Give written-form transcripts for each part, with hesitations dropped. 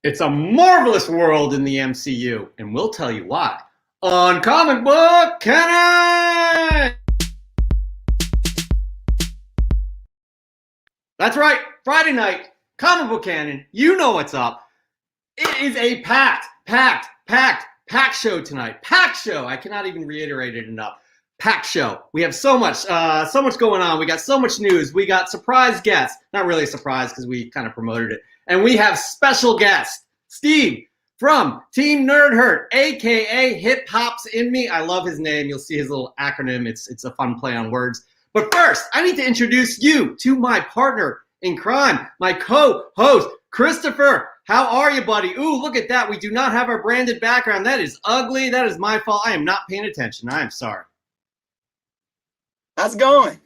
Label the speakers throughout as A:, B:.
A: It's a marvelous world in the MCU, and we'll tell you why on Comic Book Canon! That's right, Friday night, Comic Book Canon, you know what's up. It is a packed show tonight. Packed show, I cannot even reiterate it enough. Packed show. We have so much going on. We got so much news. We got surprise guests. Not really a surprise because we kind of promoted it. And we have special guest, Steve from Team Nerd Hurt, AKA HipHopSNME. I love his name. You'll see his little acronym. It's a fun play on words. But first, I need to introduce you to my partner in crime, my co-host, Christopher. How are you, buddy? Ooh, look at that. We do not have our branded background. That is ugly. That is my fault. I am not paying attention. I am sorry.
B: How's it going?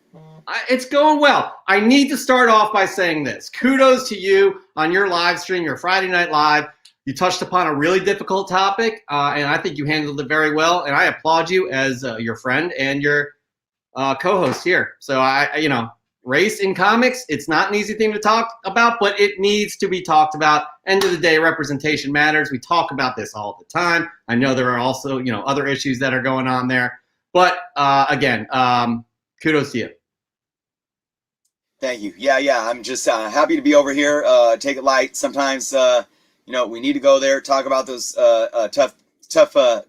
A: It's going well. I need to start off by saying this. Kudos to you on your live stream, your Friday Night Live. You touched upon a really difficult topic, and I think you handled it very well. And I applaud you as your friend and your co-host here. So race in comics, it's not an easy thing to talk about, but it needs to be talked about. End of the day, representation matters. We talk about this all the time. I know there are also, other issues that are going on there. But again, kudos to you.
B: Thank you. Yeah. I'm just happy to be over here. Take it light. Sometimes, we need to go there, talk about those tough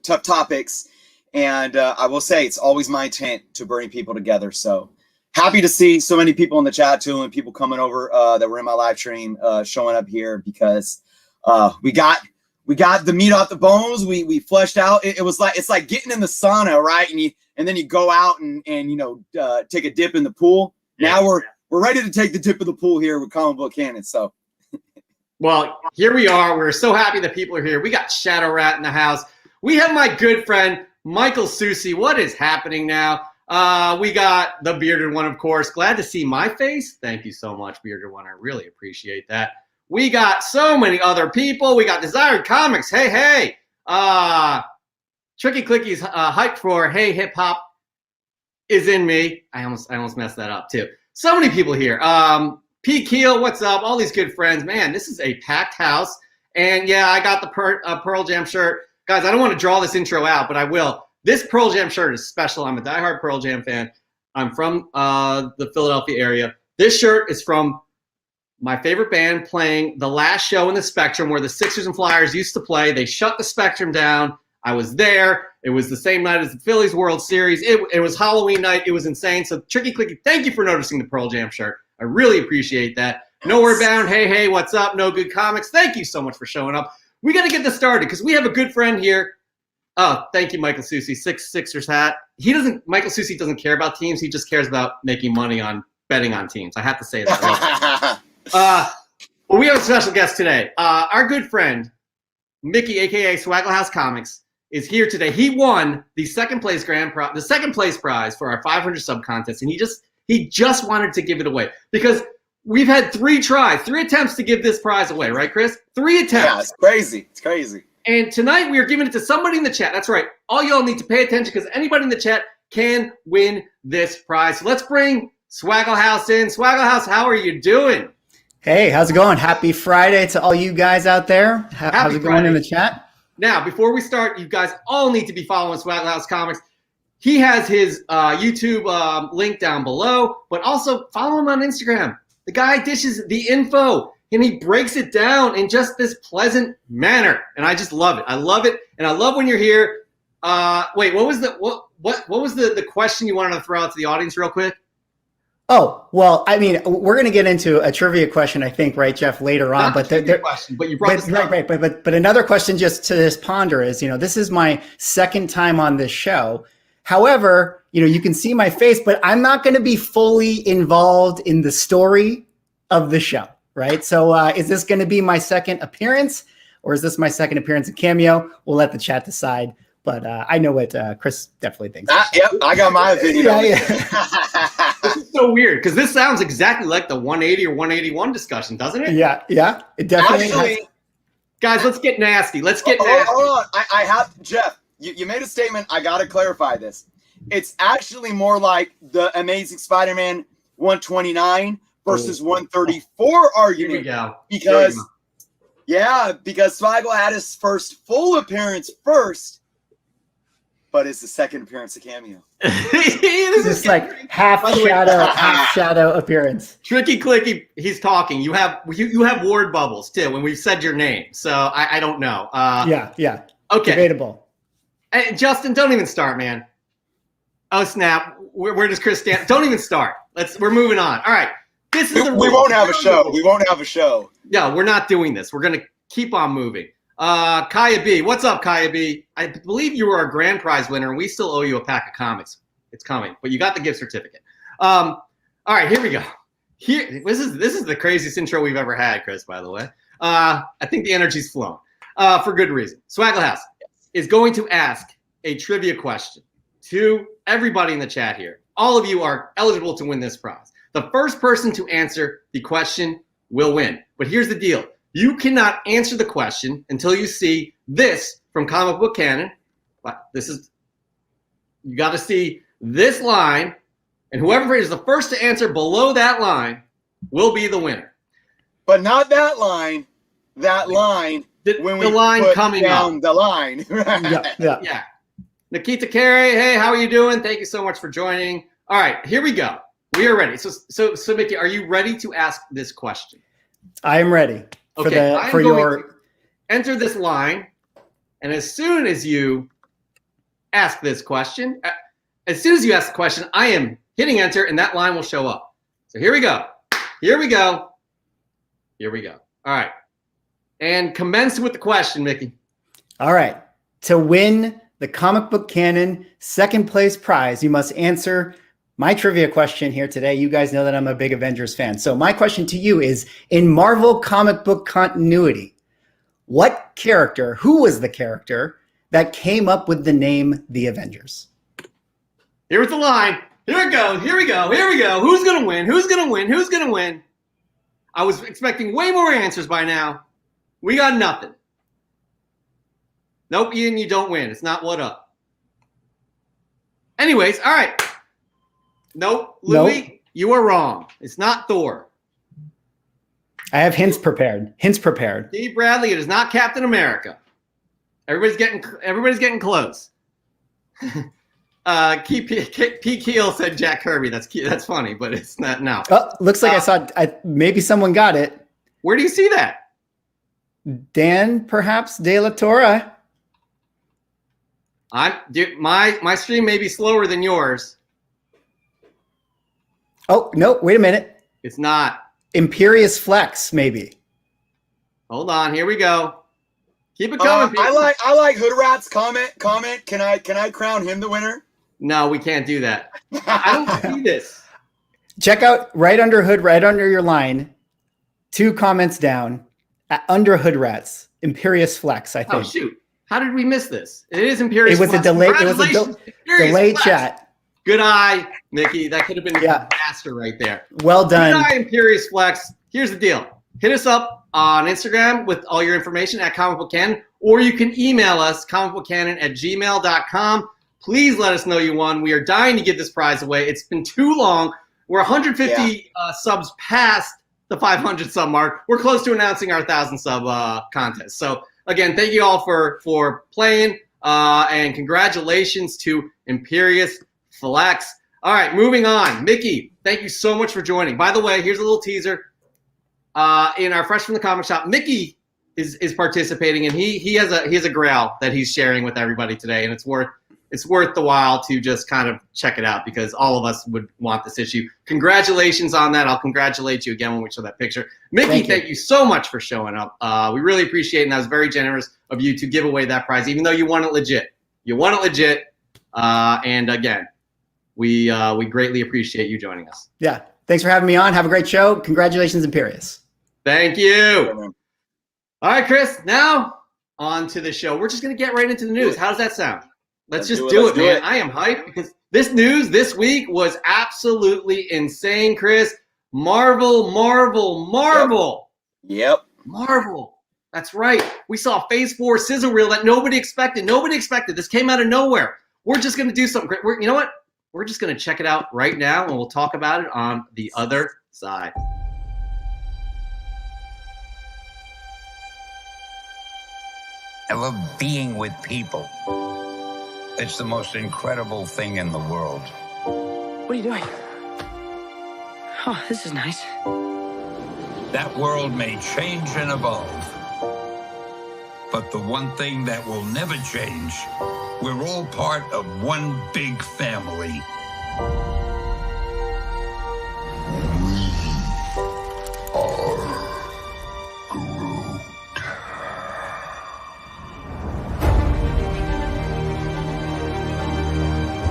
B: topics. And I will say it's always my intent to bring people together. So happy to see so many people in the chat too, and people coming over that were in my live stream showing up here because we got the meat off the bones. We fleshed out. It's like getting in the sauna, right? And then you go out and take a dip in the pool. Yeah. Now we're ready to take the dip of the pool here with Comic Book Canon. So,
A: well, here we are. We're so happy that people are here. We got Shadow Rat in the house. We have my good friend Michael Susi. What is happening now? We got the bearded one, of course. Glad to see my face. Thank you so much, bearded one. I really appreciate that. We got so many other people. We got Desired Comics. Hey. Tricky Clicky's hype for Hey Hip Hop is in me. I almost messed that up too. So many people here. P. Keel, what's up? All these good friends. Man, this is a packed house. And yeah, I got the Pearl Jam shirt. Guys, I don't want to draw this intro out, but I will. This Pearl Jam shirt is special. I'm a diehard Pearl Jam fan. I'm from the Philadelphia area. This shirt is from my favorite band playing the last show in the Spectrum where the Sixers and Flyers used to play. They shut the Spectrum down. I was there. It was the same night as the Phillies World Series. It was Halloween night. It was insane. So Tricky Clicky, thank you for noticing the Pearl Jam shirt. I really appreciate that. Nowhere Bound, hey, what's up? No Good Comics. Thank you so much for showing up. We got to get this started because we have a good friend here. Oh, thank you, Michael Susi. Sixers hat. Michael Susi doesn't care about teams. He just cares about making money on betting on teams. I have to say that. Well, we have a special guest today. Our good friend, Mickey, AKA Swagglehausmakes, is here today. He won the second place prize for our 500 sub contest, and he just wanted to give it away because we've had 3 attempts to give this prize away, right, Chris? 3 attempts.
B: Yeah, it's crazy. It's crazy.
A: And tonight we are giving it to somebody in the chat. That's right. All y'all need to pay attention because anybody in the chat can win this prize. So let's bring Swagglehaus in. Swagglehaus, how are you doing?
C: Hey, how's it going? Happy Friday to all you guys out there. How's it going in the chat?
A: Now, before we start, you guys all need to be following Swagglehaus Comics. He has his YouTube link down below, but also follow him on Instagram. The guy dishes the info, and he breaks it down in just this pleasant manner, and I just love it. I love it, and I love when you're here. Wait, what was the question you wanted to throw out to the audience real quick?
C: Oh, well, I mean, we're going to get into a trivia question, I think, right, Jeff, later on.
A: But you brought this up.
C: Right. But another question just to this ponder is, this is my second time on this show. However, you can see my face, but I'm not going to be fully involved in the story of the show, right? So is this going to be my second appearance, or is this my second appearance at Cameo? We'll let the chat decide. But I know what Chris definitely thinks.
B: Yep, I got my opinion.
A: Yeah. This is so weird because this sounds exactly like the 180 or 181 discussion, doesn't it?
C: Yeah, it definitely has.
A: Guys, let's get nasty. Nasty.
B: Hold on. I have, Jeff, you made a statement. I got to clarify this. It's actually more like the Amazing Spider-Man 129 versus 134 argument.
A: Here we go.
B: Because Yeah, because Swaggle had his first full appearance first, but it's the second appearance of Cameo.
C: This is like half shadow appearance.
A: Tricky Clicky, he's talking. You have word bubbles too when we've said your name. So I don't know.
C: Yeah.
A: Okay.
C: Debatable.
A: Hey, Justin, don't even start, man. Oh snap! Where does Chris stand? Don't even start. We're moving on. All right. This is
B: We won't have a show. We won't have a show.
A: Yeah, we're not doing this. We're gonna keep on moving. Kaya B, what's up, Kaya B? I believe you were our grand prize winner, and we still owe you a pack of comics. It's coming, but you got the gift certificate. All right, here we go. This is the craziest intro we've ever had, Chris. By the way, I think the energy's flown for good reason. Swagglehouse is going to ask a trivia question to everybody in the chat here. All of you are eligible to win this prize. The first person to answer the question will win. But here's the deal. You cannot answer the question until you see this from Comic Book Canon. You got to see this line, and whoever is the first to answer below that line will be the winner.
B: But not that line. That line. When
A: the
B: we
A: line
B: put
A: coming
B: down
A: up.
B: the line.
C: Yeah.
A: Nikita Carey, hey, how are you doing? Thank you so much for joining. All right, here we go. We are ready. So Mickey, are you ready to ask this question?
C: I am ready. For your
A: enter this line, and as soon as you ask this question, I am hitting enter, and that line will show up. So here we go. All right, and commence with the question, Mickey.
C: All right. To win the Comic Book Canon second place prize, you must answer my trivia question here today. You guys know that I'm a big Avengers fan. So my question to you is, in Marvel comic book continuity, who was the character that came up with the name The Avengers?
A: Here's the line. Here we go. Who's going to win? I was expecting way more answers by now. We got nothing. Nope, Ian, you don't win. It's not what up. Anyways, all right. Nope, Louis, You are wrong. It's not Thor.
C: I have hints prepared.
A: Steve Bradley, it is not Captain America. Everybody's getting close. P. Keel said Jack Kirby. That's funny, but it's not now.
C: Oh, looks like I saw. Maybe someone got it.
A: Where do you see that?
C: Dan, perhaps De La Torre.
A: My stream may be slower than yours.
C: Oh no! Wait a minute.
A: It's not.
C: Imperious Flex, maybe.
A: Hold on. Here we go. Keep it coming.
B: I like Hood Rat's comment. Can I crown him the winner?
A: No, we can't do that. I don't see this.
C: Check out right under Hood, right under your line. 2 comments down. Under Hood Rats, Imperious Flex. I think.
A: Oh shoot! How did we miss this? It is Imperious.
C: It was
A: Flex.
C: a delay. It was a delayed chat.
A: Good eye, Mickey. That could have been faster right there.
C: Well done.
A: Good eye, Imperious Flex. Here's the deal. Hit us up on Instagram with all your information at Comic Book Canon, or you can email us, comicbookcanon@gmail.com. Please let us know you won. We are dying to give this prize away. It's been too long. We're 150 subs past the 500 sub mark. We're close to announcing our 1,000 sub contest. So, again, thank you all for playing, and congratulations to Imperious Flex. All right, moving on. Mickey, thank you so much for joining. By the way, here's a little teaser. In our Fresh from the Comic Shop, Mickey is participating, and he has a grail that he's sharing with everybody today, and it's worth the while to just kind of check it out because all of us would want this issue. Congratulations on that. I'll congratulate you again when we show that picture. Mickey, thank you so much for showing up. We really appreciate it, and that was very generous of you to give away that prize, even though you won it legit. And again, we greatly appreciate you joining us.
C: Yeah. Thanks for having me on. Have a great show. Congratulations, Imperious.
A: Thank you. All right, Chris, now on to the show. We're just going to get right into the news. How does that sound? Let's just do it, man. I am hyped because this news this week was absolutely insane, Chris. Marvel.
B: Yep.
A: Marvel. That's right. We saw Phase 4 sizzle reel that nobody expected. This came out of nowhere. We're just going to do something great. You know what? We're just going to check it out right now, and we'll talk about it on the other side.
D: I love being with people. It's the most incredible thing in the world.
E: What are you doing? Oh, this is nice.
D: That world may change and evolve, but the one thing that will never change, we're all part of one big family.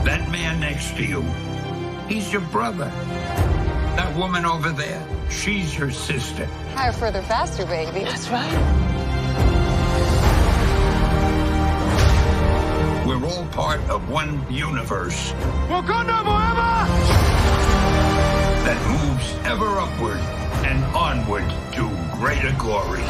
D: That man next to you, he's your brother. That woman over there, she's your sister.
F: Higher, further, faster, baby.
E: That's right.
D: We're all part of one universe
G: Wakanda forever!
D: that moves ever upward and onward to greater glory.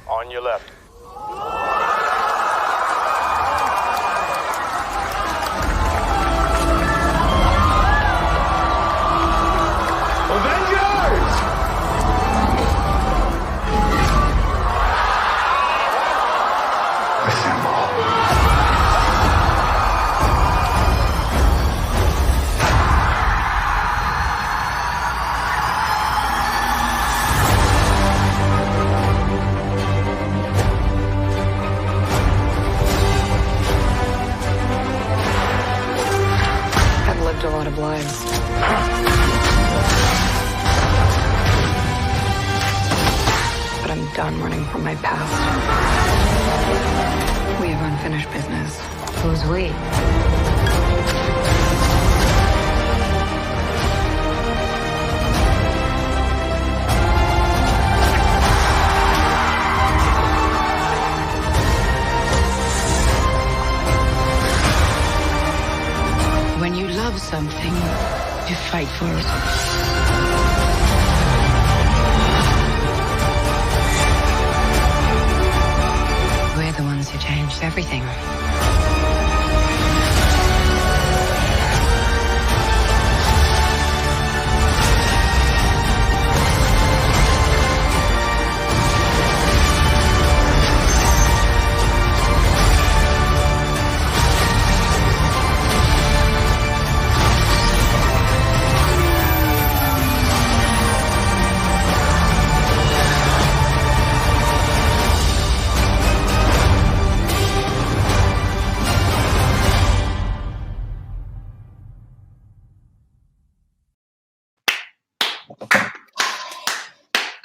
G: On your left. Avengers!
F: I've lived a lot of lives. But I'm done running from my past. We have unfinished business. Who's we?
E: When you love something, you fight for it. We're the ones who changed everything.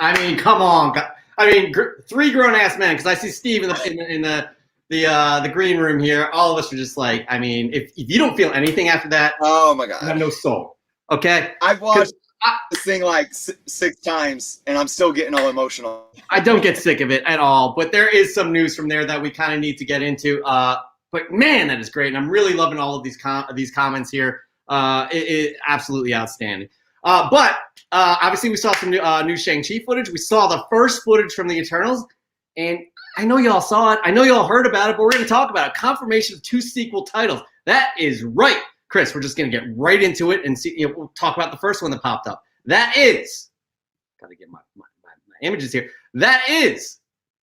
A: I mean, come on. I mean, three grown-ass men, because I see Steve in the green room here. All of us are just like, I mean, if you don't feel anything after that,
B: Oh my
A: you have
B: god!
A: no soul. Okay?
B: I've watched this thing like six times, and I'm still getting all emotional.
A: I don't get sick of it at all, but there is some news from there that we kind of need to get into. But man, that is great, and I'm really loving all of these comments here. It absolutely outstanding. But obviously, we saw some new Shang-Chi footage. We saw the first footage from the Eternals, and I know y'all saw it. I know y'all heard about it, but we're going to talk about it. Confirmation of 2 sequel titles. That is right, Chris. We're just going to get right into it and see. We'll talk about the first one that popped up. That is, gotta get my images here. That is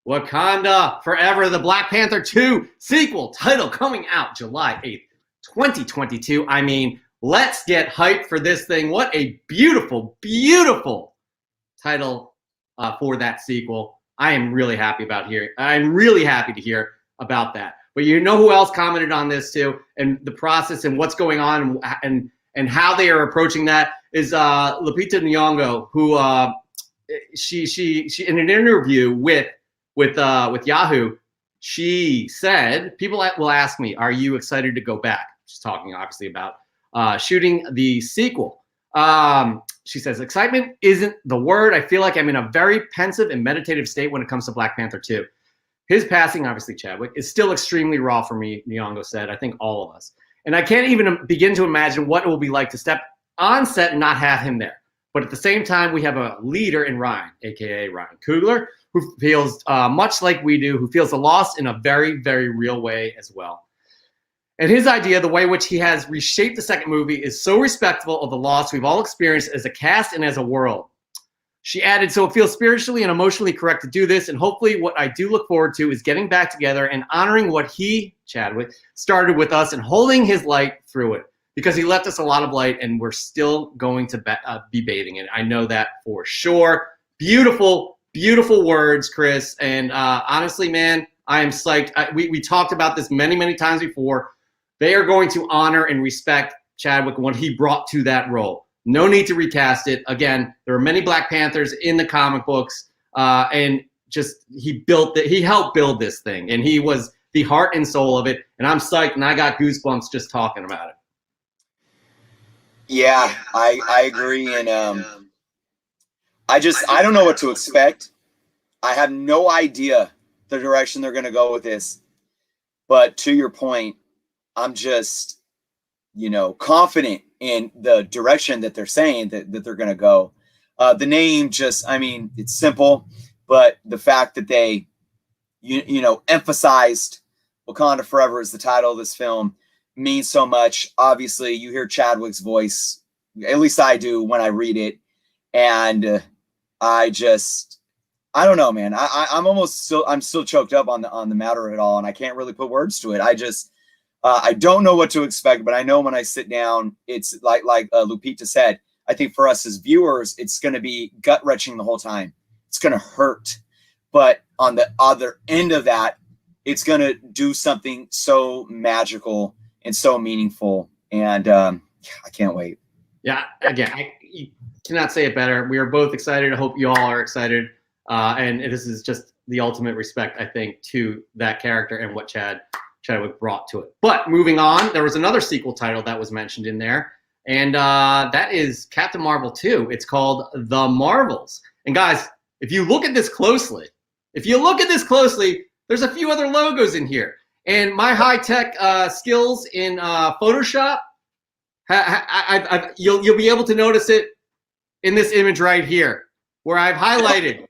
A: Wakanda Forever, the Black Panther 2 sequel title coming out July 8th, 2022. I mean, let's get hyped for this thing. What a beautiful, beautiful title for that sequel. I am really happy about hearing. I'm really happy to hear about that. But you know who else commented on this too, and the process and what's going on and how they are approaching that is Lupita Nyong'o, who she in an interview with Yahoo, she said, people will ask me, are you excited to go back? She's talking obviously about shooting the sequel. She says, excitement isn't the word. I feel like I'm in a very pensive and meditative state when it comes to Black Panther 2. His passing, obviously Chadwick, is still extremely raw for me, Nyong'o said. I think all of us. And I can't even begin to imagine what it will be like to step on set and not have him there. But at the same time, we have a leader in Ryan, AKA Ryan Coogler, who feels much like we do, who feels the loss in a very, very real way as well. And his idea, the way in which he has reshaped the second movie, is so respectful of the loss we've all experienced as a cast and as a world. She added, so it feels spiritually and emotionally correct to do this, and hopefully what I do look forward to is getting back together and honoring what he, Chadwick, started with us and holding his light through it, because he left us a lot of light and we're still going to be bathing in it. I know that for sure. Beautiful, beautiful words, Chris. And honestly, man, I am psyched. We talked about this many, many times before. They are going to honor and respect Chadwick and what he brought to that role. No need to recast it. Again, there are many Black Panthers in the comic books, and just he helped build this thing, and he was the heart and soul of it. And I'm psyched, and I got goosebumps just talking about it.
B: Yeah, I agree, and I don't know what to expect. I have no idea the direction they're going to go with this, but to your point, I'm just, confident in the direction that they're saying that they're going to go. The name it's simple, but the fact that they, emphasized Wakanda Forever as the title of this film means so much. Obviously, you hear Chadwick's voice, at least I do when I read it, and I don't know, man. I'm still choked up on the matter of it all, and I can't really put words to it. I don't know what to expect, but I know when I sit down, it's like Lupita said. I think for us as viewers, it's going to be gut-wrenching the whole time. It's going to hurt, but on the other end of that, it's going to do something so magical and so meaningful, and I can't wait.
A: Yeah, again, you cannot say it better. We are both excited. I hope you all are excited, and this is just the ultimate respect, I think, to that character and what Chadwick brought to it. But moving on, there was another sequel title that was mentioned in there, and that is Captain Marvel 2. It's called The Marvels. And guys, if you look at this closely, there's a few other logos in here. And my high-tech skills in Photoshop, you'll be able to notice it in this image right here, where I've highlighted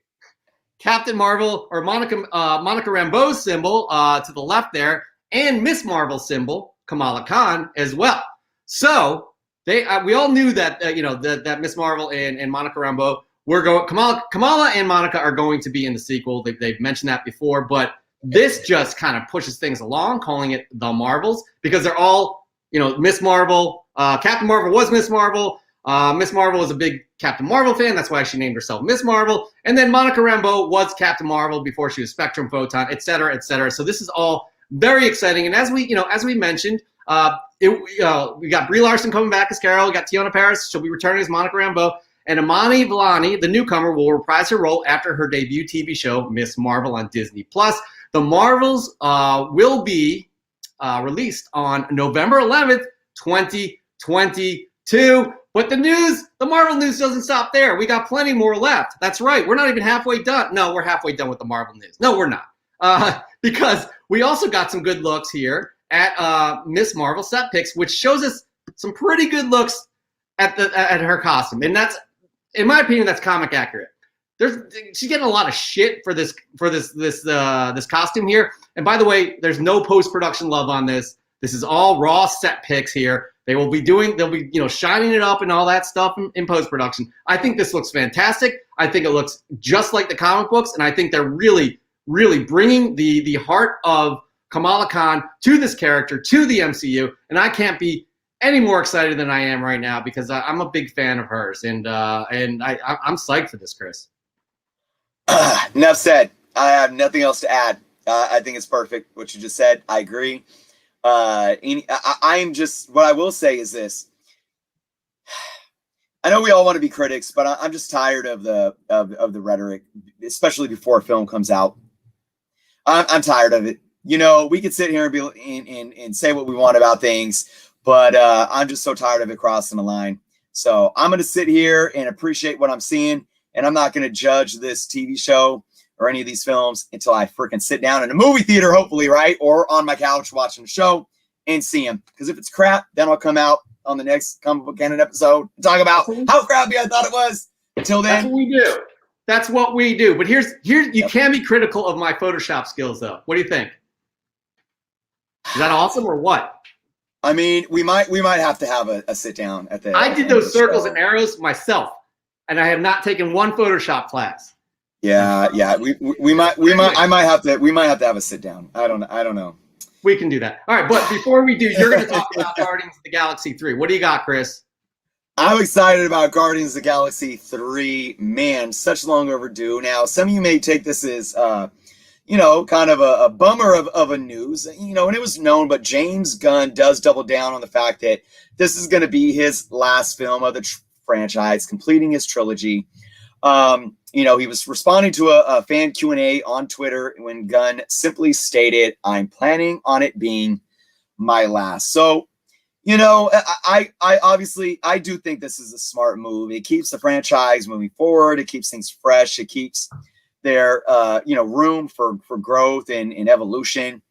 A: Captain Marvel or Monica Rambeau's symbol to the left there, and Miss Marvel symbol, Kamala Khan, as well. So we all knew that that Miss Marvel and Monica Rambeau Kamala and Monica are going to be in the sequel. They've mentioned that before, but this just kind of pushes things along, calling it The Marvels, because they're all, Miss Marvel. Captain Marvel was Miss Marvel. Miss Marvel was a big Captain Marvel fan. That's why she named herself Miss Marvel. And then Monica Rambeau was Captain Marvel before she was Spectrum, Photon, et cetera, et cetera. So this is all very exciting. And as we mentioned, we got Brie Larson coming back as Carol. We got Tiana Paris. She'll be returning as Monica Rambeau. And Imani Vellani, the newcomer, will reprise her role after her debut TV show, Miss Marvel, on Disney+. The Marvels will be released on November 11th, 2022. But the Marvel news doesn't stop there. We got plenty more left. That's right. We're not even halfway done. No, we're halfway done with the Marvel news. No, we're not. Because we also got some good looks here at Miss Marvel set pics, which shows us some pretty good looks at her costume. And that's, in my opinion, that's comic accurate. She's getting a lot of shit for this costume here. And by the way, there's no post-production love on this. This is all raw set pics here. They'll be shining it up and all that stuff in post-production. I think this looks fantastic. I think it looks just like the comic books, and I think they're really, really bringing the heart of Kamala Khan to this character, to the MCU, and I can't be any more excited than I am right now because I'm a big fan of hers, and I'm psyched for this, Chris.
B: Enough said. I have nothing else to add. I think it's perfect what you just said. I agree. I'm just, what I will say is this. I know we all want to be critics, but I'm just tired of the rhetoric, especially before a film comes out. I'm tired of it. We could sit here and be and say what we want about things, but I'm just so tired of it crossing the line. So I'm going to sit here and appreciate what I'm seeing, and I'm not going to judge this TV show or any of these films until I freaking sit down in a movie theater, hopefully, right? Or on my couch watching the show and see them. Because if it's crap, then I'll come out on the next Comic Book Canon episode and talk about how crappy I thought it was. Until then.
A: That's what we do. That's what we do. But here's you can be critical of my Photoshop skills, though. What do you think? Is that awesome or what?
B: I mean, we might have to have a sit down at the.
A: I did those circles and arrows myself, and I have not taken one Photoshop class.
B: Yeah. We might have to have a sit down. I don't know.
A: We can do that. All right, but before we do, you're going to talk about Guardians of the Galaxy 3. What do you got, Chris?
B: I'm excited about Guardians of the Galaxy 3. Man, such long overdue. Now, some of you may take this as, kind of a bummer of a news, and it was known, but James Gunn does double down on the fact that this is going to be his last film of the franchise, completing his trilogy. He was responding to a fan Q&A on Twitter when Gunn simply stated, "I'm planning on it being my last." So, I obviously, I do think this is a smart move. It keeps the franchise moving forward. It keeps things fresh. It keeps their, room for growth and evolution.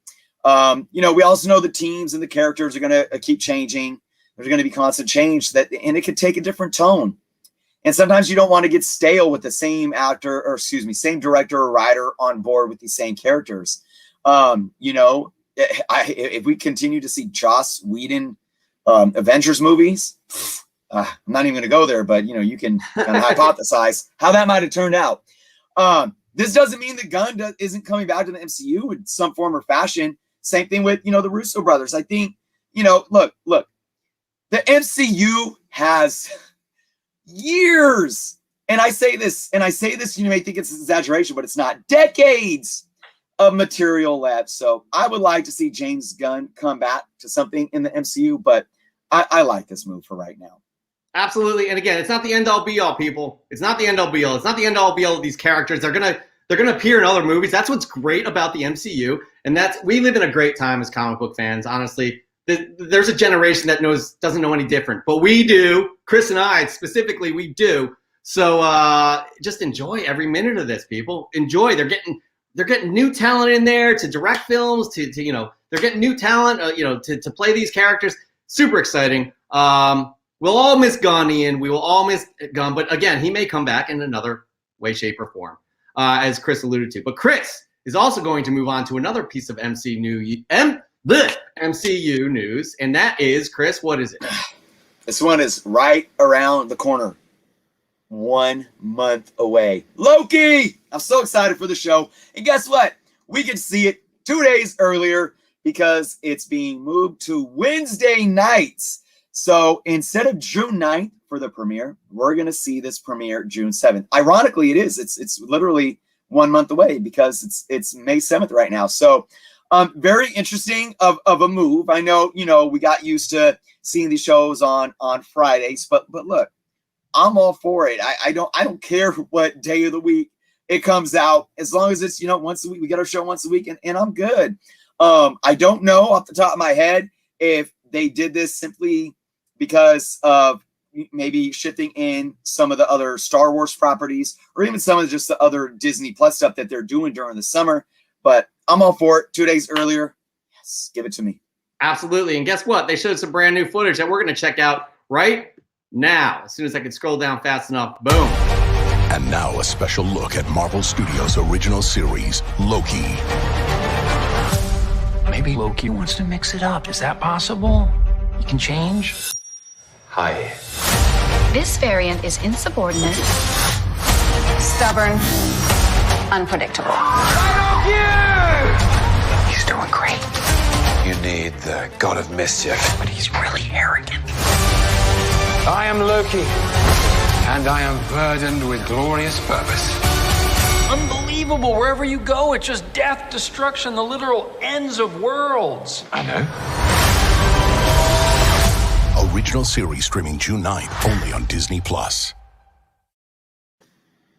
B: We also know the teams and the characters are going to keep changing. There's going to be constant change and it could take a different tone. And sometimes you don't want to get stale with the same same director or writer on board with these same characters. If we continue to see Joss Whedon Avengers movies, I'm not even going to go there, but you can kind of hypothesize how that might have turned out. This doesn't mean that Gunn isn't coming back to the MCU in some form or fashion. Same thing with the Russo brothers. I think look, the MCU has years, and I say this, you may think it's an exaggeration, but it's not. Decades of material left. So I would like to see James Gunn come back to something in the MCU, but I like this move for right now.
A: Absolutely. And again, it's not the end all be all, people. It's not the end all be all. It's not the end all be all of these characters. They're gonna appear in other movies. That's what's great about the MCU. And we live in a great time as comic book fans, honestly. There's a generation that doesn't know any different, but we do. Chris and I specifically, we do. So just enjoy every minute of this, people. Enjoy. They're getting new talent in there to direct films. They're getting new talent. To play these characters. Super exciting. We'll all miss Gunn, Ian. We will all miss Gunn, but again, he may come back in another way, shape, or form, as Chris alluded to. But Chris is also going to move on to another piece of MCU news, and that is, Chris, what is it?
B: This one is right around the corner. 1 month away. Loki! I'm so excited for the show. And guess what? We can see it 2 days earlier because it's being moved to Wednesday nights. So instead of June 9th for the premiere, we're going to see this premiere June 7th. Ironically, it is. It's literally 1 month away because it's May 7th right now. So very interesting of a move. I know, we got used to seeing these shows on Fridays, but look, I'm all for it. I don't care what day of the week it comes out, as long as it's, once a week. We get our show once a week, and I'm good. I don't know off the top of my head if they did this simply because of maybe shifting in some of the other Star Wars properties, or even some of just the other Disney Plus stuff that they're doing during the summer. But I'm all for it. 2 days earlier. Yes, give it to me.
A: Absolutely. And guess what? They showed some brand new footage that we're going to check out right now. As soon as I can scroll down fast enough. Boom.
H: And now a special look at Marvel Studios' original series, Loki.
I: Maybe Loki wants to mix it up. Is that possible? He can change? Hi.
J: This variant is insubordinate, stubborn, unpredictable.
I: He's doing great.
K: You need the god of mischief.
I: But he's really arrogant.
K: I am Loki, and I am burdened with glorious purpose.
I: Unbelievable. Wherever you go, it's just death, destruction, the literal ends of worlds.
K: I know.
H: Original series streaming June 9th, only on Disney Plus.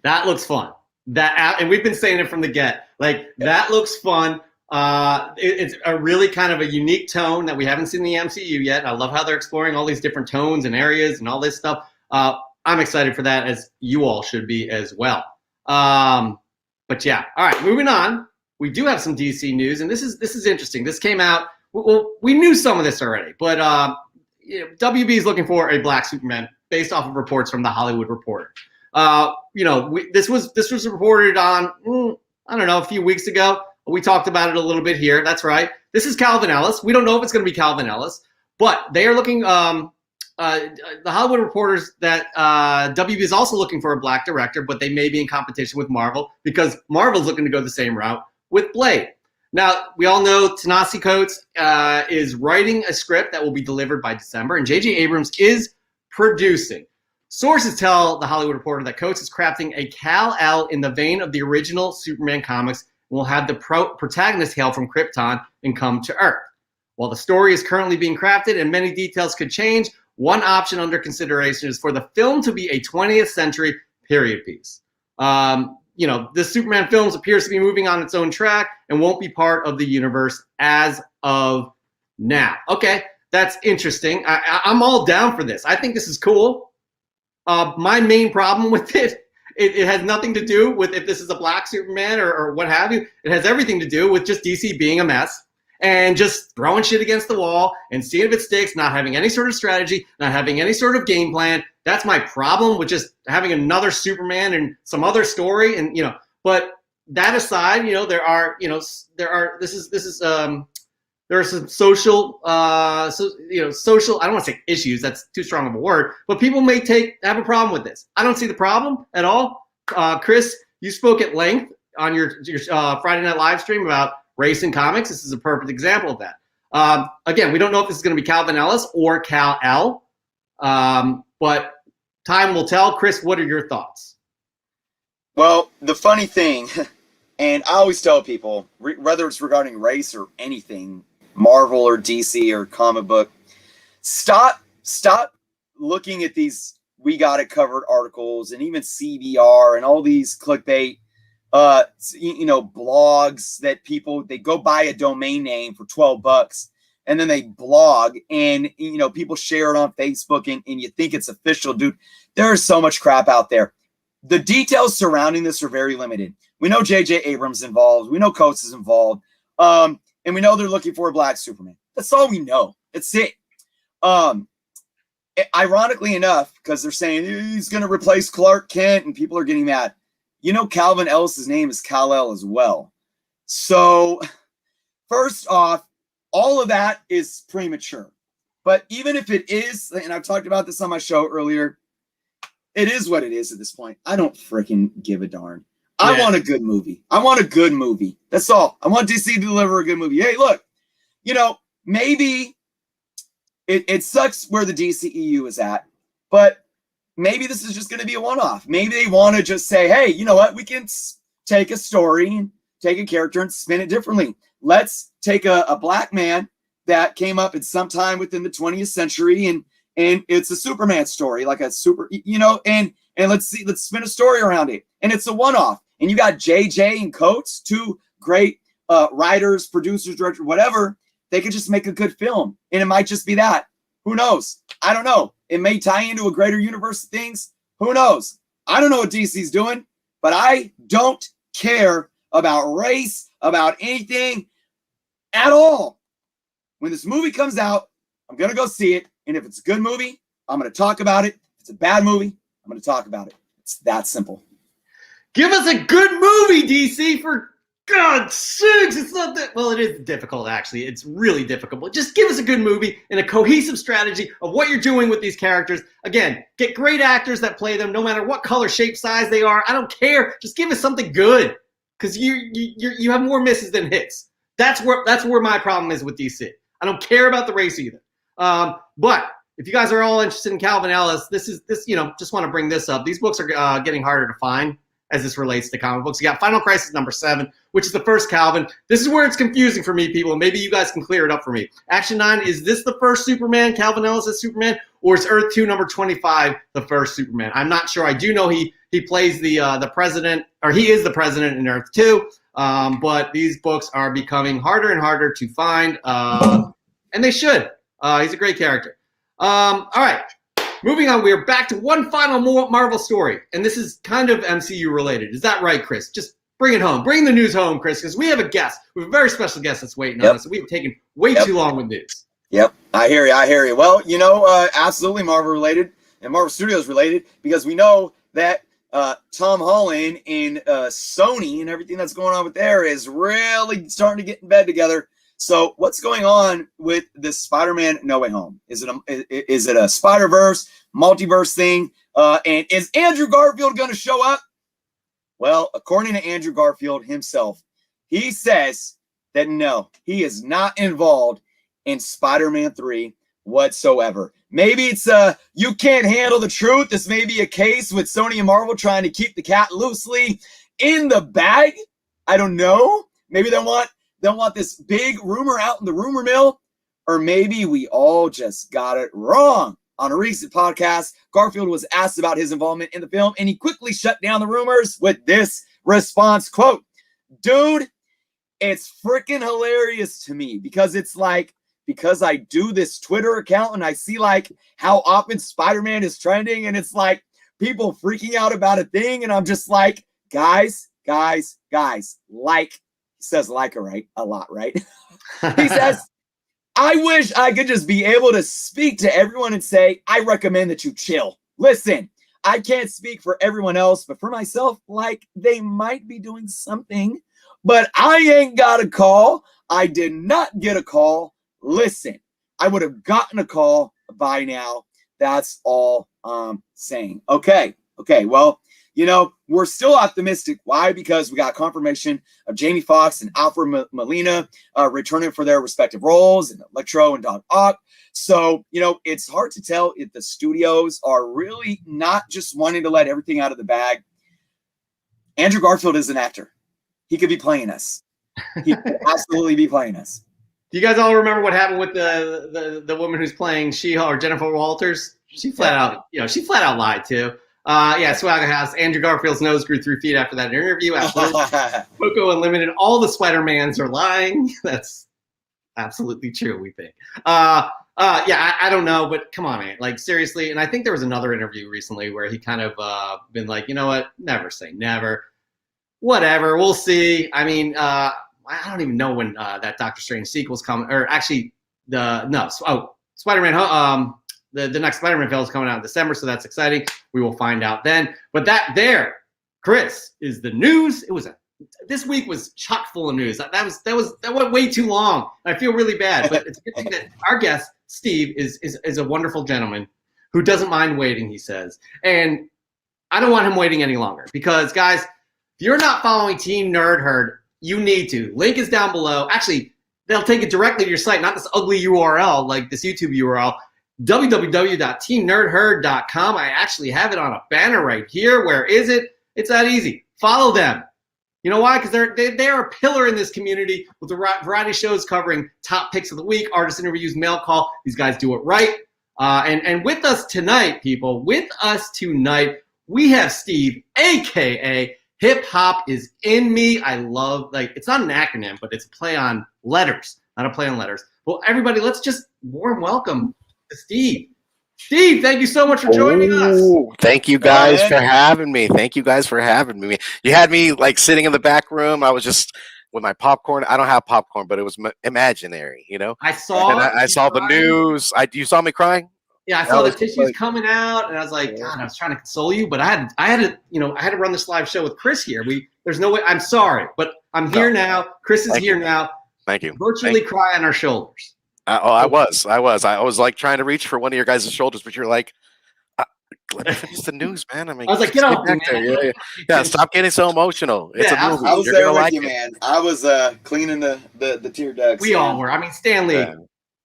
A: That looks fun. And we've been saying it from the get. That looks fun. It's a really kind of a unique tone that we haven't seen in the MCU yet. I love how they're exploring all these different tones and areas and all this stuff. I'm excited for that, as you all should be as well. But yeah, all right, moving on. We do have some DC news, and this is interesting. This came out. Well, we knew some of this already, but WB is looking for a black Superman based off of reports from the Hollywood Reporter. This was reported on a few weeks ago. We talked about it a little bit here. That's right. This is Calvin Ellis. We don't know if it's going to be Calvin Ellis, But they are looking. The Hollywood Reporters that WB is also looking for a black director, but they may be in competition with Marvel because Marvel's looking to go the same route with Blade. Now, we all know Ta-Nehisi Coates is writing a script that will be delivered by December, and J.J. Abrams is producing. Sources tell the Hollywood Reporter that Coates is crafting a Kal-El in the vein of the original Superman comics and will have the protagonist hail from Krypton and come to Earth. While the story is currently being crafted and many details could change, one option under consideration is for the film to be a 20th century period piece. This Superman film appears to be moving on its own track and won't be part of the universe as of now. Okay, that's interesting. I'm all down for this. I think this is cool. My main problem with it has nothing to do with if this is a black Superman or what have you. It has everything to do with just DC being a mess and just throwing shit against the wall and seeing if it sticks, not having any sort of strategy, not having any sort of game plan. That's my problem with just having another Superman and some other story. And, but that aside, there are some social, social, I don't want to say issues. That's too strong of a word, but people may have a problem with this. I don't see the problem at all. Chris, you spoke at length on your Friday Night live stream about race in comics. This is a perfect example of that. Again, we don't know if this is going to be Calvin Ellis or Kal-El, but time will tell. Chris, what are your thoughts?
B: Well, the funny thing, and I always tell people, whether it's regarding race or anything, Marvel or DC or comic book, stop looking at these We Got It Covered articles and even CBR and all these clickbait blogs that they go buy a domain name for $12 and then they blog and people share it on Facebook and you think it's official. Dude, there is so much crap out there. The details surrounding this are very limited. We know J.J. Abrams involved, we know Coates is involved, and we know they're looking for a black Superman. That's all we know. That's it. Ironically enough, because they're saying he's going to replace Clark Kent and people are getting mad. Calvin Ellis's name is Kal-El as well. So, first off, all of that is premature. But even if it is, and I've talked about this on my show earlier, it is what it is at this point. I don't freaking give a darn. Yeah. I want a good movie. I want a good movie. That's all. I want DC to deliver a good movie. Hey, look, maybe it sucks where the DCEU is at, but maybe this is just going to be a one-off. Maybe they want to just say, hey, you know what? We can take a story and take a character and spin it differently. Let's take a black man that came up at some time within the 20th century and it's a Superman story, like a super, and let's spin a story around it. And it's a one-off. And you got JJ and Coates, two great writers, producers, directors, whatever. They could just make a good film. And it might just be that. Who knows? I don't know. It may tie into a greater universe of things. Who knows? I don't know what DC's doing, but I don't care about race, about anything at all. When this movie comes out, I'm going to go see it. And if it's a good movie, I'm going to talk about it. If it's a bad movie, I'm going to talk about it. It's that simple.
A: Give us a good movie, DC, for God's sakes. It's not that, well, it is difficult, actually. It's really difficult. But just give us a good movie and a cohesive strategy of what you're doing with these characters. Again, get great actors that play them, no matter what color, shape, size they are. I don't care. Just give us something good, because you have more misses than hits. That's where my problem is with DC. I don't care about the race either. But if you guys are all interested in Calvin Ellis, just want to bring this up. These books are getting harder to find as this relates to comic books. You got Final Crisis #7, which is the first Calvin. This is where it's confusing for me, people. Maybe you guys can clear it up for me. Action 9, is this the first Superman, Calvin Ellis as Superman, or is Earth 2 #25 the first Superman? I'm not sure. I do know he plays the president, or he is the president in Earth 2, but these books are becoming harder and harder to find, and they should. He's a great character. All right. Moving on, we are back to one final Marvel story, and this is kind of MCU related. Is that right, Chris? Just bring it home. Bring the news home, Chris, because we have a guest. We have a very special guest that's waiting on us. So we've taken way too long with news.
B: Yep, I hear you. Well, absolutely Marvel related and Marvel Studios related, because we know that Tom Holland and Sony and everything that's going on with there is really starting to get in bed together So what's going on with this Spider-Man No Way Home? Is it a Spider-Verse, multiverse thing? And is Andrew Garfield going to show up? Well, according to Andrew Garfield himself, he says that no, he is not involved in Spider-Man 3 whatsoever. Maybe it's you can't handle the truth. This may be a case with Sony and Marvel trying to keep the cat loosely in the bag. I don't know. Maybe they want this big rumor out in the rumor mill, or maybe we all just got it wrong. On a recent podcast, Garfield was asked about his involvement in the film, and he quickly shut down the rumors with this response, quote, "Dude, it's freaking hilarious to me because it's like, because I do this Twitter account and I see like how often Spider-Man is trending, and it's like people freaking out about a thing, and I'm just like, guys, like," he says like a lot, right? He says, "I wish I could just be able to speak to everyone and say, I recommend that you chill. Listen, I can't speak for everyone else, but for myself, like they might be doing something, but I ain't got a call. I did not get a call. Listen, I would have gotten a call by now. That's all I'm saying." Okay, well, we're still optimistic. Why? Because we got confirmation of Jamie Foxx and Alfred Molina returning for their respective roles, and Electro and Doc Ock. So, it's hard to tell if the studios are really not just wanting to let everything out of the bag. Andrew Garfield is an actor. He could be playing us. He could absolutely be playing us.
A: Do you guys all remember what happened with the woman who's playing She-Hulk, or Jennifer Walters? She flat out lied too. Swagglehaus. Andrew Garfield's nose grew 3 feet after that interview. Coco Unlimited. All the Spider-Mans are lying. That's absolutely true, we think. I don't know, but come on, man. Like, seriously. And I think there was another interview recently where he kind of been like, you know what? Never say never. Whatever. We'll see. I mean, I don't even know when that Doctor Strange sequel's coming. Or actually, Spider-Man. The next Spider-Man film is coming out in December, so that's exciting. We will find out then. But that there, Chris, is the news. This week was chock full of news. That went way too long. I feel really bad, but it's a good thing that our guest Steve is a wonderful gentleman who doesn't mind waiting. He says, and I don't want him waiting any longer because, guys, if you're not following Team Nerd Herd, you need to. Link is down below. Actually, they'll take it directly to your site, not this ugly URL like this YouTube URL. www.teamnerdherd.com. I actually have it on a banner right here. Where is it? It's that easy. Follow them. You know why? Because they're a pillar in this community with the variety shows covering top picks of the week, artist interviews, mail call. These guys do it right. And with us tonight, people, we have Steve, AKA Hip Hop is in me. I love, it's not an acronym, but it's a play on letters, not a play on letters. Well, everybody, let's just warm welcome Steve. Steve, thank you so much for joining us.
L: Thank you guys for having me. You had me sitting in the back room. I was just with my popcorn. I don't have popcorn, but it was imaginary,
A: I saw.
L: I saw the news. You saw me crying.
A: Yeah, I saw the tissues coming out, and I was like, God, I was trying to console you, but I had to run this live show with Chris here. There's no way. I'm sorry, but I'm here now. Chris is here now.
L: Thank you.
A: Virtually cry on our shoulders.
L: I was trying to reach for one of your guys' shoulders, but you're like, let me finish the news, man. I
A: was like, get off me, man.
L: Yeah, stop getting so emotional. It's a movie.
B: I was there with you, man. I was cleaning the tear ducts.
A: We all were. I mean, Stanley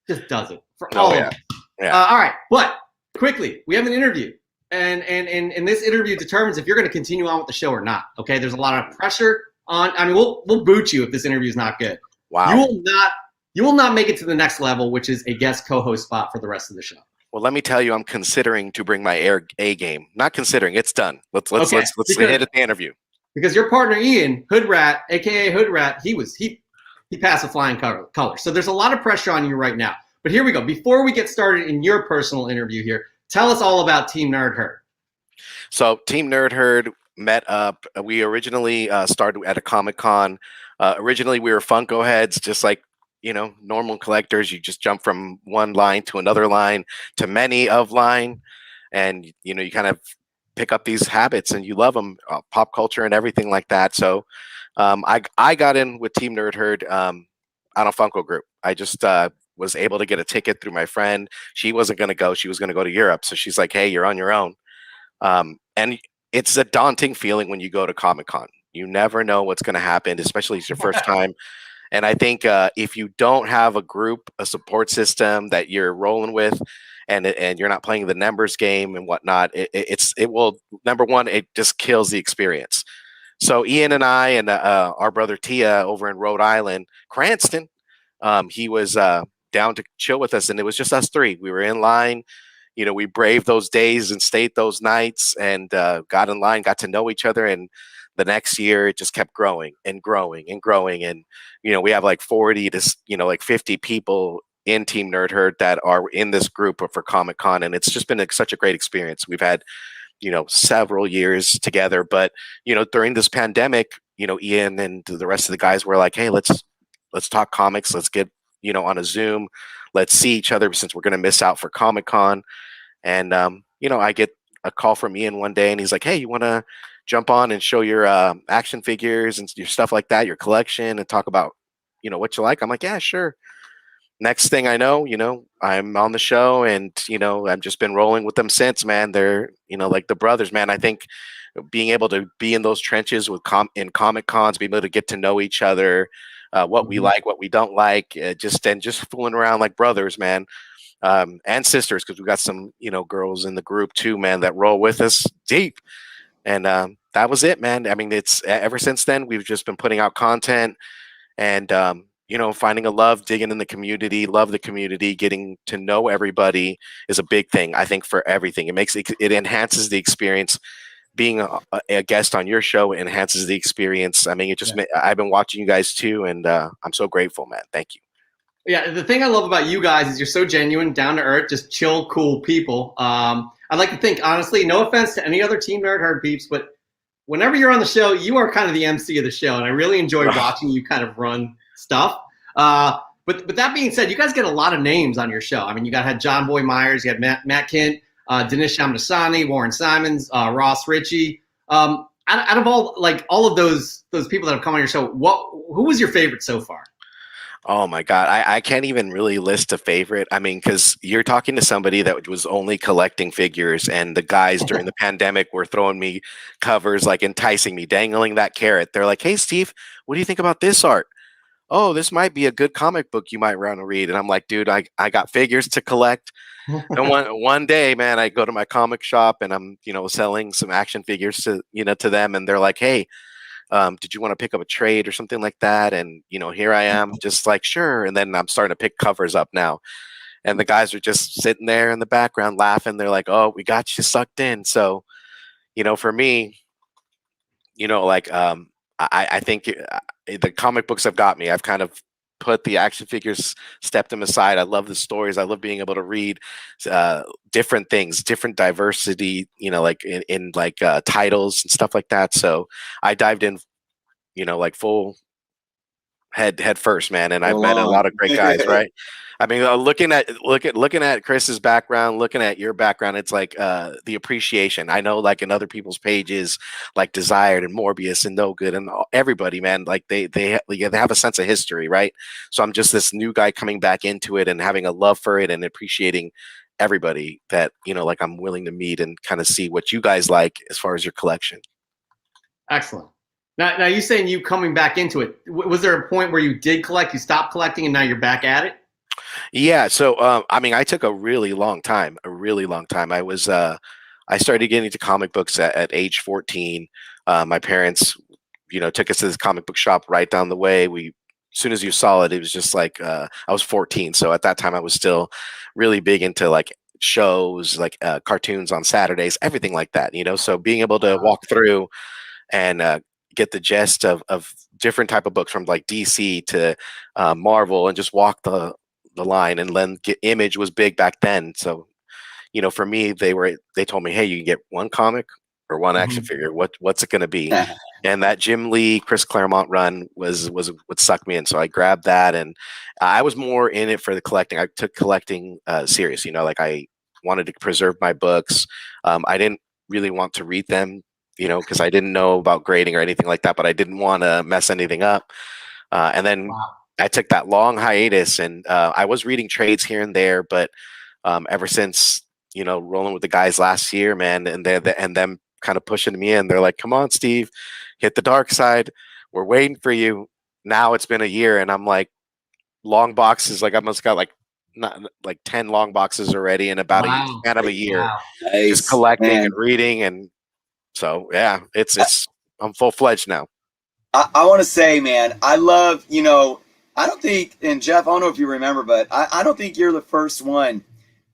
A: just does it for all of us. Yeah. All right, but quickly, we have an interview, and this interview determines if you're going to continue on with the show or not. Okay, there's a lot of pressure on. I mean, we'll boot you if this interview is not good.
L: Wow.
A: You will not make it to the next level, which is a guest co-host spot for the rest of the show.
L: Well, let me tell you, I'm considering to bring my A game. Not considering, it's done. Let's hit at the interview.
A: Because your partner Ian Hoodrat, aka Hoodrat, he passed with flying color. So there's a lot of pressure on you right now. But here we go. Before we get started in your personal interview here, tell us all about Team Nerd Herd.
L: So Team Nerd Herd met up. We originally started at a Comic-Con. Originally, we were Funko heads, just like normal collectors. You just jump from one line to another line to many of line, and you kind of pick up these habits and you love them, pop culture and everything like that. So I got in with Team Nerd Herd on a Funko group. I just was able to get a ticket through my friend. She wasn't going to go. She was going to go to Europe. So she's like, hey, you're on your own. And it's a daunting feeling when you go to Comic-Con. You never know what's going to happen, especially it's your first time. And I think if you don't have a group, a support system that you're rolling with, and you're not playing the numbers game and whatnot, it will, number one, it just kills the experience. So Ian and I and our brother Tia over in Rhode Island, Cranston, he was down to chill with us, and it was just us three. We were in line. You know, we braved those days and stayed those nights and got in line, got to know each other. And the next year, it just kept growing and growing and growing. And, you know, we have like 40 to, like 50 people in Team Nerd Herd that are in this group for Comic-Con. And it's just been such a great experience. We've had, several years together. But, during this pandemic, Ian and the rest of the guys were like, hey, let's talk comics. Let's get, on a Zoom. Let's see each other since we're going to miss out for Comic-Con. And, I get a call from Ian one day and he's like, hey, you want to jump on and show your action figures and your stuff like that, your collection, and talk about, what you like? I'm like, yeah, sure. Next thing I know, I'm on the show and, I've just been rolling with them since, man. They're, like the brothers, man. I think being able to be in those trenches with in Comic Cons, be able to get to know each other, what we like, what we don't like, just fooling around like brothers, man. And sisters, because we got some, girls in the group too, man, that roll with us deep. And that was it, man. I mean, it's ever since then, we've just been putting out content and, finding a love, digging in the community, love the community, getting to know everybody is a big thing, I think, for everything. It enhances the experience. Being a guest on your show enhances the experience. I mean, I've been watching you guys too, and I'm so grateful, man. Thank you.
A: Yeah, the thing I love about you guys is you're so genuine, down to earth, just chill, cool people. I'd like to think, honestly, no offense to any other Team Nerd Herd peeps, but whenever you're on the show, you are kind of the MC of the show, and I really enjoy watching you kind of run stuff. But that being said, you guys get a lot of names on your show. I mean, you had John Boy Myers, you had Matt Kint, Dinesh Shamdasani, Warren Simons, Ross Ritchie. Out of all of those people that have come on your show, who was your favorite so far?
L: Oh my God. I can't even really list a favorite. I mean, because you're talking to somebody that was only collecting figures, and the guys during the pandemic were throwing me covers, like enticing me, dangling that carrot. They're like, hey, Steve, what do you think about this art? Oh, this might be a good comic book you might want to read. And I'm like, dude, I got figures to collect. And one day, man, I go to my comic shop and I'm, selling some action figures to them. And they're like, hey, did you want to pick up a trade or something like that? And, here I am just like, sure. And then I'm starting to pick covers up now. And the guys are just sitting there in the background laughing. They're like, oh, we got you sucked in. So, for me, I think the comic books have got me. I've kind of put the action figures, stepped them aside. I love the stories. I love being able to read different things, different diversity, like in titles and stuff like that. So I dived in, like full head first, man. And I've met a lot of great guys, right? I mean, looking at Chris's background, looking at your background, it's like the appreciation. I know, like in other people's pages, like Desired and Morbius and No Good and everybody, man, like they have a sense of history, right? So I'm just this new guy coming back into it and having a love for it and appreciating everybody that like I'm willing to meet and kind of see what you guys like as far as your collection.
A: Excellent. Now you saying you coming back into it? Was there a point where you did collect, you stopped collecting, and now you're back at it?
L: Yeah. So, I mean, I took a really long time. I started getting into comic books at age 14. My parents, took us to this comic book shop right down the way. As soon as you saw it, it was just like, I was 14. So at that time I was still really big into like shows, like cartoons on Saturdays, everything like that, so being able to walk through and get the gist of different type of books from like DC to Marvel and just walk the line. And then Image was big back then. So, for me, they told me, hey, you can get one comic or one action figure. What's it going to be? And that Jim Lee, Chris Claremont run was what sucked me in. So I grabbed that, and I was more in it for the collecting. I took collecting serious, like I wanted to preserve my books. I didn't really want to read them, because I didn't know about grading or anything like that, but I didn't want to mess anything up. And then, I took that long hiatus, and I was reading trades here and there, but ever since rolling with the guys last year, man, and them kind of pushing me in, they're like, "Come on, Steve, hit the dark side. We're waiting for you." Now it's been a year, and I'm like, long boxes. Like I must got like not like 10 long boxes already in about a span of a year, just collecting and reading, and so yeah, it's I'm full fledged now.
B: I want to say, man, I love, I don't think, and Jeff, I don't know if you remember, but I don't think you're the first one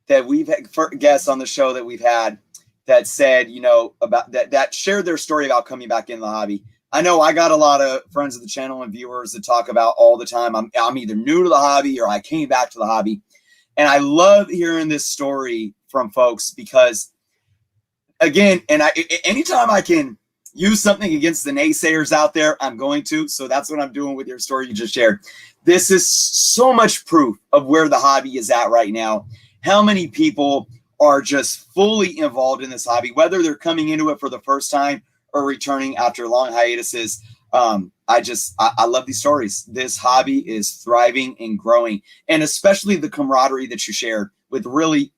B: that we've had guests on the show that we've had that said, about that shared their story about coming back in the hobby. I know I got a lot of friends of the channel and viewers that talk about all the time, I'm either new to the hobby or I came back to the hobby. And I love hearing this story from folks because, again, and anytime I can use something against the naysayers out there, I'm going to. So that's what I'm doing with your story you just shared. This is so much proof of where the hobby is at right now. How many people are just fully involved in this hobby, whether they're coming into it for the first time or returning after long hiatuses. I love these stories. This hobby is thriving and growing, and especially the camaraderie that you shared with really,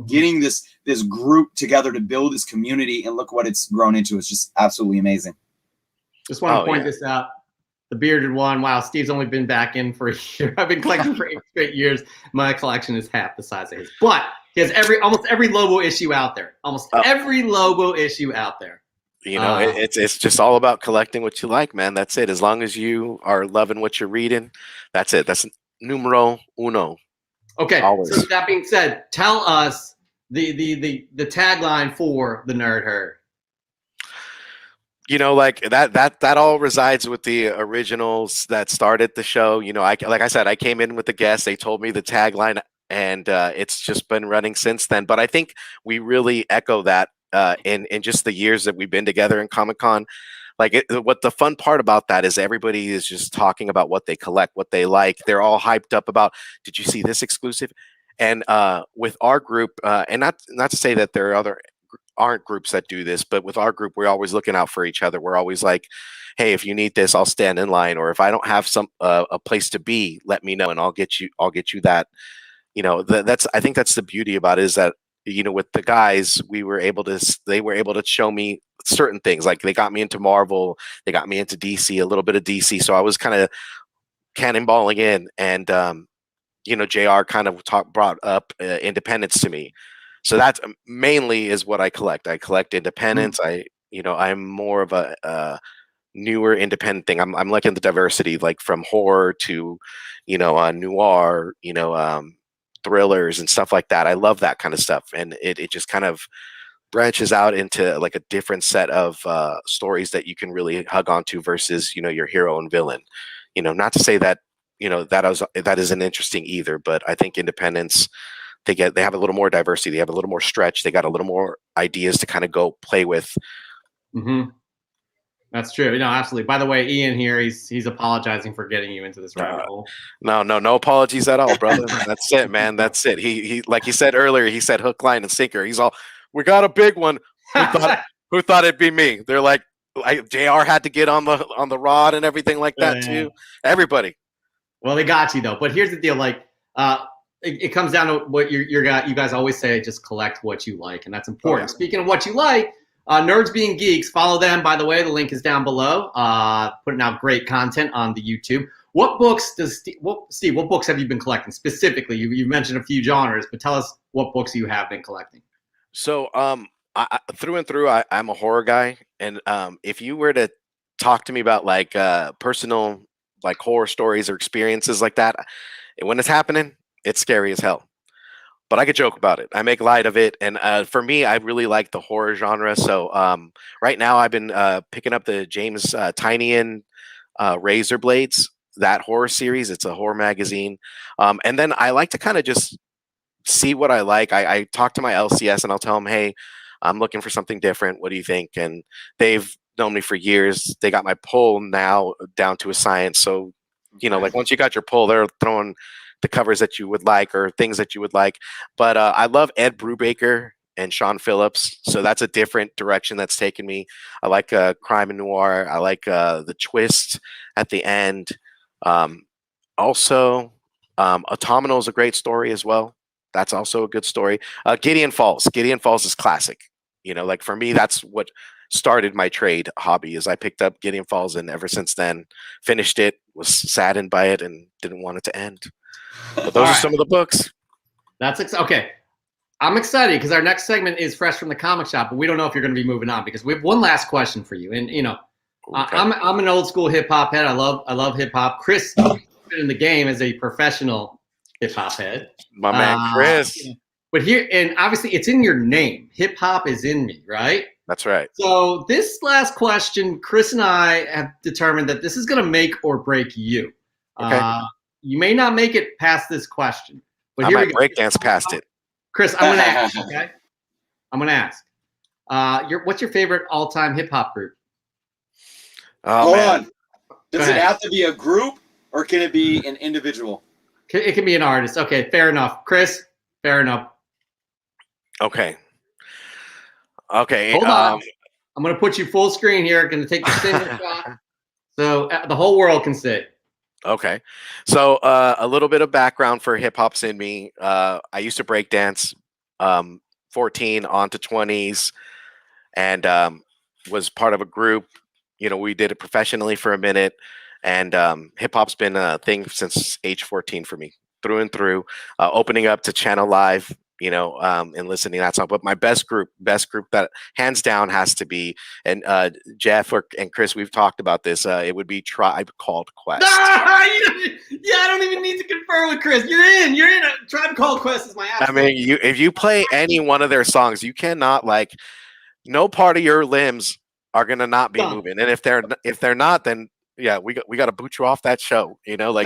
B: getting this group together to build this community, and look what it's grown into. It's just absolutely amazing.
A: Just want to point this out. The bearded one. Wow, Steve's only been back in for a year. I've been collecting for 8 straight years. My collection is half the size of his. But he has almost every Lobo issue out there. Every Lobo issue out there.
L: It's just all about collecting what you like, man. That's it. As long as you are loving what you're reading, that's it. That's numero uno.
A: Okay.
L: Always.
A: So that being said, tell us the tagline for the Nerd Herd.
L: Like that all resides with the originals that started the show. Like I said, I came in with the guests. They told me the tagline, and it's just been running since then. But I think we really echo that in just the years that we've been together in Comic-Con. Like what the fun part about that is everybody is just talking about what they collect, what they like. They're all hyped up about, did you see this exclusive? And with our group, and not to say that there aren't groups that do this, but with our group, we're always looking out for each other. We're always like, hey, if you need this, I'll stand in line, or if I don't have a place to be, let me know and I'll get you that. I think that's the beauty about it, is that with the guys, they were able to show me certain things. Like they got me into Marvel, they got me into DC, a little bit of DC, so I was kind of cannonballing in, and JR kind of brought up independence to me. So that's mainly is what I collect. I collect independence. I'm more of a newer independent thing. I'm liking the diversity, like from horror to noir, thrillers and stuff like that. I love that kind of stuff, and it just kind of branches out into like a different set of stories that you can really hug onto versus your hero and villain. Not to say that that isn't interesting either, but I think independence, they have a little more diversity, they have a little more stretch, they got a little more ideas to kind of go play with.
A: That's true. Absolutely. By the way, Ian here, he's apologizing for getting you into this rabbit hole.
L: No apologies at all, brother. That's it, man. That's it. He like he said earlier, he said hook, line, and sinker. He's all, we got a big one. Who thought it'd be me? They're like, JR had to get on the rod and everything like that too. Everybody.
A: Well, they got you though. But here's the deal. Like, it comes down to what you guys always say, just collect what you like, and that's important. Speaking of what you like, Nerds Being Geeks, follow them. By the way, the link is down below. Putting out great content on the YouTube. What books does Steve? What books have you been collecting specifically? You mentioned a few genres, but tell us what books you have been collecting.
L: So, through and through, I'm a horror guy, and if you were to talk to me about like personal like horror stories or experiences like that, when it's happening, it's scary as hell. But I could joke about it. I make light of it, and for me, I really like the horror genre. So right now, I've been picking up the James Tynion Razor Blades, that horror series. It's a horror magazine, and then I like to kind of just see what I like. I talk to my LCS and I'll tell them, hey, I'm looking for something different. What do you think? And they've known me for years. They got my pull now down to a science. So, like once you got your pull, they're throwing the covers that you would like or things that you would like. But I love Ed Brubaker and Sean Phillips. So that's a different direction that's taken me. I like crime and noir. I like the twist at the end. Also, Autumnal is a great story as well. That's also a good story. Gideon Falls. Gideon Falls is classic. You know, like for me, that's what started my trade hobby. Is I picked up Gideon Falls, and ever since then, finished it, was saddened by it, and didn't want it to end. But those are some of the books.
A: That's okay. I'm excited because our next segment is fresh from the comic shop, but we don't know if you're going to be moving on because we have one last question for you. And you know, okay. I'm an old school hip hop head. I love hip hop. Chris been in the game as a professional hip hop head.
L: My man Chris.
A: You know, but here, and obviously it's in your name. Hip hop is in me, right?
L: That's right.
A: So this last question, Chris and I have determined that this is going to make or break you. Okay. You may not make it past this question, but
L: I
A: here
L: might
A: we go.
L: breakdance past it.
A: Chris, I'm going to ask. Okay, I'm going to ask. What's your favorite all-time hip hop group?
B: Hold on. Does it have to be a group or can it be an individual?
A: It can be an artist. Okay, fair enough. Chris, fair enough.
L: Okay.
A: Hold on. I'm going to put you full screen here. Going to take the single shot so the whole world can see.
L: Okay. So a little bit of background for HipHopSNME. I used to break dance 14 on to 20s and was part of a group. You know, we did it professionally for a minute. And hip hop's been a thing since age 14 for me, through and through. Opening up to Channel Live, you know, and listening to that song. But my best group that hands down has to be, and Jeff and Chris, we've talked about this. It would be Tribe Called Quest.
A: Yeah, I don't even need to confer with Chris. You're in. Tribe Called Quest is my ass.
L: I mean, if you play any one of their songs, you cannot no part of your limbs are gonna not be moving. And if they're not, then yeah, we got to boot you off that show, you know,
A: like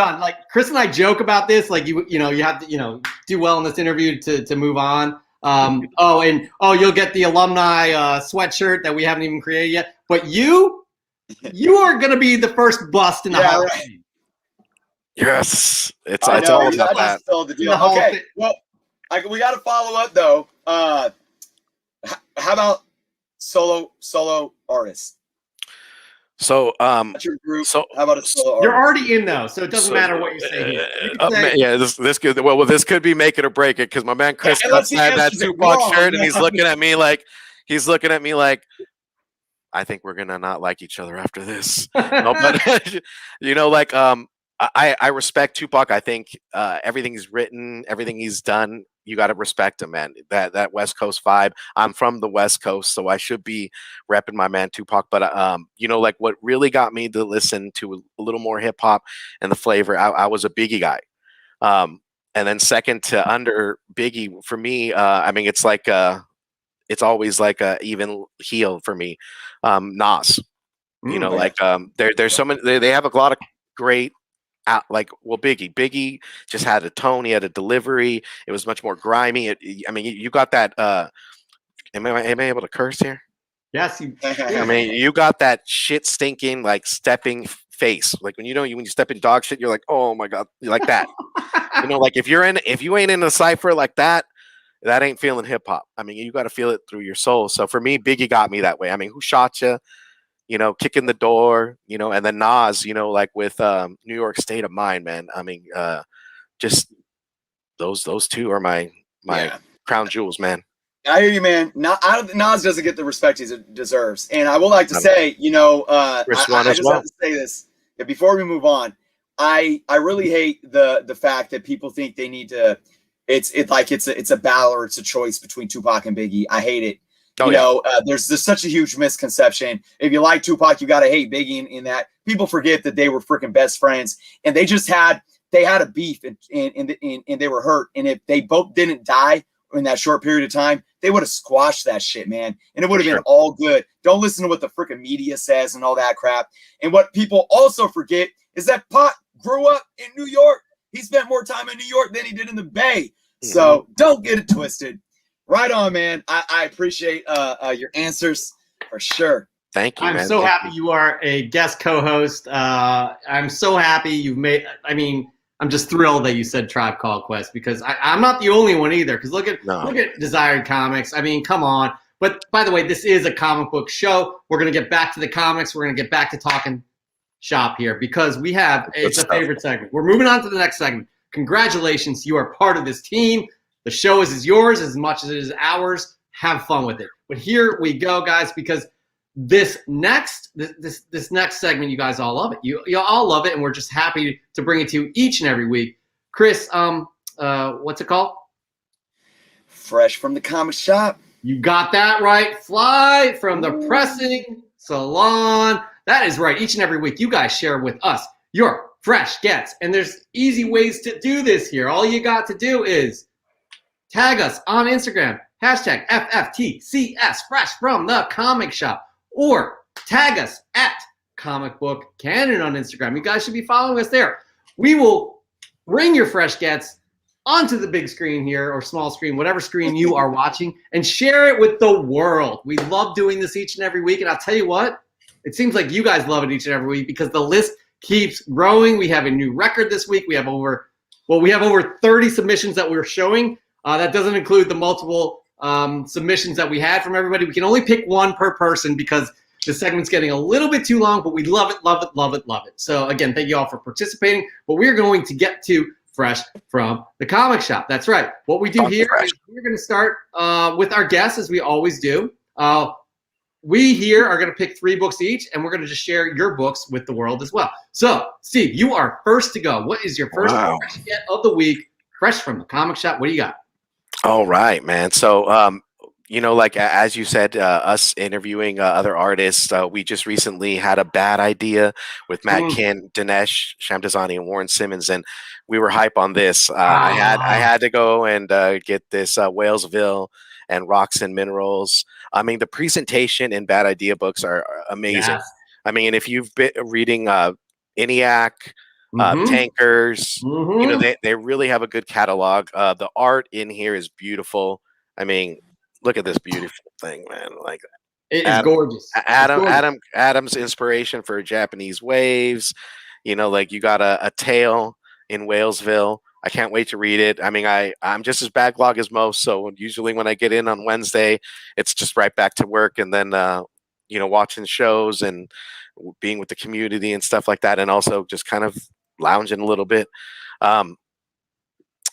A: Chris and I joke about this, like you have to, do well in this interview to move on. You'll get the alumni sweatshirt that we haven't even created yet, but you are going to be the first bust in the Hall of Fame.
L: Yes, it's all about that.
B: The deal. Okay, well, we got to follow up though. How about solo artists?
L: So,
B: your group. So, how about a solo artist?
A: You're already in though, so it doesn't matter what you say here.
L: This could be make it or break it because my man Chris had that Tupac shirt and he's looking at me like I think we're gonna not like each other after this. No, but I respect Tupac. I think everything he's written, everything he's done, you got to respect him, man. That West Coast vibe. I'm from the West Coast, so I should be repping my man Tupac. But what really got me to listen to a little more hip hop and the flavor, I was a Biggie guy. And then second to under Biggie for me, it's always like a even heel for me. Nas, there's so many. They have a lot of great. Biggie just had a tone, he had a delivery, it was much more grimy. You got that am I able to curse here?
A: Yes.
L: You got that shit stinking stepping face, when you step in dog shit, you're like, oh my god, you like that. If you ain't in a cipher like that ain't feeling hip hop. You got to feel it through your soul. So for me, Biggie got me that way. Who shot you? Kicking the door, and then Nas, with New York State of Mind, man. Just those two are my crown jewels, man.
B: I hear you, man. Nas doesn't get the respect he deserves, and I would like to say, I just have to say this before we move on. I really hate the fact that people think they need to. It's a battle or it's a choice between Tupac and Biggie. I hate it. There's such a huge misconception. If you like Tupac, you gotta hate Biggie. In that, people forget that they were freaking best friends, and they had a beef, and they were hurt. And if they both didn't die in that short period of time, they would have squashed that shit, man, and it would have been all good. Don't listen to what the freaking media says and all that crap. And what people also forget is that Pac grew up in New York. He spent more time in New York than he did in the Bay. So don't get it twisted. Right on, man. I appreciate your answers for sure.
L: Thank you,
A: I'm
L: man.
A: so happy you are a guest co-host. I'm so happy you've made. I'm just thrilled that you said Tribe Called Quest because I'm not the only one either. Because look at Desired Comics. Come on. But by the way, this is a comic book show. We're gonna get back to the comics. We're gonna get back to talking shop here because we have it's a favorite segment. We're moving on to the next segment. Congratulations, you are part of this team. The show is yours as much as it is ours. Have fun with it. But here we go, guys, because this next segment, you guys all love it. You all love it, and we're just happy to bring it to you each and every week. Chris, what's it called?
B: Fresh from the comic shop.
A: You got that right. Fly from the pressing salon. That is right. Each and every week, you guys share with us your fresh gets. And there's easy ways to do this here. All you got to do is tag us on Instagram, hashtag FFTCS, fresh from the comic shop, or tag us at Comic Book Canon on Instagram. You guys should be following us there. We will bring your fresh gets onto the big screen here, or small screen, whatever screen you are watching, and share it with the world. We love doing this each and every week, and I'll tell you what, it seems like you guys love it each and every week because the list keeps growing. We have a new record this week. We have over 30 submissions that we're showing. That doesn't include the multiple submissions that we had from everybody. We can only pick one per person because the segment's getting a little bit too long, but we love it, love it, love it, love it. So again, thank you all for participating, but we're going to get to Fresh from the Comic Shop. That's right. What we do here is we're going to start with our guests, as we always do. We here are going to pick 3 books each, and we're going to just share your books with the world as well. So, Steve, you are first to go. What is your first fresh get of the week, fresh from the comic shop? What do you got?
L: All right, man. So, like as you said, us interviewing other artists, we just recently had a bad idea with Matt Kinn, Dinesh Shamdasani, and Warren Simmons, and we were hype on this. I had to go and get this Whalesville and Rocks and Minerals. I mean, the presentation in Bad Idea books are amazing. Yes. I mean, if you've been reading ENIAC, Tankers, they really have a good catalog. The art in here is beautiful. I mean, look at this beautiful thing, man. Like,
A: it is gorgeous.
L: Adam's inspiration for Japanese waves. Like you got a tale in Whalesville. I can't wait to read it. I mean, I'm just as backlog as most. So usually when I get in on Wednesday, it's just right back to work and then, watching shows and being with the community and stuff like that. And also just kind of lounging a little bit.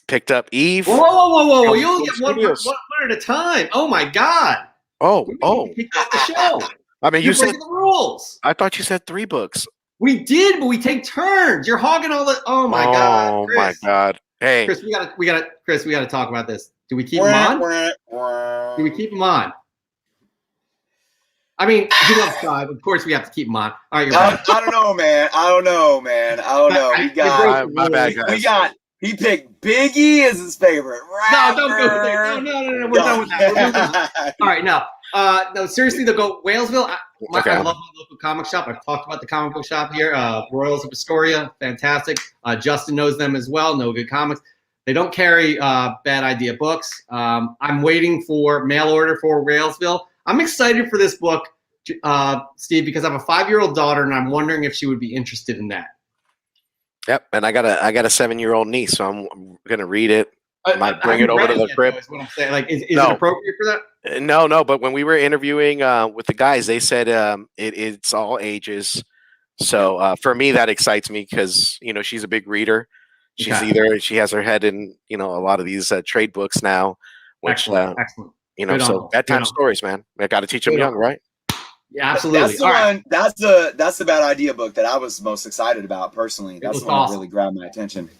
L: Picked up Eve.
A: Whoa. You only get one at a time. Oh, my God.
L: Oh.
A: Kick off the show.
L: I mean, you said
A: the rules.
L: I thought you said 3 books.
A: We did, but we take turns. You're hogging all the. Oh my God!
L: Oh my God! Hey,
A: Chris, we gotta talk about this. Do we keep him on? Do we keep him on? I mean, he loves 5. Of course, we have to keep him on. All right, you're right.
B: I don't know, man. I don't know. We got. He picked Biggie as his favorite rapper.
A: No, don't go there. No. We're done with that. All right, no. No, seriously, they'll go Whalesville. I love my local comic shop. I've talked about the comic book shop here. Royals of Astoria, fantastic. Justin knows them as well. No Good Comics. They don't carry Bad Idea books. I'm waiting for mail order for Whalesville. I'm excited for this book, Steve, because I have a 5-year-old daughter, and I'm wondering if she would be interested in that.
L: Yep, and I got a 7-year-old niece, so I'm gonna read it. I might bring it over to the crib.
A: Is what I'm saying. Like, is it appropriate for that?
L: No. But when we were interviewing with the guys, they said it's all ages. So for me, that excites me because she's a big reader. She has her head in a lot of these trade books now, which
A: excellent.
L: So bedtime stories, man. I got to teach them young, right?
A: Yeah, absolutely.
B: That's the one. That's the Bad Idea book that I was most excited about personally. That's the one that really grabbed my attention.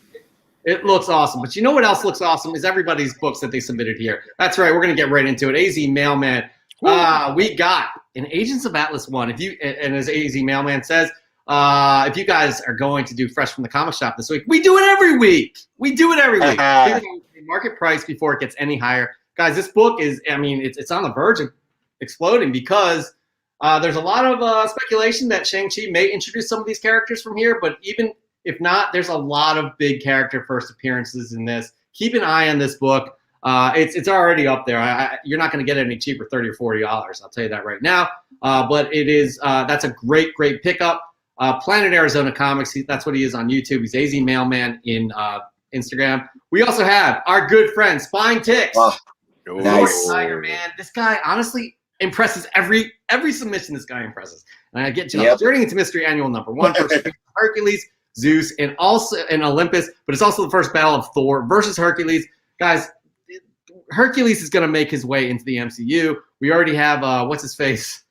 A: It looks awesome. But you know what else looks awesome is everybody's books that they submitted here. That's right. We're going to get right into it. AZ Mailman. We got an Agents of Atlas 1. And as AZ Mailman says, if you guys are going to do Fresh from the Comic Shop this week, we do it every week. Market price before it gets any higher. Guys, this book is, it's on the verge of exploding because there's a lot of speculation that Shang-Chi may introduce some of these characters from here, but even if not, there's a lot of big character first appearances in this. Keep an eye on this book. It's already up there. You're not going to get it any cheaper, $30 or $40. I'll tell you that right now. But it is that's a great pickup. Planet Arizona Comics. That's what he is on YouTube. He's AZ Mailman in Instagram. We also have our good friend Spine Tix.
B: Nice.
A: Tiger, man. This guy, honestly, impresses every submission. This guy impresses. And I get to Journey into Mystery Annual number 1 versus Hercules, Zeus, and also in Olympus. But it's also the first battle of Thor versus Hercules. Guys, Hercules is going to make his way into the MCU. We already have what's his face?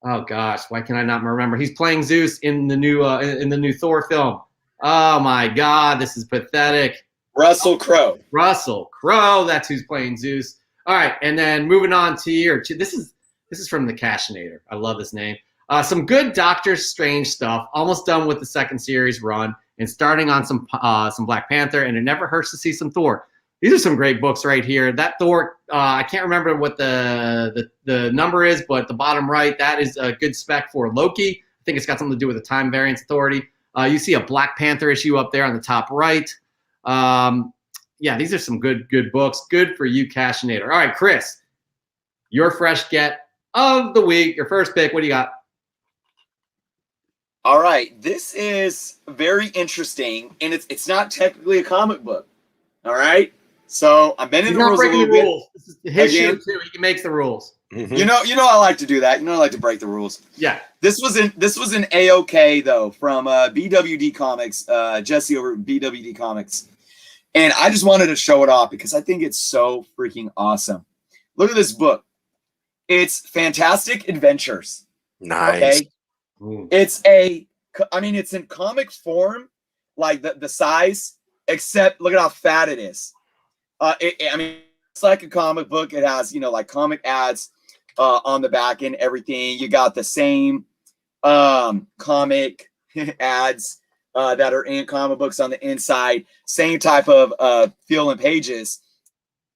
A: Oh gosh, why can I not remember? He's playing Zeus in the new Thor film. Oh my God, this is pathetic.
B: Russell Crowe.
A: Russell Crowe, that's who's playing Zeus. All right, and then moving on to here. This is from the Cashinator. I love this name. Some good Doctor Strange stuff. Almost done with the second series run, and starting on some Black Panther. And it never hurts to see some Thor. These are some great books right here. That Thor, I can't remember what the number is, but the bottom right, that is a good spec for Loki. I think it's got something to do with the Time Variance Authority. You see a Black Panther issue up there on the top right. Yeah, these are some good books. Good for you, Cashinator. All right, Chris, your fresh get of the week, your first pick. What do you got?
B: All right, this is very interesting, and it's not technically a comic book. All right, so I'm bending the rules a little bit.
A: This is his show too. He makes the rules.
B: Mm-hmm. You know, I like to do that. You know, I like to break the rules.
A: Yeah.
B: This was an AOK though from BWD Comics, Jesse over at BWD Comics, and I just wanted to show it off because I think it's so freaking awesome. Look at this book. It's Fantastic Adventures.
L: Nice.
B: Okay. It's in comic form, like the size, except look at how fat it is. It's like a comic book. It has, like comic ads on the back and everything. You got the same comic ads that are in comic books on the inside. Same type of feel and pages.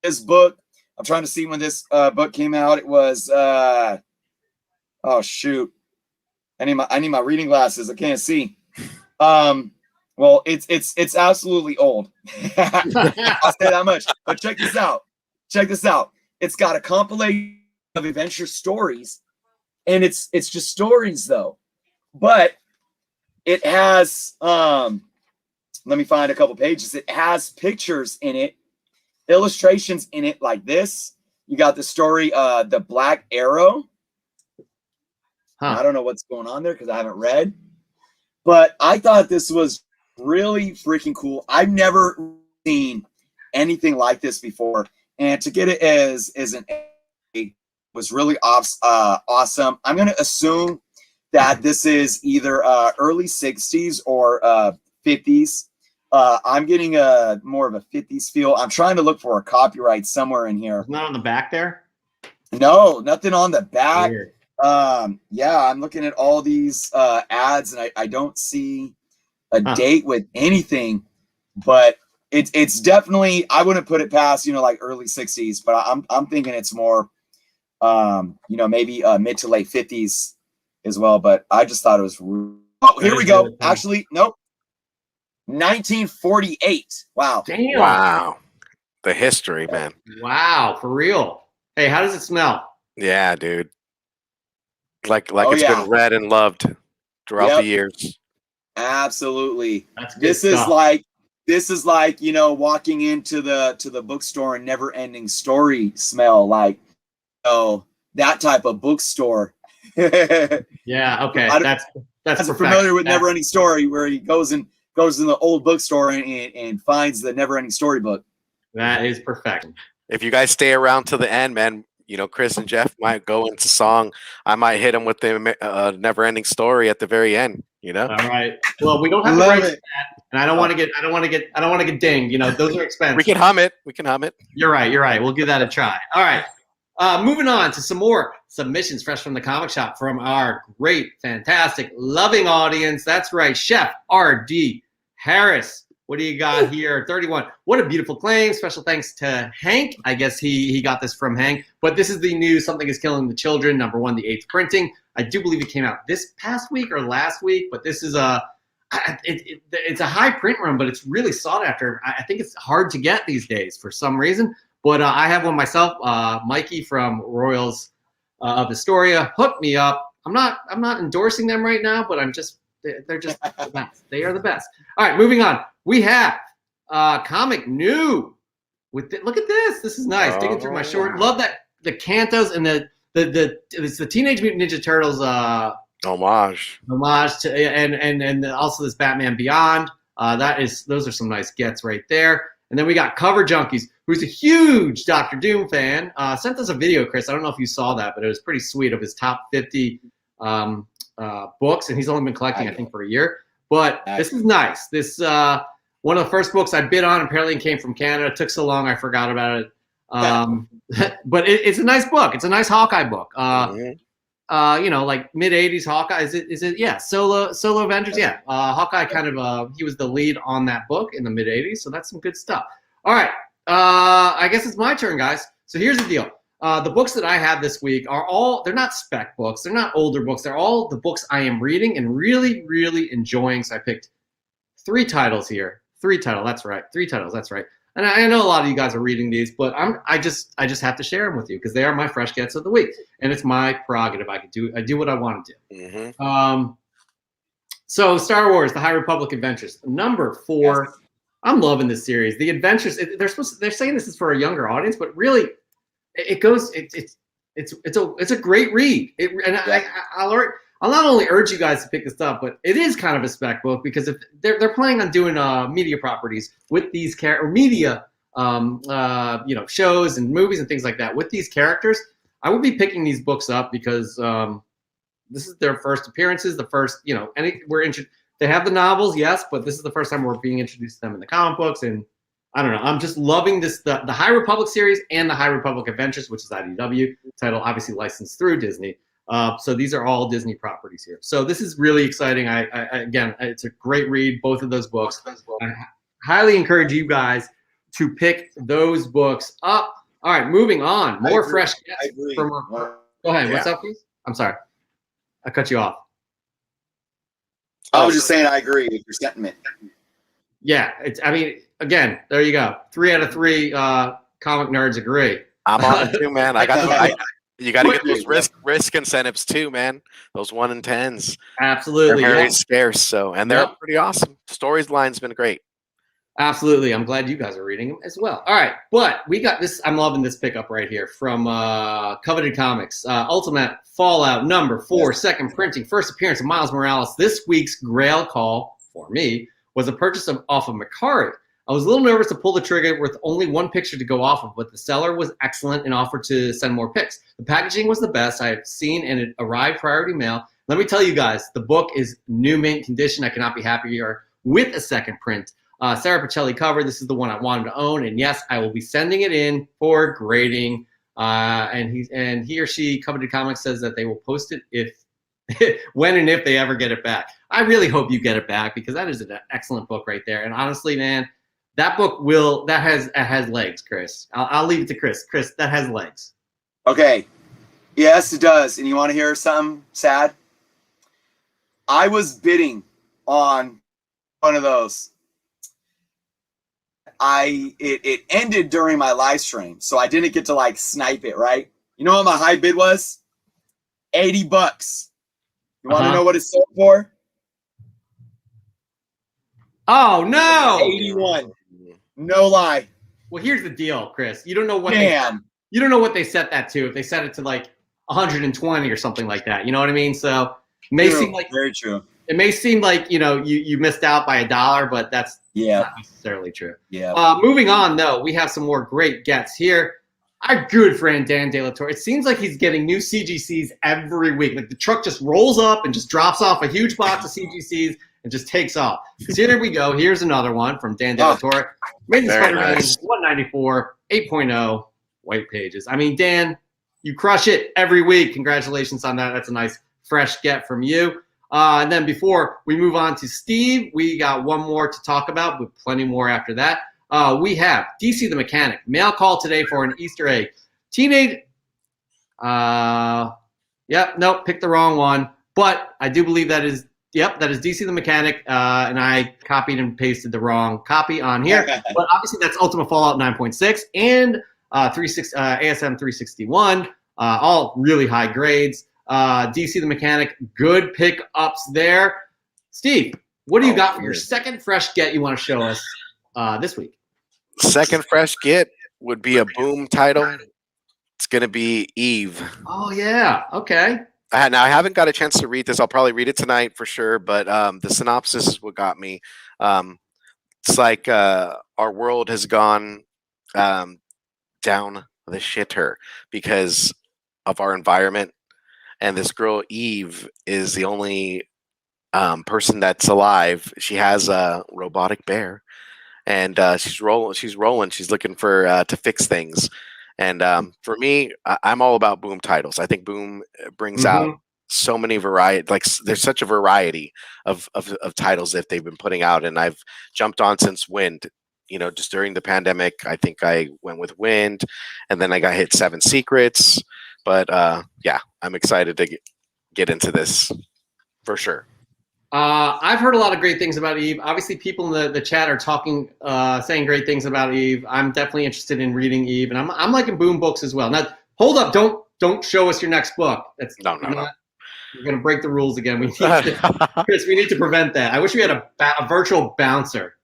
B: This book, I'm trying to see when this book came out. It was oh shoot. I need my reading glasses. I can't see. Well, it's absolutely old. I'll say that much. But check this out. It's got a compilation of adventure stories, and it's just stories though. But it has let me find a couple pages. It has pictures in it, illustrations in it like this. You got the story The Black Arrow. I don't know what's going on there because I haven't read. But I thought this was really freaking cool. I've never seen anything like this before. And to get it as an A was really awesome. I'm going to assume that this is either early 60s or 50s. I'm getting more of a 50s feel. I'm trying to look for a copyright somewhere in here.
A: Not on the back there?
B: No, nothing on the back.
A: Weird.
B: Yeah, I'm looking at all these ads, and I don't see a date with anything, but it's definitely, I wouldn't put it past like early 60s, but I'm thinking it's more maybe mid to late 50s as well. But I just thought it was here we go. Actually, nope. 1948. Wow.
A: Damn.
L: Wow. The history, man.
A: Wow, for real. Hey, how does it smell?
L: Yeah, dude. Like it's been read and loved throughout the years.
B: Absolutely.
A: That's good
B: This
A: stuff.
B: is like walking into the bookstore and Never Ending Story smell, like that type of bookstore.
A: Yeah, okay. That's
B: familiar with Never Ending Story, where he goes in the old bookstore and finds the Never Ending Story book.
A: That is perfection.
L: If you guys stay around to the end, man, Chris and Jeff might go into song. I might hit them with the Never-Ending Story at the very end.
A: All right. Well, we don't have the rights to that, and I don't want to get dinged. Those are expensive.
L: We can hum it.
A: You're right. We'll give that a try. All right. Moving on to some more submissions fresh from the comic shop from our great, fantastic, loving audience. That's right, Chef R.D. Harris. What do you got here? 31. What a beautiful claim. Special thanks to Hank. I guess he got this from Hank. But this is the new Something is Killing the Children, number 1, the 8th printing. I do believe it came out this past week or last week. But this is it's a high print run, but it's really sought after. I think it's hard to get these days for some reason. But I have one myself. Mikey from Royals of Astoria hooked me up. I'm not endorsing them right now, but they're just the best. They are the best. All right, moving on. We have comic new. Look at this. This is nice. Digging through my short. Love that the cantos and the it's the Teenage Mutant Ninja Turtles
L: homage
A: to and also this Batman Beyond. Those are some nice gets right there. And then we got Cover Junkies, who's a huge Doctor Doom fan. Sent us a video, Chris. I don't know if you saw that, but it was pretty sweet of his top 50 books, and he's only been collecting, I think, for a year. But this is nice. This one of the first books I bid on. Apparently, it came from Canada. It took so long, I forgot about it. But it's a nice book. It's a nice Hawkeye book. Like mid '80s Hawkeye. Is it? Yeah. Solo Avengers. Yeah. Hawkeye kind of he was the lead on that book in the mid '80s. So that's some good stuff. All right. I guess it's my turn, guys. So here's the deal. The books that I have this week they're not spec books. They're not older books. They're all the books I am reading and really, really enjoying. So I picked 3 titles here. 3 titles. That's right. 3 titles. That's right. And I know a lot of you guys are reading these, but I just have to share them with you because they are my fresh gets of the week, and it's my prerogative. I do what I want to do.
L: Mm-hmm.
A: So Star Wars: The High Republic Adventures, number 4. Yes. I'm loving this series. The Adventures. They're saying this is for a younger audience, but really, it's a great read. I'll not only urge you guys to pick this up, but it is kind of a spec book because if they're planning on doing media properties with these media, shows and movies and things like that with these characters, I would be picking these books up because this is their first appearances. The first, they have the novels, yes, but this is the first time we're being introduced to them in the comic books, and I don't know. I'm just loving this the High Republic series and the High Republic Adventures, which is IDW title, obviously licensed through Disney. So these are all Disney properties here. So this is really exciting. Again, it's a great read, both of those books. I highly encourage you guys to pick those books up. All right, moving on. More fresh guests from go ahead. Yeah. What's up, please? I'm sorry. I cut you off.
B: I was just saying I agree with your sentiment.
A: Yeah, again, there you go. 3 out of 3 comic nerds agree.
L: I'm on it too, man. You got to get those risk incentives too, man. Those 1 in 10s.
A: Absolutely.
L: They're very scarce, and they're pretty awesome. Storyline's been great.
A: Absolutely. I'm glad you guys are reading them as well. All right, but we got this. I'm loving this pickup right here from Coveted Comics. Ultimate Fallout number 4, second printing, first appearance of Miles Morales. This week's Grail call for me was a purchase off of Mercari. I was a little nervous to pull the trigger with only 1 picture to go off of, but the seller was excellent and offered to send more pics. The packaging was the best I have seen, and it arrived priority mail. Let me tell you guys, the book is new mint condition. I cannot be happier with a second print. Sarah Pacelli cover. This is the one I wanted to own, and yes, I will be sending it in for grading. And he or she, Coveted Comics, says that they will post it when and if they ever get it back. I really hope you get it back because that is an excellent book right there. And honestly, man, that book has legs, Chris. I'll leave it to Chris. Chris, that has legs.
B: Okay. Yes, it does. And you want to hear something sad? I was bidding on one of those. It ended during my live stream, so I didn't get to snipe it, right? You know what my high bid was? $80. You want to know what it sold for?
A: Oh no!
B: 81. No lie.
A: Well, here's the deal, Chris. You don't know what they set that to. If they set it to 120 or something like that, you know what I mean? So it may seem like
B: very true.
A: It may seem like you missed out by $1, but that's not necessarily true.
B: Yeah.
A: Moving on, though, we have some more great gets here. Our good friend Dan De La Torre. It seems like he's getting new CGCs every week. Like the truck just rolls up and just drops off a huge box of CGCs and just takes off. So here we go. Here's another one from Dan De La Torre. Amazing Spider-Man 194, 8.0, white pages. I mean, Dan, you crush it every week. Congratulations on that. That's a nice fresh get from you. And then before we move on to Steve, we got one more to talk about with plenty more after that. We have DC the Mechanic. Mail call today for an Easter egg. Teenage. Picked the wrong one. But I do believe that is DC the Mechanic. And I copied and pasted the wrong copy on here. But obviously that's Ultimate Fallout 9.6 and ASM 361. All really high grades. DC the Mechanic, good pickups there. Steve, what do you got for your second fresh get you want to show us this week?
L: Second fresh get would be a Boom title. It's going to be Eve.
A: Oh yeah. Okay.
L: Now I haven't got a chance to read this. I'll probably read it tonight for sure. But the synopsis is what got me. It's like our world has gone down the shitter because of our environment, and this girl Eve is the only person that's alive. She has a robotic bear, and she's rolling. She's looking for to fix things. And for me, I'm all about Boom titles. I think Boom brings out so many variety. Like there's such a variety of titles that they've been putting out, and I've jumped on since Wind. You know, just during the pandemic, I think I went with Wind, and then I got hit 7 Secrets. But yeah, I'm excited to get into this for sure.
A: I've heard a lot of great things about Eve. Obviously, people in the chat are talking, saying great things about Eve. I'm definitely interested in reading Eve, and I'm liking Boom books as well. Now, hold up, don't show us your next book. That's
L: no.
A: We're gonna break the rules again. We need to, Chris, we need to prevent that. I wish we had a virtual bouncer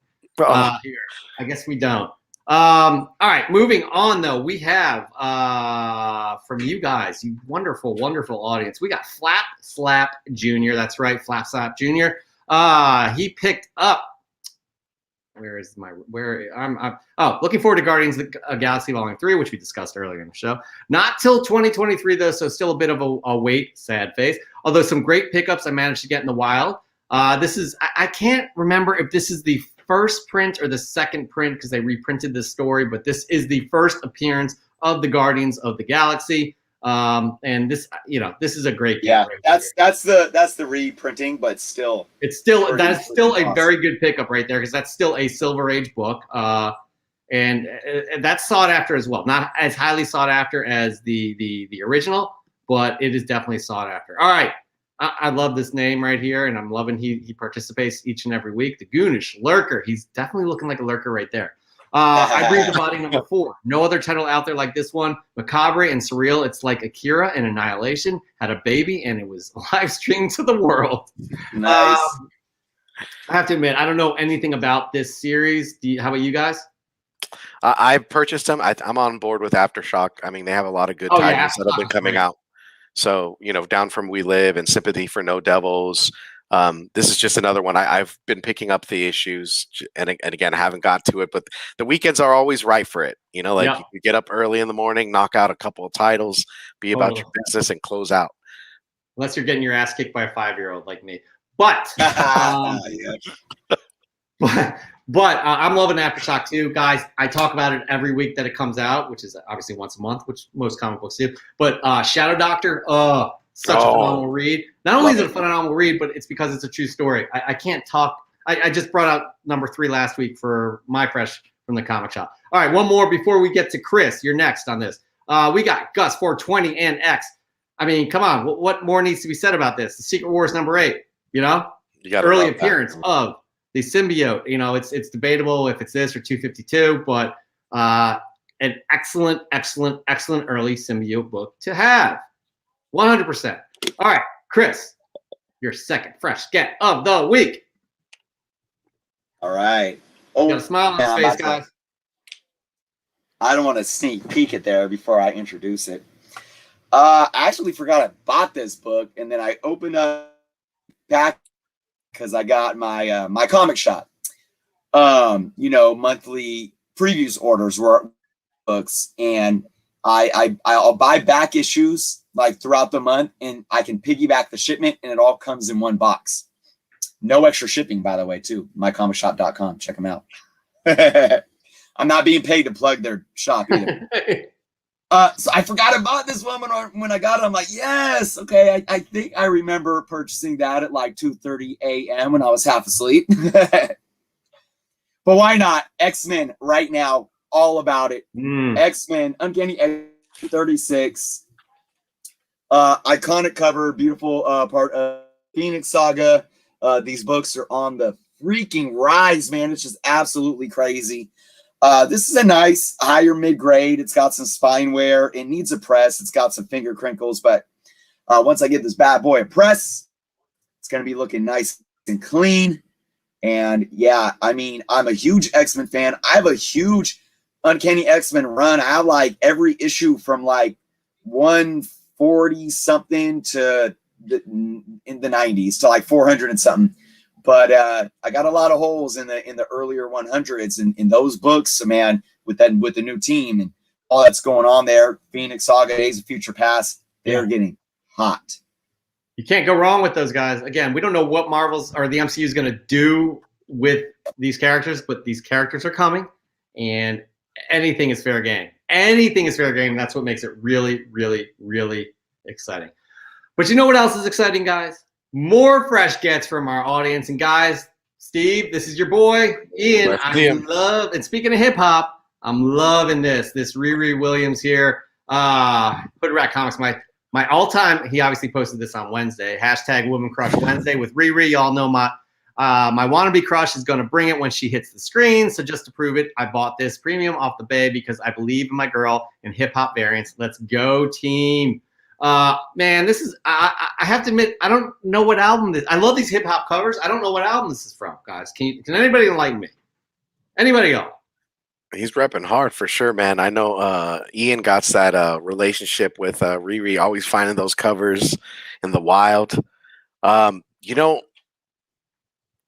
A: here. I guess we don't. All right, moving on though, we have from you guys, you wonderful, wonderful audience. We got Flap Slap Jr. That's right, Flap Slap Jr. He picked up. Looking forward to Guardians of the Galaxy Volume 3, which we discussed earlier in the show. Not till 2023 though, so still a bit of a wait. Sad face. Although some great pickups I managed to get in the wild. This is I can't remember if this is the first print or the second print because they reprinted this story, but this is the first appearance of the Guardians of the Galaxy. And this, this is a great game.
B: Yeah, that's the reprinting, but still,
A: that's still a very good pickup right there because that's still a Silver Age book, and that's sought after as well. Not as highly sought after as the original, but it is definitely sought after. All right. I love this name right here, and I'm loving he participates each and every week. The Goonish Lurker. He's definitely looking like a lurker right there. I Breathe the Body number 4. No other title out there like this one. Macabre and surreal. It's like Akira and Annihilation had a baby, and it was live streamed to the world.
B: Nice.
A: I have to admit, I don't know anything about this series. How about you guys?
L: I purchased them. I'm on board with Aftershock. I mean, they have a lot of good titles that have been coming out. So, Down From We Live and Sympathy for No Devils. This is just another one. I've been picking up the issues, and again, I haven't got to it, but the weekends are always right for it. You get up early in the morning, knock out a couple of titles, be about your business, and close out.
A: Unless you're getting your ass kicked by a 5-year-old like me. But But I'm loving Aftershock too, guys. I talk about it every week that it comes out, which is obviously once a month, which most comic books do. But Shadow Doctor, such a phenomenal read. Not only is it a phenomenal read, but it's because it's a true story. I can't talk. I just brought out number 3 last week for my fresh from the comic shop. All right, one more before we get to Chris. You're next on this. We got Gus 420 and X. I mean, come on. What more needs to be said about this? The Secret Wars number 8. Early appearance of the symbiote. It's debatable if it's this or 252, but an excellent early symbiote book to have. 100%. All right, Chris, your second fresh get of the week.
B: All right.
A: You got a smile on his face, guys.
B: I don't want to sneak peek it there before I introduce it. I actually forgot I bought this book, and then I opened up back because I got my my comic shop. Monthly previews orders were books, and I'll buy back issues like throughout the month, and I can piggyback the shipment, and it all comes in one box. No extra shipping, by the way, too. mycomicshop.com. Check them out. I'm not being paid to plug their shop either. So I forgot about this one when I got it. I'm like, yes, okay. I think I remember purchasing that at like 2:30 a.m. when I was half asleep. But why not? X-Men right now, all about it. X-Men, Uncanny X-36. Iconic cover, beautiful part of Phoenix Saga. These books are on the freaking rise, man. It's just absolutely crazy. This is a nice higher mid-grade. It's got some spine wear. It needs a press. It's got some finger crinkles, but once I get this bad boy a press, it's going to be looking nice and clean. And yeah, I mean, I'm a huge X-Men fan. I have a huge Uncanny X-Men run. I have like every issue from like 140 something to in the 90s to like 400 and something. But I got a lot of holes in the earlier 100s in those books. So man, with the new team and all that's going on there, Phoenix Saga, Days of Future Past, they're getting hot.
A: You can't go wrong with those guys. Again, we don't know what Marvel's or the MCU is going to do with these characters, but these characters are coming, and anything is fair game. Anything is fair game. That's what makes it really, really, really exciting. But you know what else is exciting, guys? More fresh gets from our audience. And guys, Steve, this is your boy, Ian. And speaking of hip hop, I'm loving this Riri Williams here. Hood Rat Comics, my all-time, he obviously posted this on Wednesday, hashtag Woman Crush Wednesday with Riri. Y'all know my wannabe crush is going to bring it when she hits the screen. So just to prove it, I bought this premium off the bay because I believe in my girl in hip-hop variants. Let's go, team. Man, this is, I have to admit, I don't know what album this, I love these hip-hop covers. I don't know what album this is from, guys. Can anybody enlighten me? Anybody else?
L: He's repping hard for sure, man. I know Ian got that relationship with Riri, always finding those covers in the wild. You know,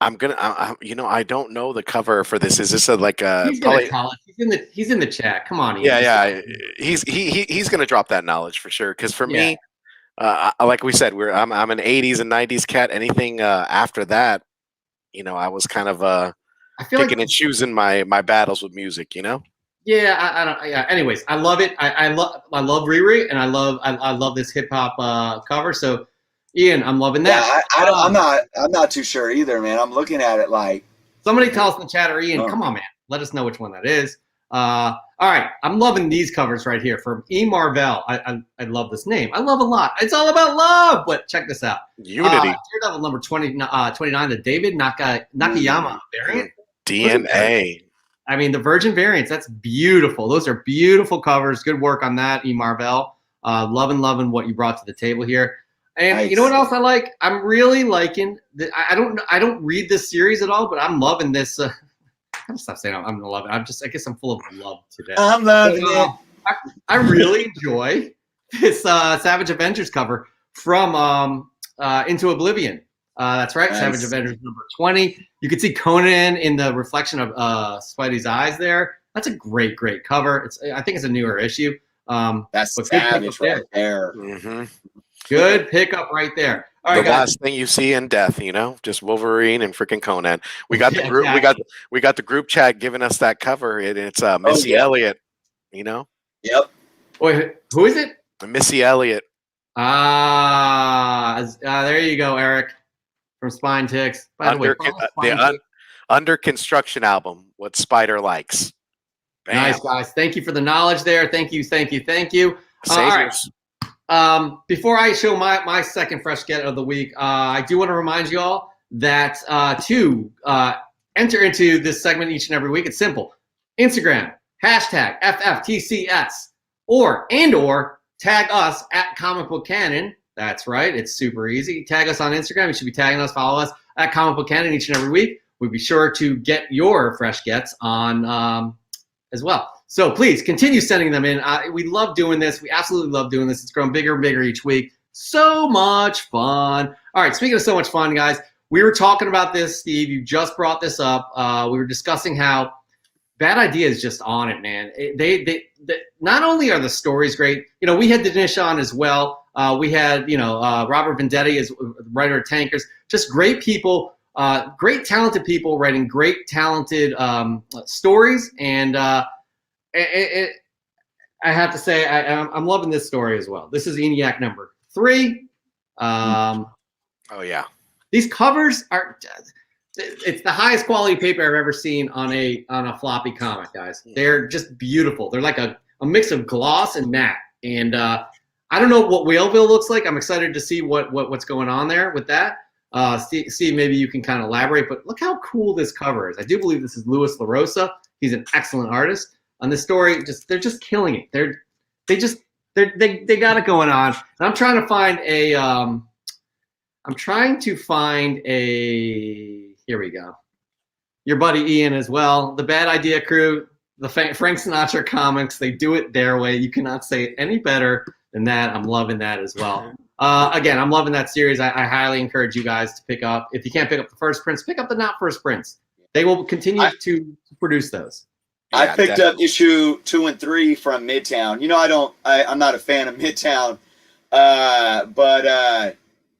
L: I don't know the cover for this. Is this like a?
A: He's gonna tell us. He's in the chat. Come on, Ian.
L: Yeah. He's gonna drop that knowledge for sure. Because for me, like we said, I'm an '80s and '90s cat. Anything after that, I was kind of I feel picking and choosing my battles with music,
A: Yeah, I don't. Yeah. Anyways, I love it. I love Riri, and I love this hip hop cover. So, Ian, I'm loving that.
B: Yeah, I'm not too sure either, man. I'm looking at it like
A: somebody tell us in the chat, or Ian, come on, man, let us know which one that is. All right, I'm loving these covers right here from E. Marvell. I love this name. I love a lot. It's all about love. But check this out.
L: Unity.
A: Daredevil number 29, the David Nakayama variant.
L: DNA.
A: I mean, the Virgin variants, that's beautiful. Those are beautiful covers. Good work on that, E. Marvell. Loving what you brought to the table here. And nice. You know what else I like? I'm really liking I don't read this series at all, but I'm loving this. I'm gonna stop saying I'm loving it. I guess I'm full of love today.
B: I'm loving it.
A: I really enjoy this Savage Avengers cover from Into Oblivion. That's right, nice. Savage Avengers number 20. You can see Conan in the reflection of Spidey's eyes there. That's a great cover. I think it's a newer issue.
B: That's Savage right there.
L: Mm-hmm.
A: Good pickup right there. All right,
L: the last thing you see in death, just Wolverine and freaking Conan. We got the group. Exactly. We got the group chat giving us that cover, and it's Missy Elliott.
B: Yep.
A: Wait, who is it?
L: Missy Elliott.
A: There you go, Eric from Spine Ticks. By the way,
L: Under Construction album. What Spider likes. Bam.
A: Nice, guys. Thank you for the knowledge there. Thank you. All right. Before I show my second fresh get of the week, I do want to remind you all that to enter into this segment each and every week, it's simple. Instagram, hashtag FFTCS, or tag us at Comic Book Canon. That's right. It's super easy. Tag us on Instagram. You should be tagging us, follow us at Comic Book Canon each and every week. We'll be sure to get your fresh gets on as well. So please continue sending them in. We love doing this. We absolutely love doing this. It's growing bigger and bigger each week. So much fun. All right, speaking of so much fun, guys, we were talking about this, Steve. You just brought this up. We were discussing how Bad Idea is just on it, man. They not only are the stories great, we had Dinesh on as well. We had, Robert Vendetti as writer of Tankers. Just great people, great talented people writing great talented stories. And I have to say, I'm loving this story as well. This is ENIAC number 3.
L: Oh yeah,
A: these covers are. It's the highest quality paper I've ever seen on a floppy comic, guys. They're just beautiful. They're like a mix of gloss and matte. And I don't know what Whaleville looks like. I'm excited to see what's going on there with that. Steve, maybe you can kind of elaborate. But look how cool this cover is. I do believe this is Louis LaRosa. He's an excellent artist. On this story, they're just killing it. They got it going on. And I'm trying to find a. Here we go. Your buddy Ian as well. The Bad Idea crew, the Frank Sinatra comics, they do it their way. You cannot say it any better and that I'm loving that as well. Again, I'm loving that series. I highly encourage you guys to pick up. If you can't pick up the first prints, pick up the not first prints. They will continue to produce those.
B: I picked up issue 2 and 3 from Midtown. You know, I'm not a fan of Midtown, but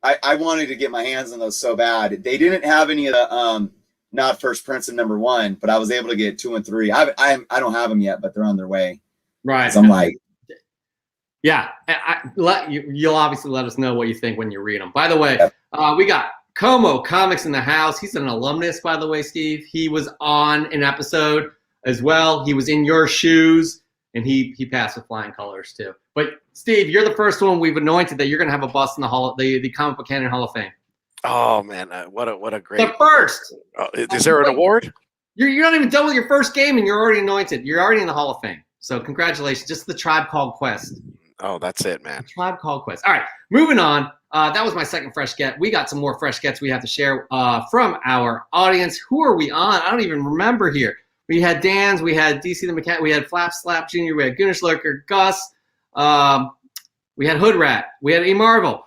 B: I wanted to get my hands on those so bad. They didn't have any of the not first prints of number 1, but I was able to get 2 and 3. I don't have them yet, but they're on their way.
A: Right.
B: I'm like,
A: yeah, you'll obviously let us know what you think when you read them. By the way, we got Como Comics in the house. He's an alumnus, by the way, Steve. He was on an episode as well. He was in your shoes, and he passed with flying colors too. But Steve, you're the first one we've anointed that you're going to have a bust in the Comic Book Canon Hall of Fame.
L: Oh man, what a great!
A: The first.
L: Is there an award?
A: You're not even done with your first game, and you're already anointed. You're already in the Hall of Fame. So congratulations. Just the Tribe Called Quest.
L: Oh, that's it, man.
A: Tribe Called Quest. All right, moving on. That was my second fresh get. We got some more fresh gets we have to share from our audience. Who are we on? I don't even remember here. We had Dan's, we had DC the Mechanic, we had Flap Slap Jr., we had Goonish Lurker, Gus, we had Hood Rat, we had E Marvel.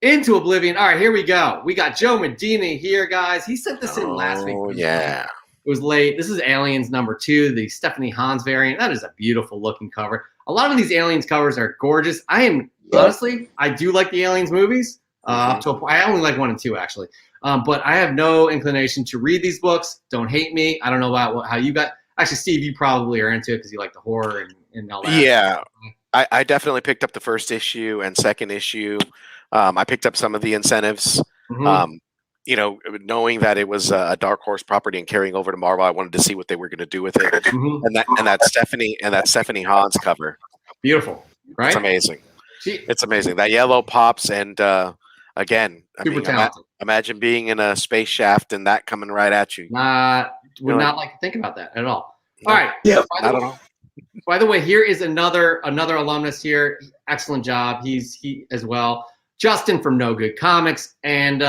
A: Into Oblivion. All right, here we go. We got Joe Medina here, guys. He sent this in last week.
L: Oh, yeah.
A: It was late. This is Aliens number 2, the Stephanie Hans variant. That is a beautiful looking cover. A lot of these Aliens covers are gorgeous. Honestly, I do like the Aliens movies. I only like 1 and 2, actually. But I have no inclination to read these books. Don't hate me. I don't know about how you got. Actually, Steve, you probably are into it because you like the horror and all that.
L: Yeah, I definitely picked up the first issue and second issue. I picked up some of the incentives.
A: Mm-hmm.
L: You know, knowing that it was a Dark Horse property and carrying over to Marvel, I wanted to see what they were going to do with it.
A: Mm-hmm.
L: And that Stephanie Hans cover,
A: beautiful, right?
L: It's amazing. It's amazing. That yellow pops, and again,
A: super talented.
L: Imagine being in a space shaft and that coming right at you.
A: Would not like to think about that at all. All right.
B: Yeah.
L: I don't know.
A: By the way, here is another alumnus here. Excellent job. He as well. Justin from No Good Comics, and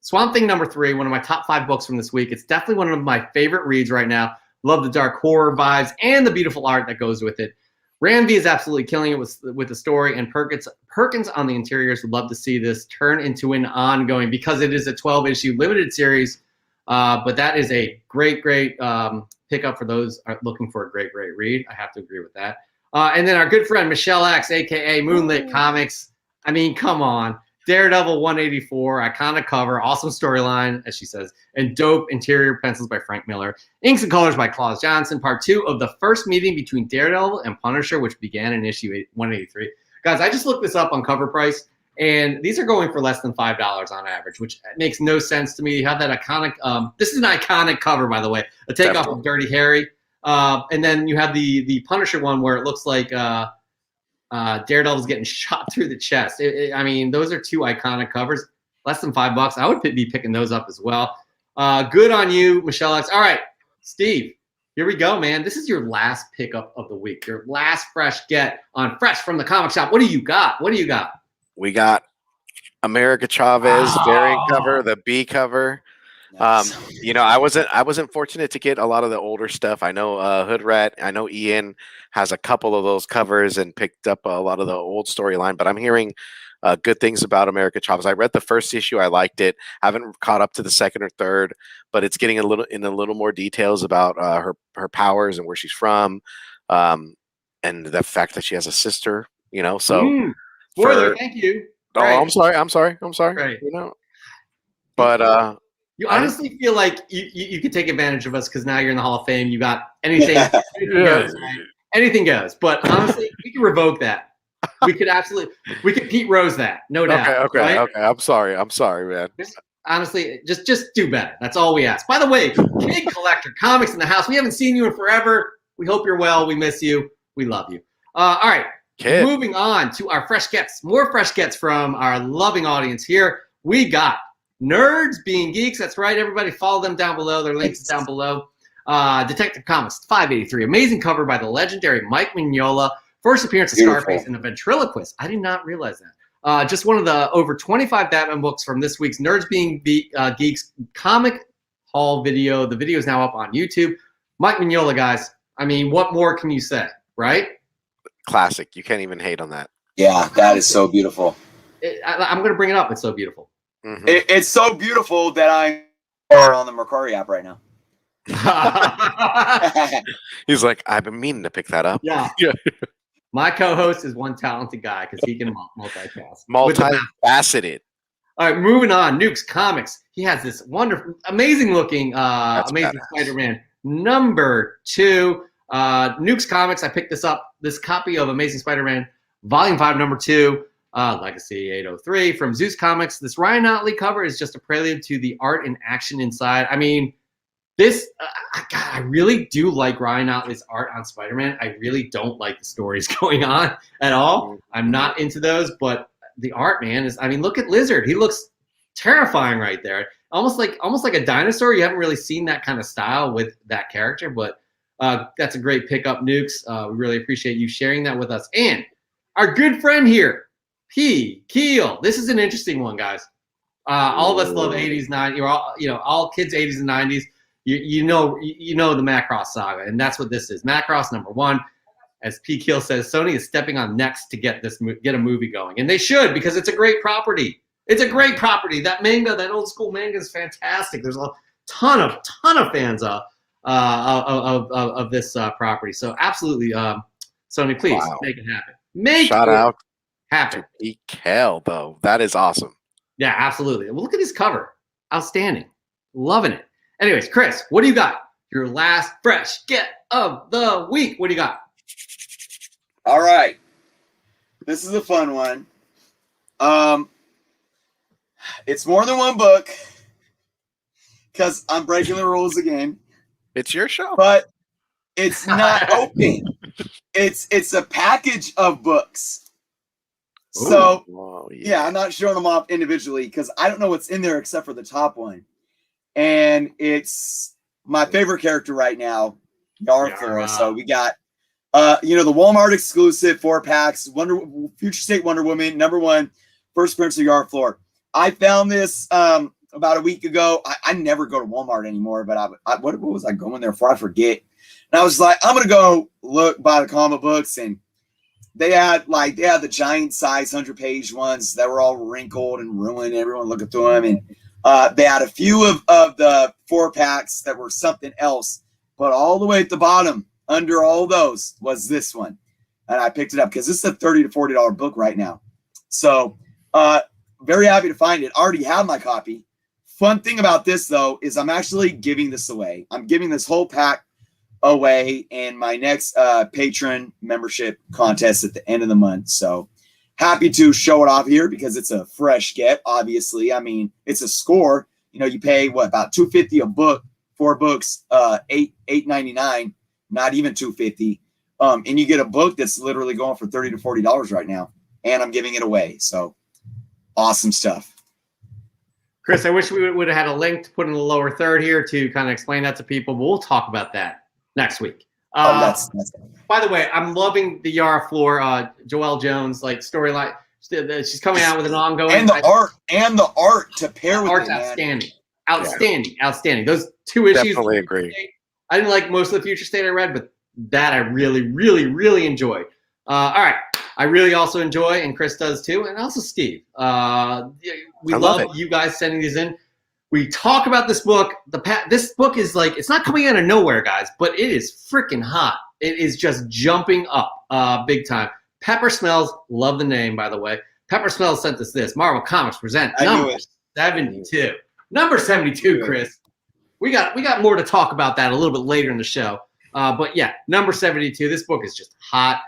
A: Swamp Thing number 3, one of my top 5 books from this week. It's definitely one of my favorite reads right now. Love the dark horror vibes and the beautiful art that goes with it. Ramsey is absolutely killing it with the story, and Perkins on the interiors. Would love to see this turn into an ongoing, because it is a 12-issue limited series. But that is a great pickup for those looking for a great read. I have to agree with that. And then our good friend Michelle X, aka Moonlit Comics. I mean, come on. Daredevil 184, iconic cover, awesome storyline, as she says, and dope interior pencils by Frank Miller. Inks and colors by Claus Johnson. Part 2 of the first meeting between Daredevil and Punisher, which began in issue 183. Guys, I just looked this up on Cover Price, and these are going for less than $5 on average, which makes no sense to me. You have that iconic, this is an iconic cover, by the way, a takeoff of Dirty Harry. And then you have the Punisher one where it looks like Daredevil's getting shot through the chest. I mean, those are 2 iconic covers. Less than $5. I would be picking those up as well. Good on you, Michelle X. All right, Steve, here we go, man. This is your last pickup of the week. Your last fresh get on Fresh from the Comic Shop. What do you got?
L: We got America Chavez variant cover, the B cover. Nice. You know, I wasn't fortunate to get a lot of the older stuff. I know Hood Rat, I know Ian has a couple of those covers and picked up a lot of the old storyline, but I'm hearing good things about America Chavez. I read the first issue, I liked it. I haven't caught up to the second or third, but it's getting a little more details about her powers and where she's from, and the fact that she has a sister. You know, so
A: spoiler. Thank you.
L: Oh, right. I'm sorry.
A: Right.
L: You know, but
A: you honestly feel like you could take advantage of us because now you're in the Hall of Fame. You got anything goes, right? Anything goes. But honestly, we can revoke that. We could Pete Rose that, no doubt.
L: Okay. I'm sorry, man.
A: Honestly, just do better. That's all we ask. By the way, Kid Collector Comics in the house. We haven't seen you in forever. We hope you're well. We miss you. We love you. All right. Kid. Moving on to our fresh gets. More fresh gets from our loving audience here. We got Nerds Being Geeks. That's right, everybody. Follow them down below. Their links down below. Detective Comics 583. Amazing cover by the legendary Mike Mignola. First appearance of Scarface and a ventriloquist. I did not realize that. Just one of the over 25 Batman books from this week's Nerds Being Geeks comic haul video. The video is now up on YouTube. Mike Mignola, guys. I mean, what more can you say, right?
L: classic. You can't even hate on that.
B: Yeah, that is so beautiful.
A: I'm going to bring it up. It's so beautiful.
L: Mm-hmm.
B: It's so beautiful that I'm on the Mercari app right now.
L: He's like, I've been meaning to pick that up.
A: Yeah. My co-host is one talented guy because he can multitask.
L: Multifaceted.
A: All right, moving on. Nuke's Comics. He has this wonderful, amazing looking, Amazing Spider-Man #2. Nuke's Comics. I picked this copy of Amazing Spider-Man Volume 5, #2, Legacy 803 from Zeus Comics. This Ryan Otley cover is just a prelude to the art and action inside. I mean, this, God, I really do like Ryan Otley's art on Spider-Man. I really don't like the stories going on at all. I'm not into those, but the art, man, is, I mean, look at Lizard. He looks terrifying right there. Almost like a dinosaur. You haven't really seen that kind of style with that character, but that's a great pickup, Nukes. We really appreciate you sharing that with us. And our good friend here, P. Keel. This is an interesting one, guys. All of us love 80s, 90s, all kids 80s and 90s. You know the Macross saga, and that's what this is. Macross #1. As P. Keel says, Sony is stepping on necks to get a movie going, and they should, because it's a great property. It's a great property. That manga, that old school manga, is fantastic. There's a ton of fans of this property. So absolutely, Sony, please make it happen.
L: Shout out
A: happen.
L: to P. Keel, though. That is awesome.
A: Yeah, absolutely. Well, look at this cover. Outstanding. Loving it. Anyways, Chris, what do you got? Your last fresh get of the week. What do you got?
B: All right. This is a fun one. It's more than one book because I'm breaking the rules again.
L: It's your show.
B: But it's not open. It's a package of books. So, yeah, I'm not showing them off individually because I don't know what's in there except for the top one. And it's my favorite character right now, Yarflora. So we got, the Walmart exclusive 4-packs, Future State Wonder Woman, #1, First Prince of Yarflora. I found this about a week ago. I never go to Walmart anymore, but what was I going there for? I forget. And I was like, I'm gonna go buy the comic books, and they had the giant size 100-page ones that were all wrinkled and ruined. Everyone looking through them, and they had a few of the 4-packs that were something else, but all the way at the bottom, under all those, was this one. And I picked it up because this is a $30 to $40 book right now. So very happy to find it. I already have my copy. Fun thing about this, though, is I'm actually giving this away. I'm giving this whole pack away in my next patron membership contest at the end of the month. So happy to show it off here because it's a fresh get, obviously. I mean, it's a score. You pay about $250 a book, 4 books, $8.99, not even $250. And you get a book that's literally going for $30 to $40 right now. And I'm giving it away. So awesome stuff.
A: Chris, I wish we would have had a link to put in the lower third here to kind of explain that to people, but we'll talk about that next week.
B: That's
A: by the way, I'm loving the Yarflora, Joelle Jones storyline. She's coming out with an ongoing,
B: and the art to pair with
A: art's
B: it,
A: outstanding. Those 2 issues.
L: Definitely agree.
A: I didn't like most of the Future State I read, but that I really, really, really enjoyed. All right. I really also enjoy, and Chris does too, and also Steve. We love you guys sending these in. We talk about this book. This book is it's not coming out of nowhere, guys, but it is freaking hot. It is just jumping up big time. Pepper Smells, love the name, by the way. Pepper Smells sent us this. Marvel Comics present number 72. Number 72, Chris. We got more to talk about that a little bit later in the show. But yeah, number 72. This book is just hot.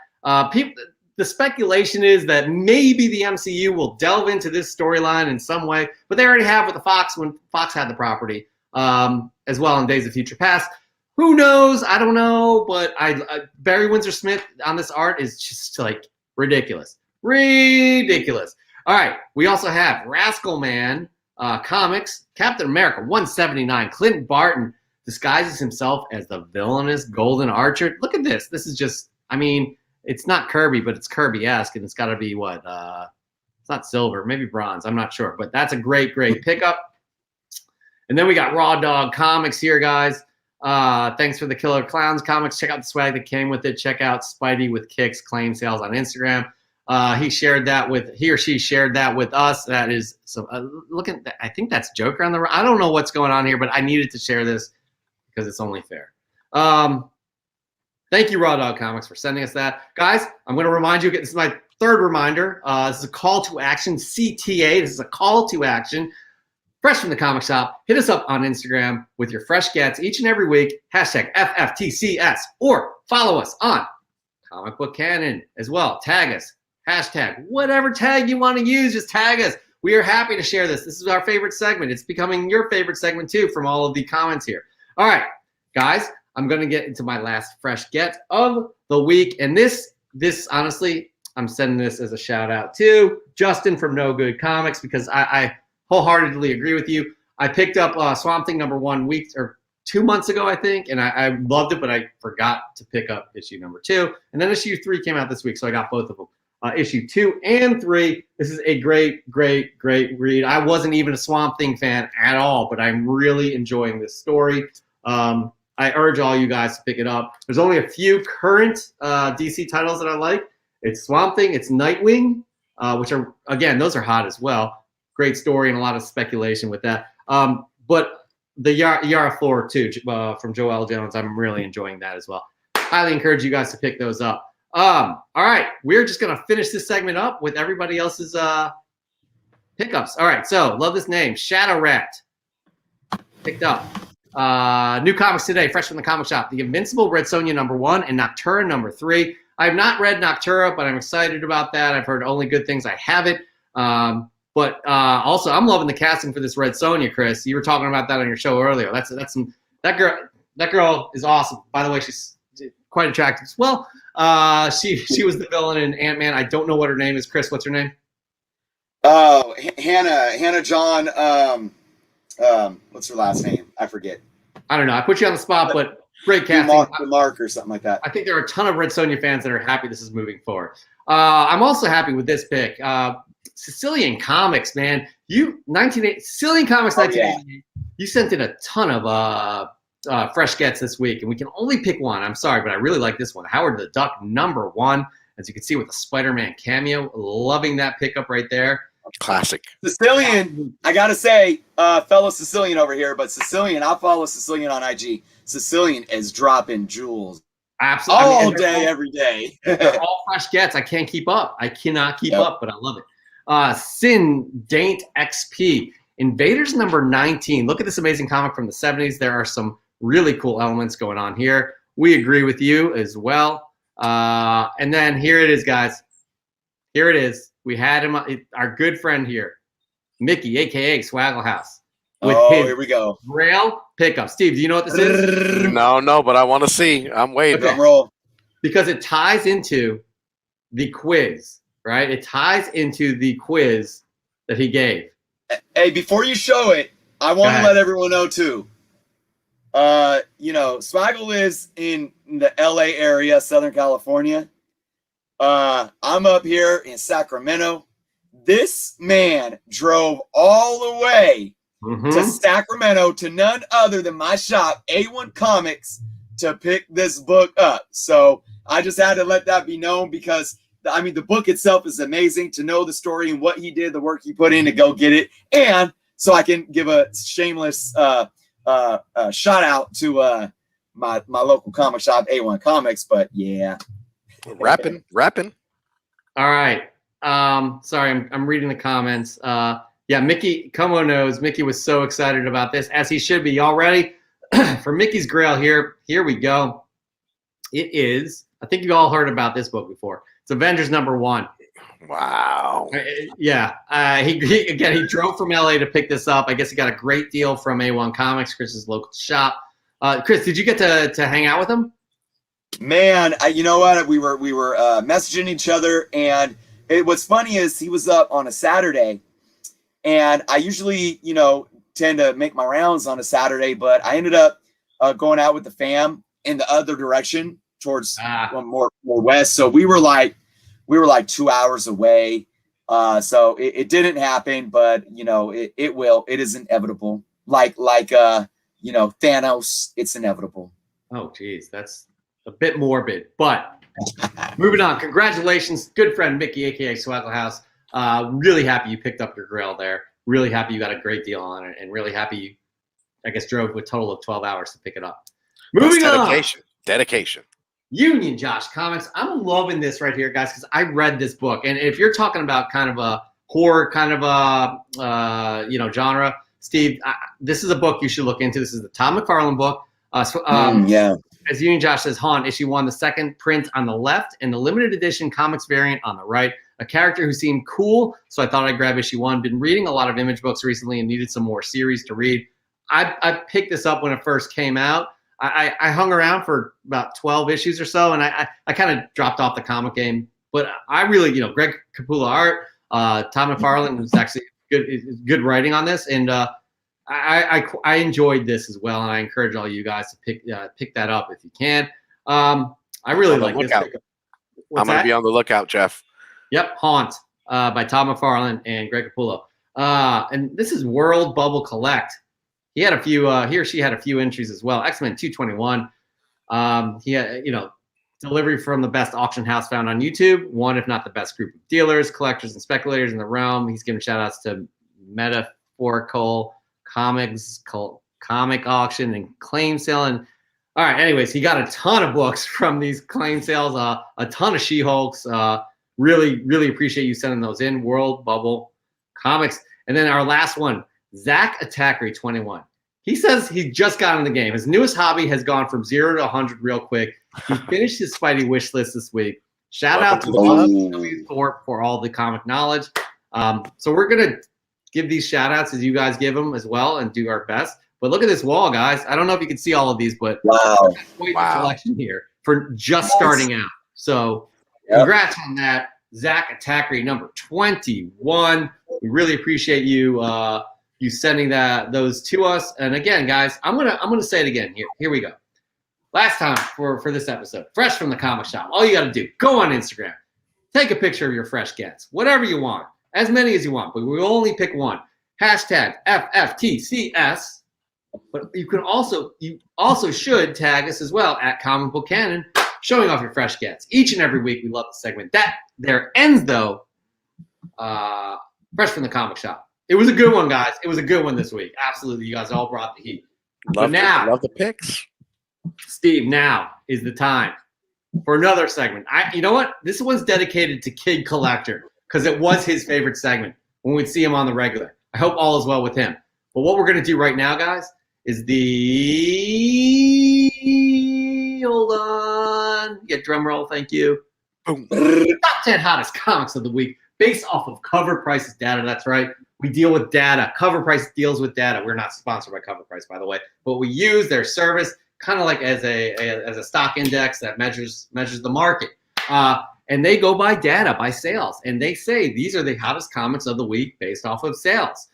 A: The speculation is that maybe the MCU will delve into this storyline in some way, but they already have with the Fox when Fox had the property, as well in Days of Future Past. Who knows? I don't know, but Barry Windsor Smith on this art is just ridiculous. Ridiculous. All right, we also have Rascal Man Comics, Captain America 179. Clint Barton disguises himself as the villainous Golden Archer. Look at this. This is just, it's not Kirby, but it's Kirby-esque, and it's got to be what? It's not silver, maybe bronze. I'm not sure, but that's a great, great pickup. And then we got Raw Dog Comics here, guys. Thanks for the Killer Clowns comics. Check out the swag that came with it. Check out Spidey with Kicks claim sales on Instagram. He or she shared that with us. That is so. Look at that. I think that's Joker on the. I don't know what's going on here, but I needed to share this because it's only fair. Thank you, Raw Dog Comics, for sending us that, guys. I'm going to remind you. This is my third reminder. This is a call to action. CTA. This is a call to action. Fresh from the comic shop. Hit us up on Instagram with your fresh gets each and every week. Hashtag FFTCS, or follow us on Comic Book Canon as well. Tag us. Hashtag whatever tag you want to use. Just tag us. We are happy to share this. This is our favorite segment. It's becoming your favorite segment too from all of the comments here. All right, guys. I'm going to get into my last fresh get of the week. And this honestly, I'm sending this as a shout out to Justin from No Good Comics, because I wholeheartedly agree with you. I picked up Swamp Thing #1 2 months ago, I think, and I loved it, but I forgot to pick up issue #2. And then issue 3 came out this week, so I got both of them. Issue 2 and 3. This is a great, great, great read. I wasn't even a Swamp Thing fan at all, but I'm really enjoying this story. I urge all you guys to pick it up. There's only a few current DC titles that I like. It's Swamp Thing, it's Nightwing, which are, again, those are hot as well. Great story and a lot of speculation with that. But the Yara Floor, too, from Joel Jones, I'm really enjoying that as well. Highly encourage you guys to pick those up. All right, we're just going to finish this segment up with everybody else's pickups. All right, so love this name, Shadow Rat. Picked up. New comics today, fresh from the comic shop. The Invincible Red Sonja #1 and Noctura #3. I have not read Noctura, but I'm excited about that. I've heard only good things. I have it. But also, I'm loving the casting for this Red Sonja, Chris. You were talking about that on your show earlier. That girl is awesome. By the way, she's quite attractive as well. She was the villain in Ant-Man. I don't know what her name is. Chris, what's her name?
B: Oh, Hannah John. What's her last name? I forget.
A: I don't know. I put you on the spot, but great casting.
B: Mark or something like that.
A: I think there are a ton of Red Sonja fans that are happy this is moving forward. I'm also happy with this pick. Sicilian Comics, man. Sicilian Comics 1988. You sent in a ton of fresh gets this week, and we can only pick one. I'm sorry, but I really like this one. Howard the Duck #1. As you can see with the Spider-Man cameo. Loving that pickup right there.
L: Classic.
B: Sicilian, I gotta say, fellow Sicilian over here, but Sicilian, I'll follow Sicilian on IG. Sicilian is dropping jewels.
A: Absolutely.
B: All day, every day.
A: They're all fresh gets. I can't keep up. I cannot keep up, but I love it. Sin Daint XP. Invaders #19. Look at this amazing comic from the 70s. There are some really cool elements going on here. We agree with you as well. And then here it is, guys. Here it is. We had him, our good friend here, Mickey, AKA Swagglehouse.
B: Here we go.
A: Grail pickup. Steve, do you know what this is?
L: No, but I want to see. I'm waiting.
B: Drum roll.
A: Because it ties into the quiz, right? It ties into the quiz that he gave.
B: Hey, before you show it, I want to let everyone know too. Swaggle lives in the LA area, Southern California. I'm up here in Sacramento. This man drove all the way to Sacramento to none other than my shop, A1 Comics, to pick this book up. So I just had to let that be known because, the book itself is amazing. To know the story and what he did, the work he put in to go get it. And so I can give a shameless shout out to my local comic shop, A1 Comics. But yeah.
L: Rapping.
A: All right. Sorry, I'm reading the comments. Mickey Como knows. Mickey was so excited about this, as he should be. Y'all ready for Mickey's Grail here? Here we go. It is. I think you all heard about this book before. It's Avengers #1.
L: Wow.
A: He drove from LA to pick this up. I guess he got a great deal from A1 Comics, Chris's local shop. Chris, did you get to hang out with him?
B: Man, you know what? We were messaging each other, and what's funny is he was up on a Saturday, and I usually, tend to make my rounds on a Saturday, but I ended up going out with the fam in the other direction towards more west. So we were like 2 hours away. So it didn't happen, but it will. It is inevitable. Like Thanos, it's inevitable.
A: Oh, geez, that's a bit morbid, but moving on. Congratulations, good friend Mickey, aka Swagglehouse. Really happy you picked up your grill there. Really happy you got a great deal on it, and really happy you, I guess, drove a total of 12 hours to pick it up. Moving on.
L: Dedication.
A: Union Josh Comics. I'm loving this right here, guys, because I read this book, and if you're talking about kind of a horror kind of a genre, Steve, this is a book you should look into. This is the Tom McFarlane book.
B: Yeah.
A: As Union Josh says, Han, issue 1, the second print on the left, and the limited edition comics variant on the right. A character who seemed cool, so I thought I'd grab issue 1. Been reading a lot of Image books recently and needed some more series to read. I picked this up when it first came out. I hung around for about 12 issues or so, and I kind of dropped off the comic game. But I really, Greg Capullo art, Tom McFarlane was actually good writing on this, and I enjoyed this as well, and I encourage all you guys to pick that up if you can. I really like this.
L: I'm going to be on the lookout, Jeff.
A: Yep, Haunt by Tom McFarlane and Greg Capullo. And this is World Bubble Collect. He had a few. He or she had a few entries as well. X-Men 221. He had, delivery from the best auction house found on YouTube. One, if not the best group of dealers, collectors, and speculators in the realm. He's giving shout outs to Metaphorical Comics, Comic Auction, and Claim Sale. And all right, anyways, he got a ton of books from these claim sales. A ton of She-Hulks. Really, really appreciate you sending those in. World Bubble Comics. And then our last one, Zach Attackery 21. He says he just got in the game. His newest hobby has gone from 0 to 100 real quick. He finished his Spidey wish list this week. Shout out to W. Thorpe for all the comic knowledge. So we're going to give these shout outs as you guys give them as well and do our best. But look at this wall, guys. I don't know if you can see all of these, but
B: wow.
A: Quite the collection here for just starting out. So congrats on that. Zach Attackery number 21. We really appreciate you you sending those to us. And again, guys, I'm gonna say it again. Here we go. Last time for this episode, fresh from the comic shop. All you got to do, go on Instagram, take a picture of your fresh gets, whatever you want, as many as you want, but we will only pick one. Hashtag FFTCS. But you also should tag us as well at Comic Book Canon, showing off your fresh gets. Each and every week, we love the segment. That there ends though. Fresh from the comic shop. It was a good one, guys. It was a good one this week. Absolutely, you guys all brought the heat.
L: Love the picks.
A: Steve, now is the time for another segment. You know what? This one's dedicated to Kid Collector because it was his favorite segment when we'd see him on the regular. I hope all is well with him. But what we're going to do right now, guys, is hold on. Get drum roll. Thank you. Boom. Top 10 hottest comics of the week based off of Cover Price's data. That's right. We deal with data. Cover Price deals with data. We're not sponsored by Cover Price, by the way, but we use their service kind of like as a stock index that measures the market. And they go by data, by sales, and they say these are the hottest comics of the week based off of sales.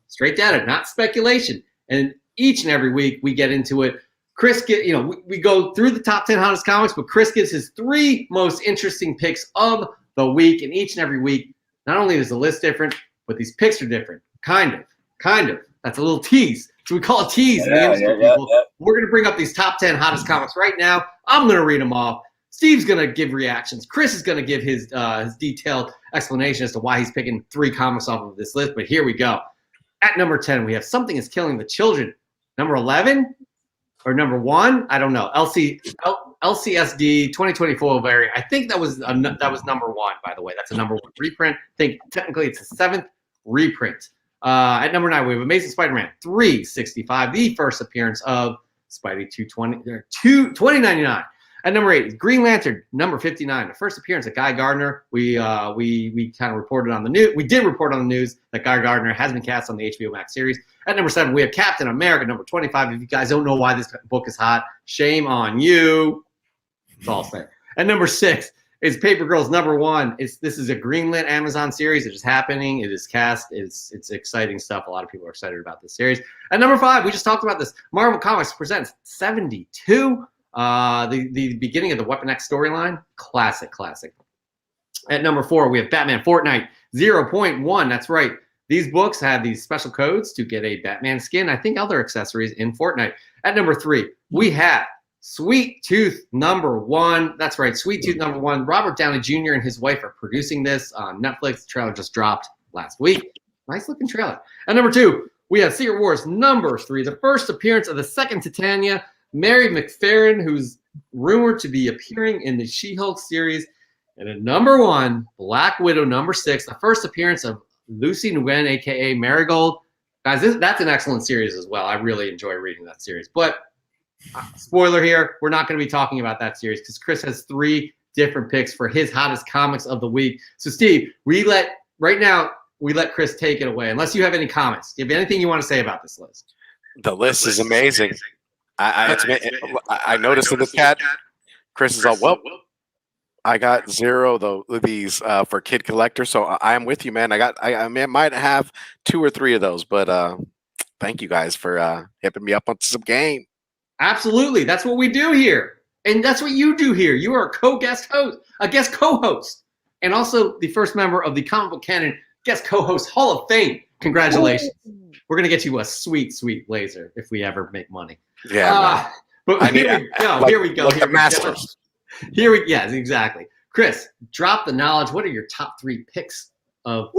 A: Straight data, not speculation. And each and every week we get into it. Chris, we go through the top 10 hottest comics, but Chris gives his 3 most interesting picks of the week. And each and every week, not only is the list different, but these picks are different. Kind of. That's a little tease. So we call it tease.
B: Yeah.
A: We're going to bring up these top 10 hottest comics right now. I'm going to read them off. Steve's going to give reactions. Chris is going to give his detailed explanation as to why he's picking 3 comics off of this list. But here we go. At number 10, we have Something is Killing the Children. Number 11 or number 1, I don't know. LCSD 2024 variant. I think that was number 1, by the way. That's a number 1 reprint. I think technically it's a 7th reprint. At number 9, we have Amazing Spider-Man 365, the first appearance of Spidey 2099. At number 8 is Green Lantern number 59, the first appearance of Guy Gardner. We kind of reported on the news. We did report on the news that Guy Gardner has been cast on the HBO Max series. At number 7, we have Captain America number 25. If you guys don't know why this book is hot, shame on you. That's all I'm saying. At number 6 is Paper Girls number 1. This is a greenlit Amazon series. It is happening. It is cast. It's exciting stuff. A lot of people are excited about this series. At number 5, we just talked about this. Marvel Comics presents 72. The beginning of the Weapon X storyline, classic. At number 4, we have Batman Fortnite 0.1. That's right. These books have these special codes to get a Batman skin, I think other accessories in Fortnite. At number 3, we have Sweet Tooth #1. That's right, Sweet Tooth #1. Robert Downey Jr. and his wife are producing this on Netflix. The trailer just dropped last week. Nice looking trailer. At number 2, we have Secret Wars #3, the first appearance of the second Titania, Mary McFerrin, who's rumored to be appearing in the She-Hulk series. And at number 1, Black Widow #6, the first appearance of Lucy Nguyen, aka Marigold. Guys, that's an excellent series as well. I really enjoy reading that series. But spoiler here, we're not going to be talking about that series because Chris has 3 different picks for his hottest comics of the week. So Steve, we let Chris take it away. Unless you have any comments. Do you have anything you want to say about this list?
L: The list is amazing. I noticed in the chat, Chris is all, well, I got 0 though these for Kid Collector, so I am with you, man. I might have 2 or 3 of those, but thank you guys for hipping me up on some game.
A: Absolutely, that's what we do here, and that's what you do here. You are a guest co-host, and also the first member of the Comic Book Canon Guest Co-Host Hall of Fame. Congratulations! Ooh. We're gonna get you a sweet, sweet blazer if we ever make money.
L: Yeah,
A: but here we go.
L: Like,
A: here we go.
L: Like
A: here
L: the Masters.
A: Yes, exactly. Chris, drop the knowledge. What are your top 3 picks of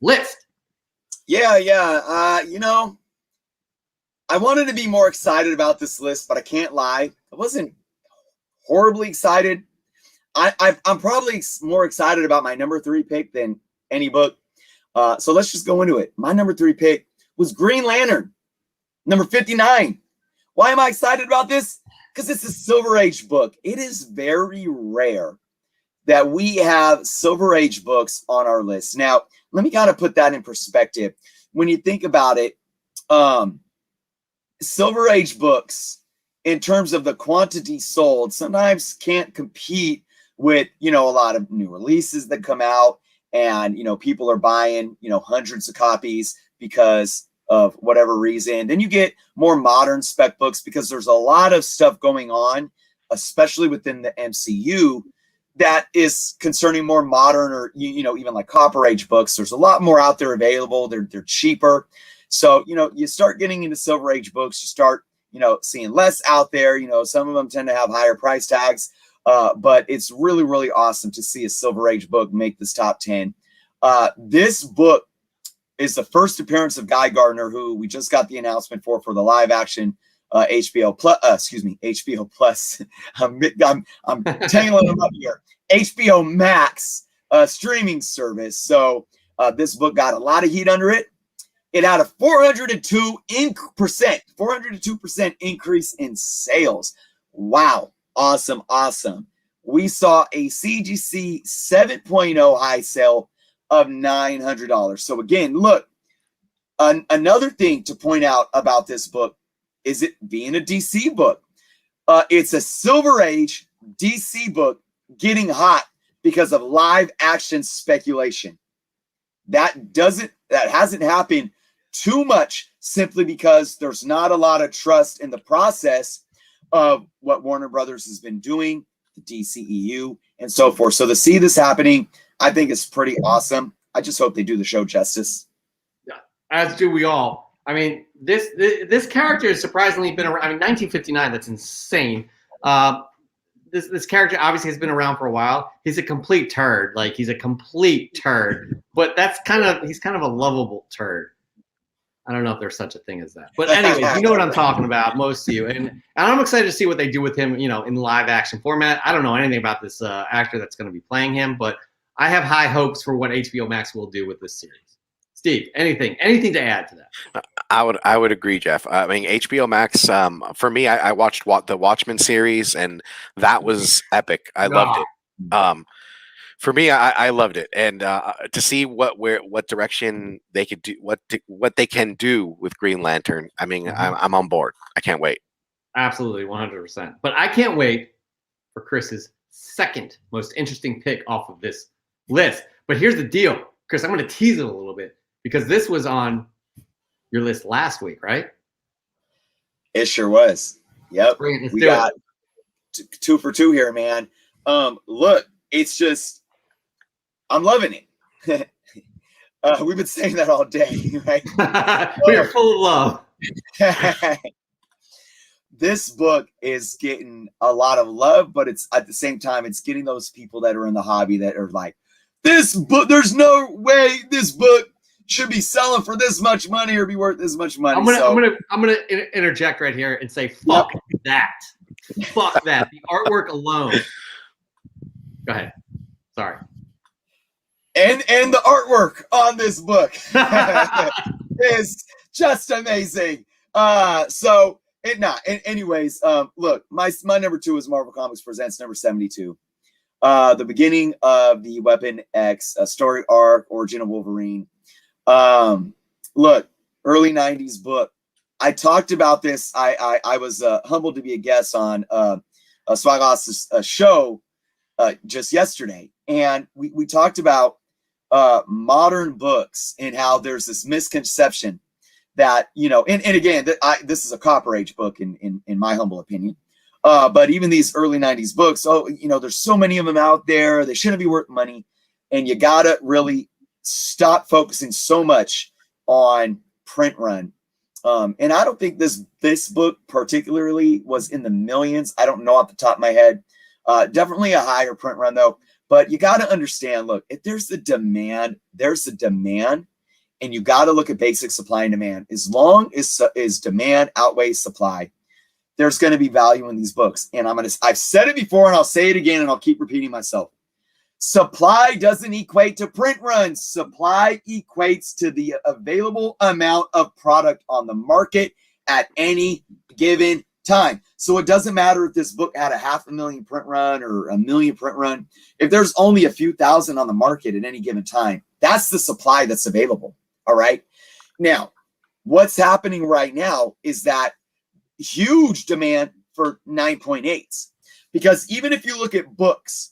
A: list?
B: Yeah. I wanted to be more excited about this list, but I can't lie. I wasn't horribly excited. I'm probably more excited about my number 3 pick than any book. So let's just go into it. My number 3 pick was Green Lantern, number 59. Why am I excited about this? Because it's a Silver Age book. It is very rare that we have Silver Age books on our list. Now, let me kind of put that in perspective. When you think about it, Silver Age books, in terms of the quantity sold, sometimes can't compete with, a lot of new releases that come out, and, people are buying, hundreds of copies because of whatever reason. Then you get more modern spec books because there's a lot of stuff going on, especially within the MCU, that is concerning more modern or, even like Copper Age books. There's a lot more out there available. They're cheaper. So, you start getting into Silver Age books, you start, seeing less out there. Some of them tend to have higher price tags, but it's really, really awesome to see a Silver Age book make this top 10. This book is the first appearance of Guy Gardner, who we just got the announcement for the live action HBO Plus. I'm tangling them up here. HBO Max streaming service. So this book got a lot of heat under it. It had a 402% increase in sales. Wow. Awesome. We saw a CGC 7.0 high sale of $900. So again, look, another thing to point out about this book is it being a DC book. It's a Silver Age DC book getting hot because of live action speculation. That hasn't happened too much simply because there's not a lot of trust in the process of what Warner Brothers has been doing, the DCEU, and so forth. So to see this happening, I think it's pretty awesome. I just hope they do the show justice.
A: Yeah, as do we all. I mean, this character has surprisingly been around. I mean, 1959, that's insane. This character obviously has been around for a while. He's a complete turd. Like, he's a complete turd. But he's kind of a lovable turd. I don't know if there's such a thing as that. But anyways, you know what I'm talking about, most of you. And I'm excited to see what they do with him, in live action format. I don't know anything about this actor that's going to be playing him, but I have high hopes for what HBO Max will do with this series. Steve, anything to add to that?
L: I would agree, Jeff. I mean, HBO Max, for me, I watched the Watchmen series, and that was epic. I loved it. For me, I loved it, and to see what direction they could do, what they can do with Green Lantern. I mean, I'm on board. I can't wait.
A: Absolutely, 100%. But I can't wait for Chris's second most interesting pick off of this list. But here's the deal, Chris. I'm going to tease it a little bit because this was on your list last week, right?
B: It sure was. Yep. We got 2 for 2 here, man. Look, it's just, I'm loving it. We've been saying that all day, right?
A: We are full of love.
B: This book is getting a lot of love, but it's at the same time, it's getting those people that are in the hobby that are like, this book, there's no way this book should be selling for this much money or be worth this much money.
A: I'm gonna interject right here and say, fuck that. Fuck that. The artwork alone. Go ahead. Sorry.
B: And the artwork on this book is just amazing. Anyways, look, my number 2 is Marvel Comics Presents number 72. The beginning of the Weapon X story arc, Origin of Wolverine. Look, early 90s book. I talked about this. I was humbled to be a guest on Swagglehaus's show just yesterday. And we talked about modern books and how there's this misconception that, and again, this is a Copper Age book in my humble opinion. But even these early 90s books, there's so many of them out there. They shouldn't be worth money. And you got to really stop focusing so much on print run. And I don't think this book particularly was in the millions. I don't know off the top of my head. Definitely a higher print run though. But you got to understand, look, if there's the demand, there's the demand. And you got to look at basic supply and demand. As long as demand outweighs supply, there's going to be value in these books. And I've said it before and I'll say it again and I'll keep repeating myself. Supply doesn't equate to print runs. Supply equates to the available amount of product on the market at any given time. So it doesn't matter if this book had 500,000 print run or 1 million print run. If there's only a few thousand on the market at any given time, that's the supply that's available. All right. Now, what's happening right now is that huge demand for 9.8s, because even if you look at books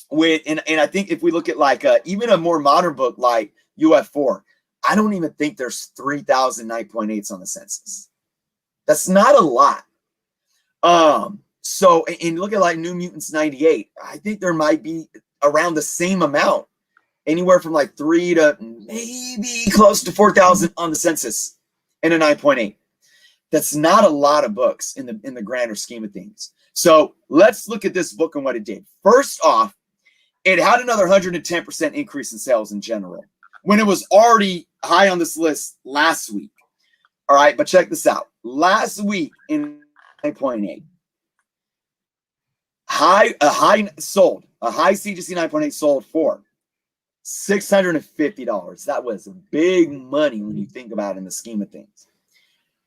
B: with, and I think if we look at like even a more modern book like UF4, I don't even think there's 3,000 9.8s on the census. That's not a lot. So, and look at like New Mutants 98. I think there might be around the same amount, anywhere from like 3 to maybe close to 4,000 on the census in a 9.8. That's not a lot of books in the grander scheme of things. So let's look at this book and what it did. First off, it had another 110% increase in sales in general when it was already high on this list last week. All right, but check this out. Last week in 9.8, a high CGC 9.8 sold for $650. That was big money when you think about it in the scheme of things.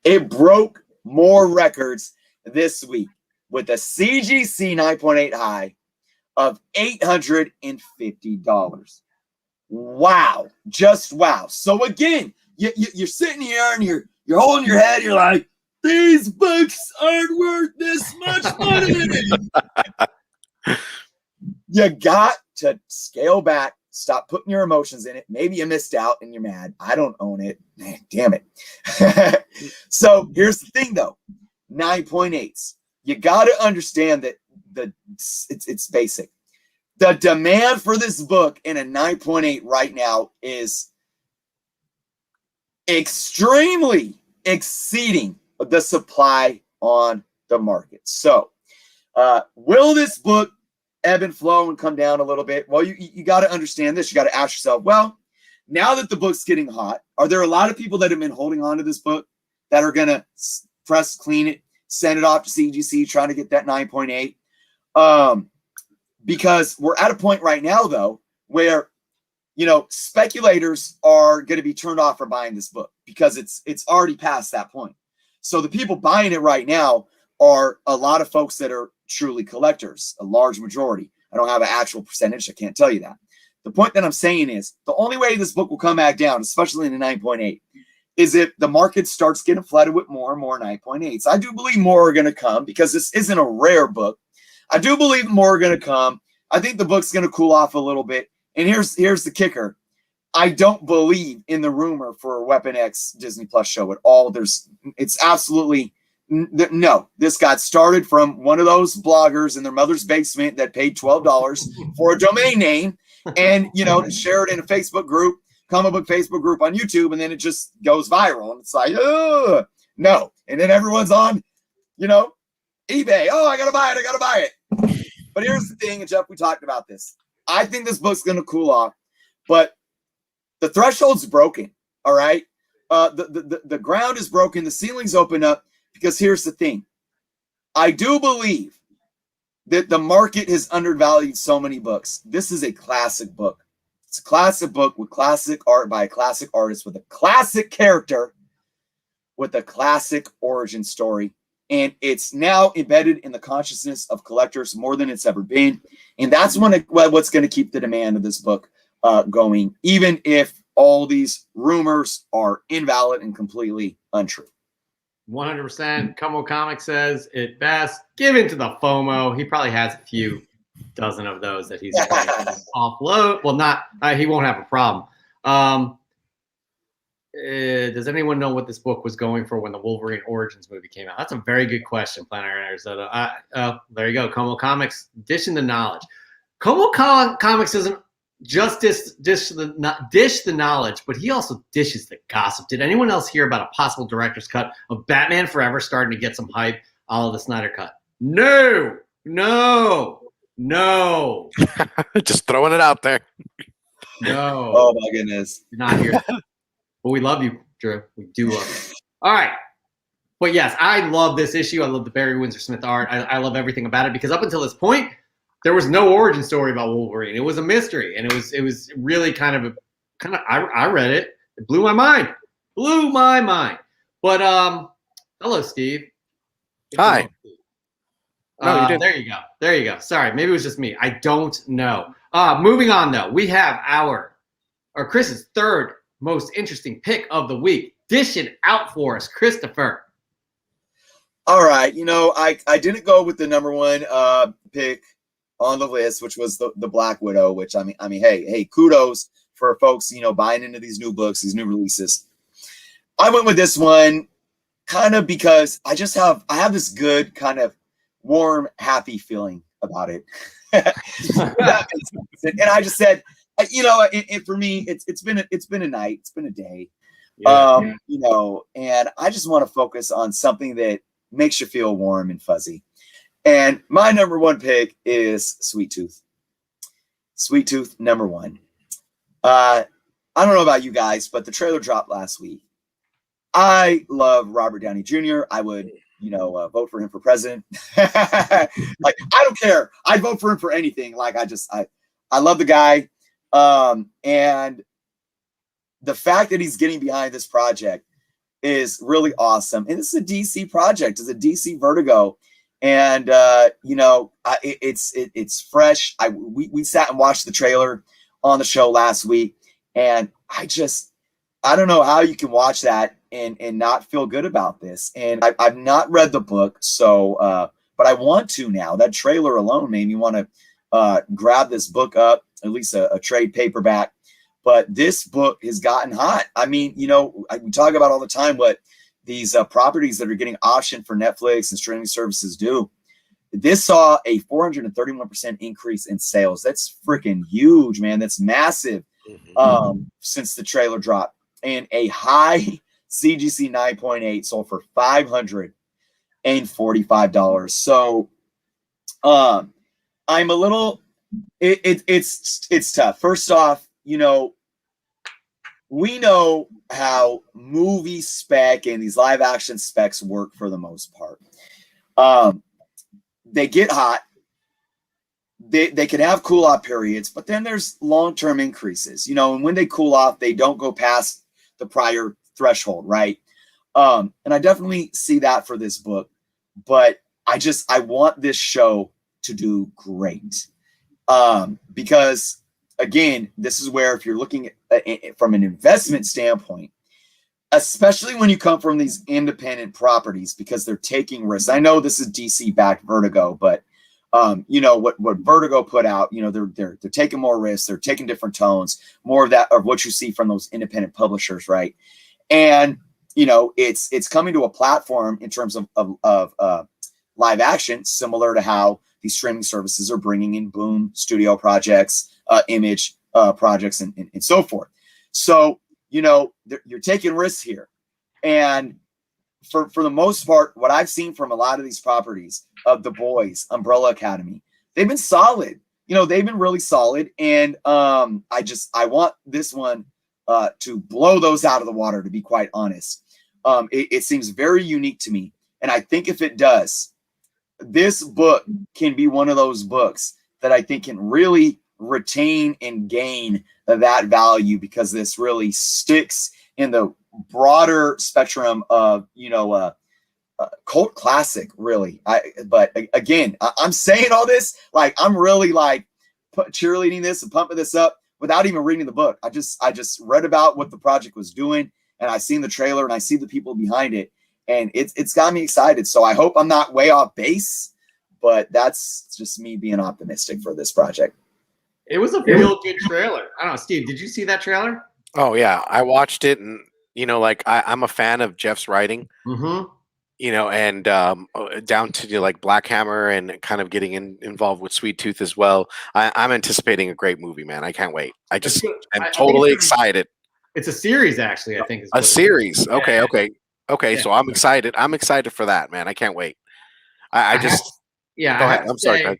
B: It broke more records this week with a CGC 9.8 high of $850. Wow. Just wow. So again, you're sitting here and you're holding your head. You're like, these books aren't worth this much money. You got to scale back. Stop putting your emotions in it. Maybe you missed out and you're mad. I don't own it. Man, damn it. So here's the thing though. 9.8s. You got to understand that it's basic. The demand for this book in a 9.8 right now is extremely exceeding the supply on the market. So will this book ebb and flow and come down a little bit? Well, you got to understand this. You got to ask yourself, well, now that the book's getting hot, are there a lot of people that have been holding on to this book that are going to press, clean it, send it off to CGC, trying to get that 9.8? Because we're at a point right now, though, where, speculators are going to be turned off for buying this book because it's already past that point. So the people buying it right now are a lot of folks that are truly collectors, a large majority. I don't have an actual percentage. I can't tell you that. The point that I'm saying is the only way this book will come back down, especially in the 9.8, is if the market starts getting flooded with more and more 9.8s. I do believe more are going to come because this isn't a rare book. I do believe more are going to come. I think the book's going to cool off a little bit. And here's the kicker. I don't believe in the rumor for a Weapon X Disney Plus show at all. It's absolutely no. This got started from one of those bloggers in their mother's basement that paid $12 for a domain name and, to share it in a Facebook group comic book Facebook group on YouTube, and then it just goes viral. And it's like, ugh, no. And then everyone's on, you know, eBay. Oh, I gotta buy it. I gotta buy it. But here's the thing, and Jeff, we talked about this. I think this book's gonna cool off, but the threshold's broken. All right. The ground is broken. The ceiling's open up, because here's the thing. I do believe that the market has undervalued so many books. This is a classic book. It's a classic book with classic art by a classic artist with a classic character with a classic origin story. And it's now embedded in the consciousness of collectors more than it's ever been. And that's what's going to keep the demand of this book going, even if all these rumors are invalid and completely untrue.
A: 100%. Como Comics says it best. Give in to the FOMO. He probably has a few dozen of those that he's trying to offload. Well, not he won't have a problem. Does anyone know what this book was going for when the Wolverine Origins movie came out? That's a very good question, Planet Arizona. There you go. Como Comics dishing the knowledge. Como Comics doesn't just dish the knowledge, but he also dishes the gossip. Did anyone else hear about a possible director's cut of Batman Forever starting to get some hype, all of the Snyder Cut? No.
L: Just throwing it out there.
A: No.
B: Oh my goodness.
A: You're not here. But we love you, Drew. We do love you. All right. But yes, I love this issue. I love the Barry Windsor Smith art. I love everything about it, because up until this point, there was no origin story about Wolverine. It was a mystery, and it was really I read it. It blew my mind. But hello, Steve.
L: Hi.
A: No, you didn't. There you go. Sorry, maybe it was just me. I don't know. Moving on though, we have Chris's third most interesting pick of the week. Dish it out for us, Christopher.
B: All right, I didn't go with the number one pick on the list, which was the Black Widow, which I mean, hey, kudos for folks, buying into these new books, these new releases. I went with this one kind of because I have this good kind of warm, happy feeling about it. And I just said, for me, it's been a night, it's been a day, and I just want to focus on something that makes you feel warm and fuzzy. And my number one pick is Sweet Tooth. Sweet Tooth, number one. I don't know about you guys, but the trailer dropped last week. I love Robert Downey Jr. I would, vote for him for president. I don't care. I'd vote for him for anything. I love the guy. And the fact that he's getting behind this project is really awesome. And this is a DC project. It's a DC Vertigo. And it's fresh. We sat and watched the trailer on the show last week, and I don't know how you can watch that and not feel good about this. And I've not read the book, so but I want to now. That trailer alone made me want to grab this book up, at least a trade paperback. But this book has gotten hot. I mean, we talk about all the time what these properties that are getting optioned for Netflix and streaming services do. This saw a 431% increase in sales. That's freaking huge, man. That's massive since the trailer dropped. And a high CGC 9.8 sold for $545. So I'm a little, it's tough. First off, we know how movie spec and these live action specs work for the most part. They get hot. They can have cool off periods, but then there's long-term increases, and when they cool off, they don't go past the prior threshold, right? And I definitely see that for this book, but I want this show to do great. Because again, this is where, if you're looking at it from an investment standpoint, especially when you come from these independent properties, because they're taking risks. I know this is DC-backed Vertigo, but what Vertigo put out, they're taking more risks, they're taking different tones, more of that of what you see from those independent publishers, right? And it's coming to a platform in terms of live action, similar to how these streaming services are bringing in Boom Studio projects, Image projects, and so forth. So, you know, you're taking risks here. And for the most part, what I've seen from a lot of these properties of The Boys, Umbrella Academy, they've been solid. You know, they've been really solid. And I want this one to blow those out of the water, to be quite honest. It seems very unique to me. And I think if it does, this book can be one of those books that I think can really retain and gain that value, because this really sticks in the broader spectrum of, you know, cult classic, really. But again, I'm saying all this like I'm really like cheerleading this and pumping this up without even reading the book. I just read about what the project was doing, and I seen the trailer and I see the people behind it, and it's got me excited. So I hope I'm not way off base, but that's just me being optimistic for this project.
A: It was a real good trailer. I don't know, Steve, did you see that trailer?
L: Oh yeah, I watched it, and you know, like I'm a fan of Jeff's writing.
A: Mm-hmm.
L: You know, and down to like Black Hammer and kind of getting involved with Sweet Tooth as well. I'm anticipating a great movie, man. I can't wait. I'm totally excited.
A: It's a series, actually, I think.
L: A series. Okay,
A: yeah.
L: Okay. So I'm excited. I'm excited for that, man. I can't wait. I just
A: go
L: ahead. I'm sorry.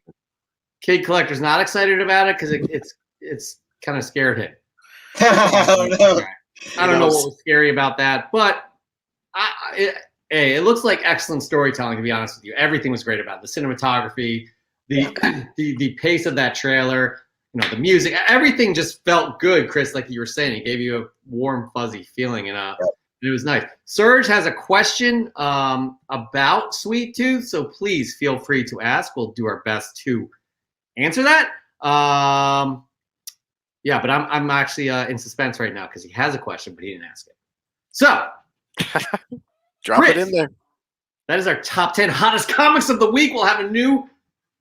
A: Kid Collector's not excited about it because it's kind of scared him. I don't know what was scary about that, but it looks like excellent storytelling, to be honest with you. Everything was great about it. The cinematography, the pace of that trailer, you know, the music, everything just felt good, Chris, like you were saying. It gave you a warm, fuzzy feeling, and it was nice. Serge has a question about Sweet Tooth, so please feel free to ask. We'll do our best to answer that. Yeah, but I'm actually in suspense right now because he has a question, but he didn't ask it. So
L: drop it in there.
A: That is our top 10 hottest comics of the week. We'll have a new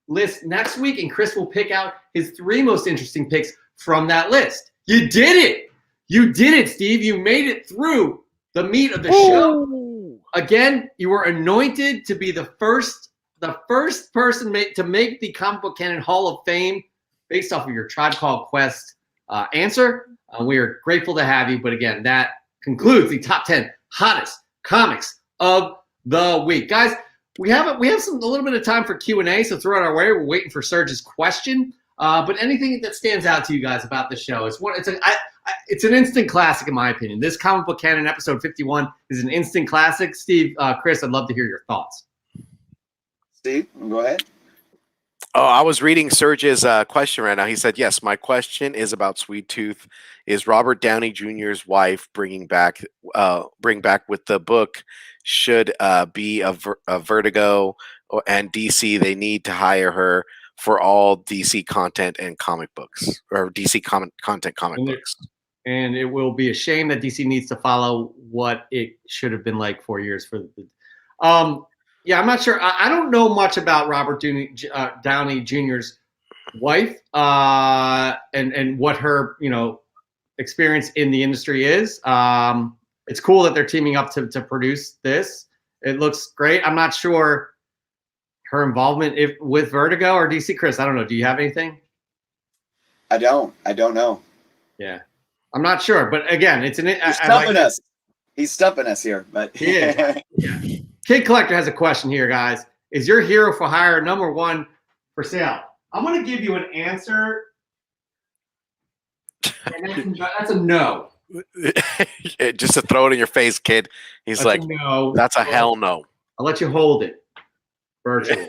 A: list next week, and Chris will pick out his 3 most interesting picks from that list. You did it. You did it, Steve. You made it through the meat of the show. Again, you were anointed to be the first person to make the Comic Book Canon Hall of Fame based off of your Tribe Called Quest answer. We are grateful to have you. But again, that concludes the top 10 hottest comics of the week. Guys, we have a little bit of time for Q&A, so throw it our way. We're waiting for Serge's question. But anything that stands out to you guys about the show, it's an instant classic in my opinion. This Comic Book Canon episode 51 is an instant classic. Steve, Chris, I'd love to hear your thoughts.
B: Steve, go ahead.
L: Oh, I was reading Serge's question right now. He said, yes, my question is about Sweet Tooth. Is Robert Downey Jr.'s wife bring back with the book should be a Vertigo and DC? They need to hire her for all DC content and comic books, or DC content comic books.
A: And it will be a shame that DC needs to follow what it should have been like 4 years for the yeah, I'm not sure. I don't know much about Robert Downey Jr.'s wife and what her, you know, experience in the industry is. It's cool that they're teaming up to produce this. It looks great. I'm not sure her involvement with Vertigo or DC. Chris, I don't know. Do you have anything?
B: I don't know.
A: Yeah, I'm not sure. But again, it's
B: He's stumping us. He's stumping us here. But
A: yeah. Kid Collector has a question here, guys. Is your hero for hire #1 for sale? I'm going to give you an answer. And that's a no.
L: Just to throw it in your face, kid. He's that's like,
A: no.
L: That's a hell no.
A: I'll let you hold it virtually.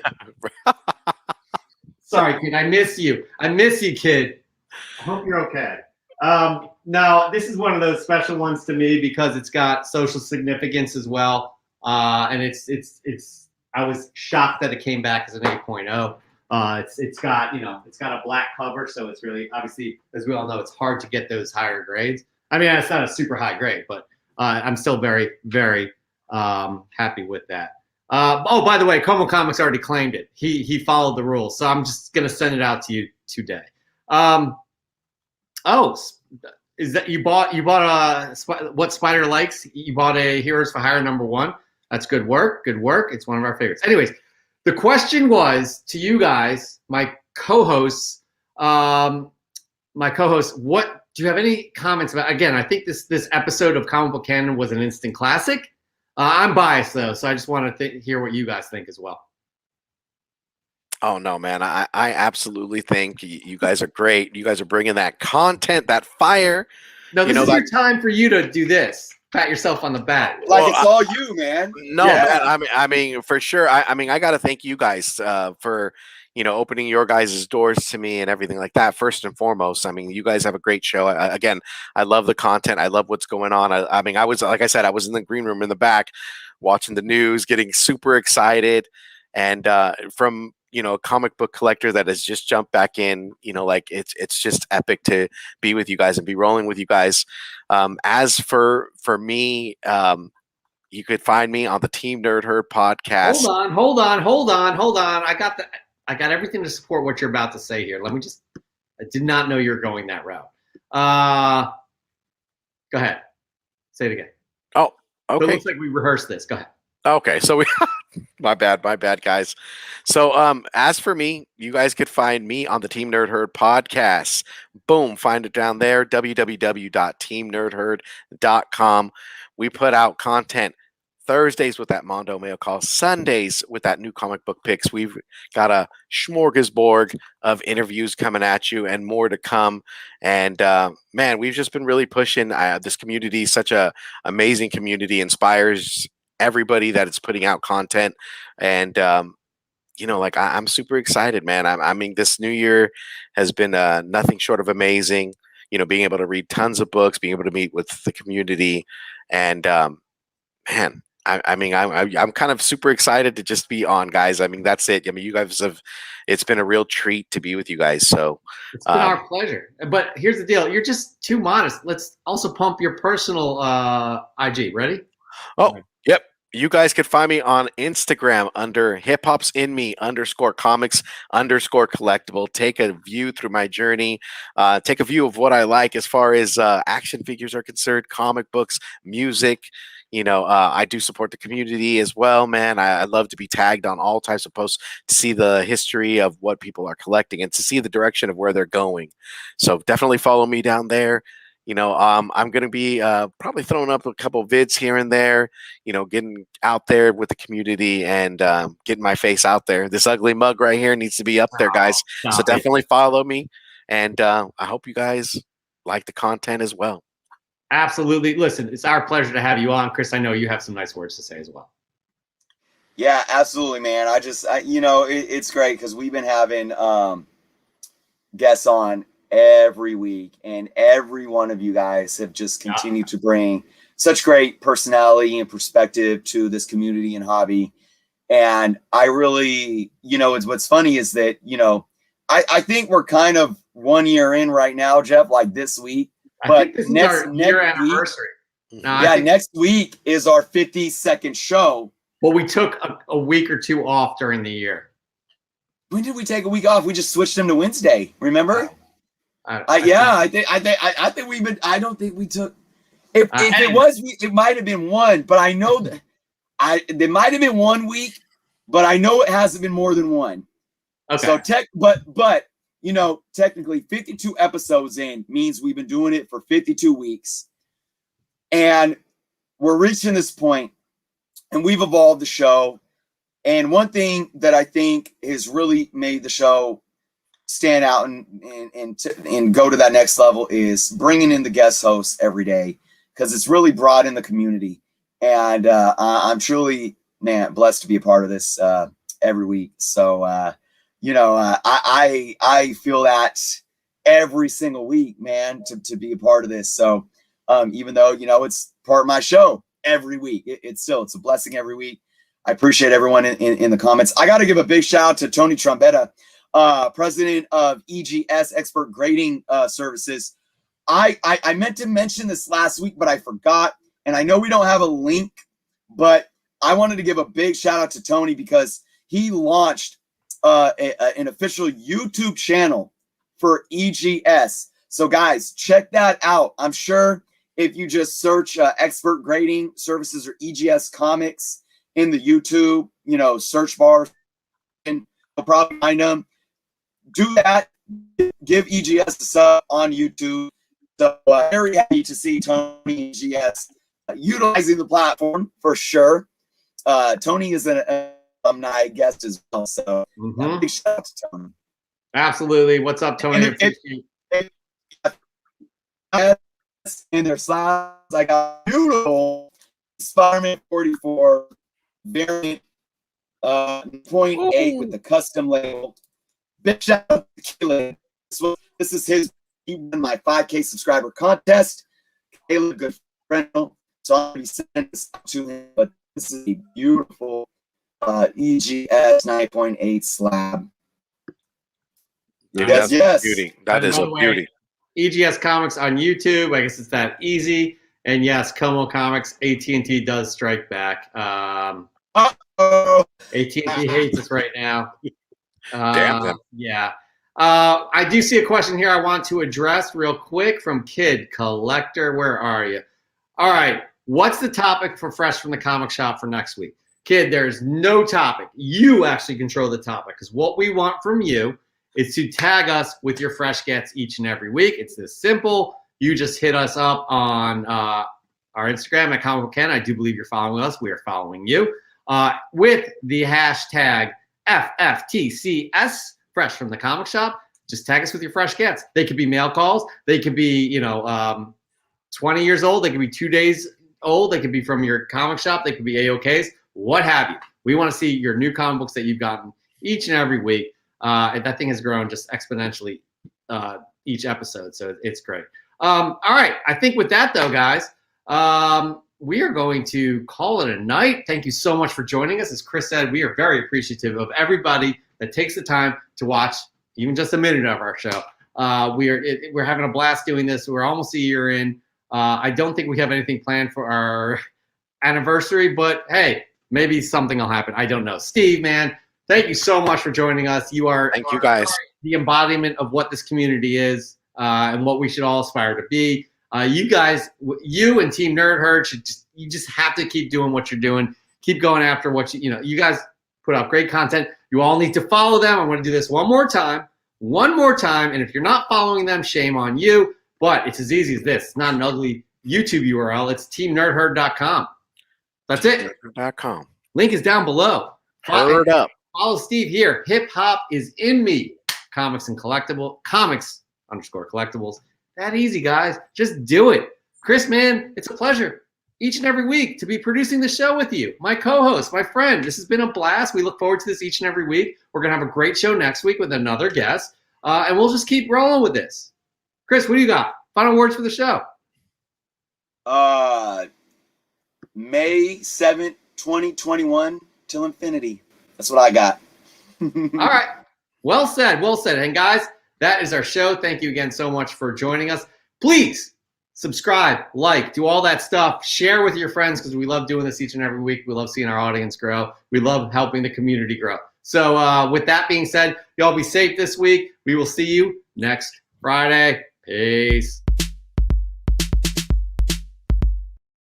A: Sorry, kid. I miss you. I miss you, kid. I hope you're okay. No, this is one of those special ones to me because it's got social significance as well. And it's I was shocked that it came back as an 8.0. It's got a black cover, so it's really, obviously, as we all know, it's hard to get those higher grades. I mean, it's not a super high grade, but I'm still very, very happy with that. Oh, by the way, Como Comics already claimed it. He followed the rules, so I'm just gonna send it out to you today. Oh, is that you bought what Spider likes? You bought a Heroes for Hire #1. That's good work. Good work. It's one of our favorites. Anyways, the question was to you guys, my co-hosts, what do you have any comments about? Again, I think this episode of Comic Book Canon was an instant classic. I'm biased though, so I just want to hear what you guys think as well.
L: Oh no, man! I absolutely think you guys are great. You guys are bringing that content, that fire.
A: No, this is your time for you to do this. Pat yourself on the back.
B: Like it's all you, man.
L: No, man. I mean, for sure. I mean, I got to thank you guys for opening your guys' doors to me and everything like that. First and foremost, I mean, you guys have a great show. Again, I love the content. I love what's going on. I mean, I was, like I said, I was in the green room in the back, watching the news, getting super excited, and from a comic book collector that has just jumped back in, like it's just epic to be with you guys and be rolling with you guys. As for me, you could find me on the Team Nerd Herd podcast.
A: Hold on. I got everything to support what you're about to say here. I did not know you were going that route. Go ahead. Say it again.
L: Oh, okay.
A: It looks like we rehearsed this. Go ahead.
L: Okay, so we my bad, guys. So as for me, you guys could find me on the Team Nerd Herd podcast. Boom, find it down there, www.teamnerdherd.com. We put out content Thursdays with that Mondo Mail Call, Sundays with that new comic book picks. We've got a smorgasbord of interviews coming at you and more to come. And man, we've just been really pushing this community. Such a amazing community, inspires everybody that is putting out content. And like I'm super excited, man. I mean, this new year has been nothing short of amazing. Being able to read tons of books, being able to meet with the community, and man, I mean, I'm kind of super excited to just be on, guys. I mean, that's it. I mean, you guys it's been a real treat to be with you guys. So
A: it's been our pleasure. But here's the deal. You're just too modest. Let's also pump your personal IG. Ready?
L: Oh, yep. You guys could find me on Instagram under HipHopSNME _comics_collectible. Take a view through my journey. Take a view of what I like as far as action figures are concerned, comic books, music. I do support the community as well, man. I love to be tagged on all types of posts to see the history of what people are collecting and to see the direction of where they're going. So definitely follow me down there. I'm going to be probably throwing up a couple vids here and there, getting out there with the community and getting my face out there. This ugly mug right here needs to be up there, guys. So definitely follow me. And I hope you guys like the content as well.
A: Absolutely. Listen, it's our pleasure to have you on. Chris, I know you have some nice words to say as well.
B: Yeah, absolutely, man. It's great because we've been having guests on every week, and every one of you guys have just continued to bring such great personality and perspective to this community and hobby. And I really, what's funny is that, I think we're kind of 1 year in right now, Jeff, like this week. But
A: this is our year anniversary.
B: Next week is our 52nd show.
A: Well, we took a week or two off during the year.
B: When did we take a week off? We just switched them to Wednesday. Remember? I don't think we took. If it was, it might have been one. But I know that there might have been 1 week, but I know it hasn't been more than one.
A: Okay.
B: So technically 52 episodes in means we've been doing it for 52 weeks. And we're reaching this point, and we've evolved the show. And one thing that I think has really made the show stand out and go to that next level is bringing in the guest hosts every day, because it's really broad in the community. And I'm truly, man, blessed to be a part of this every week. So, I feel that every single week, man, to be a part of this. So even though, it's part of my show every week, it's a blessing every week. I appreciate everyone in the comments. I got to give a big shout out to Tony Trombetta, president of EGS Expert Grading Services. I meant to mention this last week, but I forgot. And I know we don't have a link, but I wanted to give a big shout out to Tony because he launched an official YouTube channel for EGS. So guys, check that out. I'm sure if you just search Expert Grading Services or EGS Comics in the YouTube, search bar, and you'll probably find them. Do that. Give EGS a sub on YouTube So very happy to see Tony and GS utilizing the platform for sure. Tony is an alumni guest as well, so big shout out to Tony.
A: Absolutely. What's up, Tony?
B: In their slides, I got beautiful Spider-Man 44 variant 0.8 with the custom label. Big shout out to Caleb. This is his. He won my 5K subscriber contest. Caleb, good friend, so I'm going to be sending this out to him. But this is a beautiful EGS 9.8 slab.
L: Yes. Beauty. That is a beauty.
A: EGS Comics on YouTube. I guess it's that easy. And yes, Como Comics, AT&T does strike back. AT&T hates us right now.
L: Damn them.
A: Yeah. I do see a question here I want to address real quick from Kid Collector. Where are you? All right. What's the topic for Fresh from the Comic Shop for next week? Kid, there's no topic. You actually control the topic because what we want from you is to tag us with your fresh gets each and every week. It's this simple. You just hit us up on our Instagram at Comic Book Ken. I do believe you're following us. We are following you with the hashtag FFTCS, Fresh from the Comic Shop. Just tag us with your fresh gets. They could be mail calls. They could be, 20 years old. They could be 2 days old. They could be from your comic shop. They could be AOKs, what have you. We want to see your new comic books that you've gotten each and every week. That thing has grown just exponentially each episode, so it's great. All right, I think with that, though, guys, we are going to call it a night. Thank you so much for joining us. As Chris said, we are very appreciative of everybody that takes the time to watch even just a minute of our show. We're having a blast doing this. We're almost a year in. I don't think we have anything planned for our anniversary, but hey, maybe something will happen. I don't know. Steve, man, thank you so much for joining us. You are
L: you guys.
A: The embodiment of what this community is and what we should all aspire to be. You guys, you and Team Nerd Herd you just have to keep doing what you're doing. Keep going after what you guys put out great content. You all need to follow them. I'm going to do this one more time. And if you're not following them, shame on you. But it's as easy as this. It's not an ugly YouTube URL. It's teamnerdherd.com. That's it.
L: Nerdherd.com.
A: Link is down below.
L: Herd up.
A: Follow Steve here. Hip Hop is in me. Comics _ collectibles. That easy, guys. Just do it. Chris, man, it's a pleasure each and every week to be producing the show with you. My co-host, my friend. This has been a blast. We look forward to this each and every week. We're going to have a great show next week with another guest. And we'll just keep rolling with this. Chris, what do you got? Final words for the show.
B: May 7th, 2021 till infinity. That's what I got.
A: All right. Well said. Well said. And guys, that is our show. Thank you again so much for joining us. Please subscribe, like, do all that stuff. Share with your friends because we love doing this each and every week. We love seeing our audience grow. We love helping the community grow. So with that being said, y'all be safe this week. We will see you next Friday. Peace.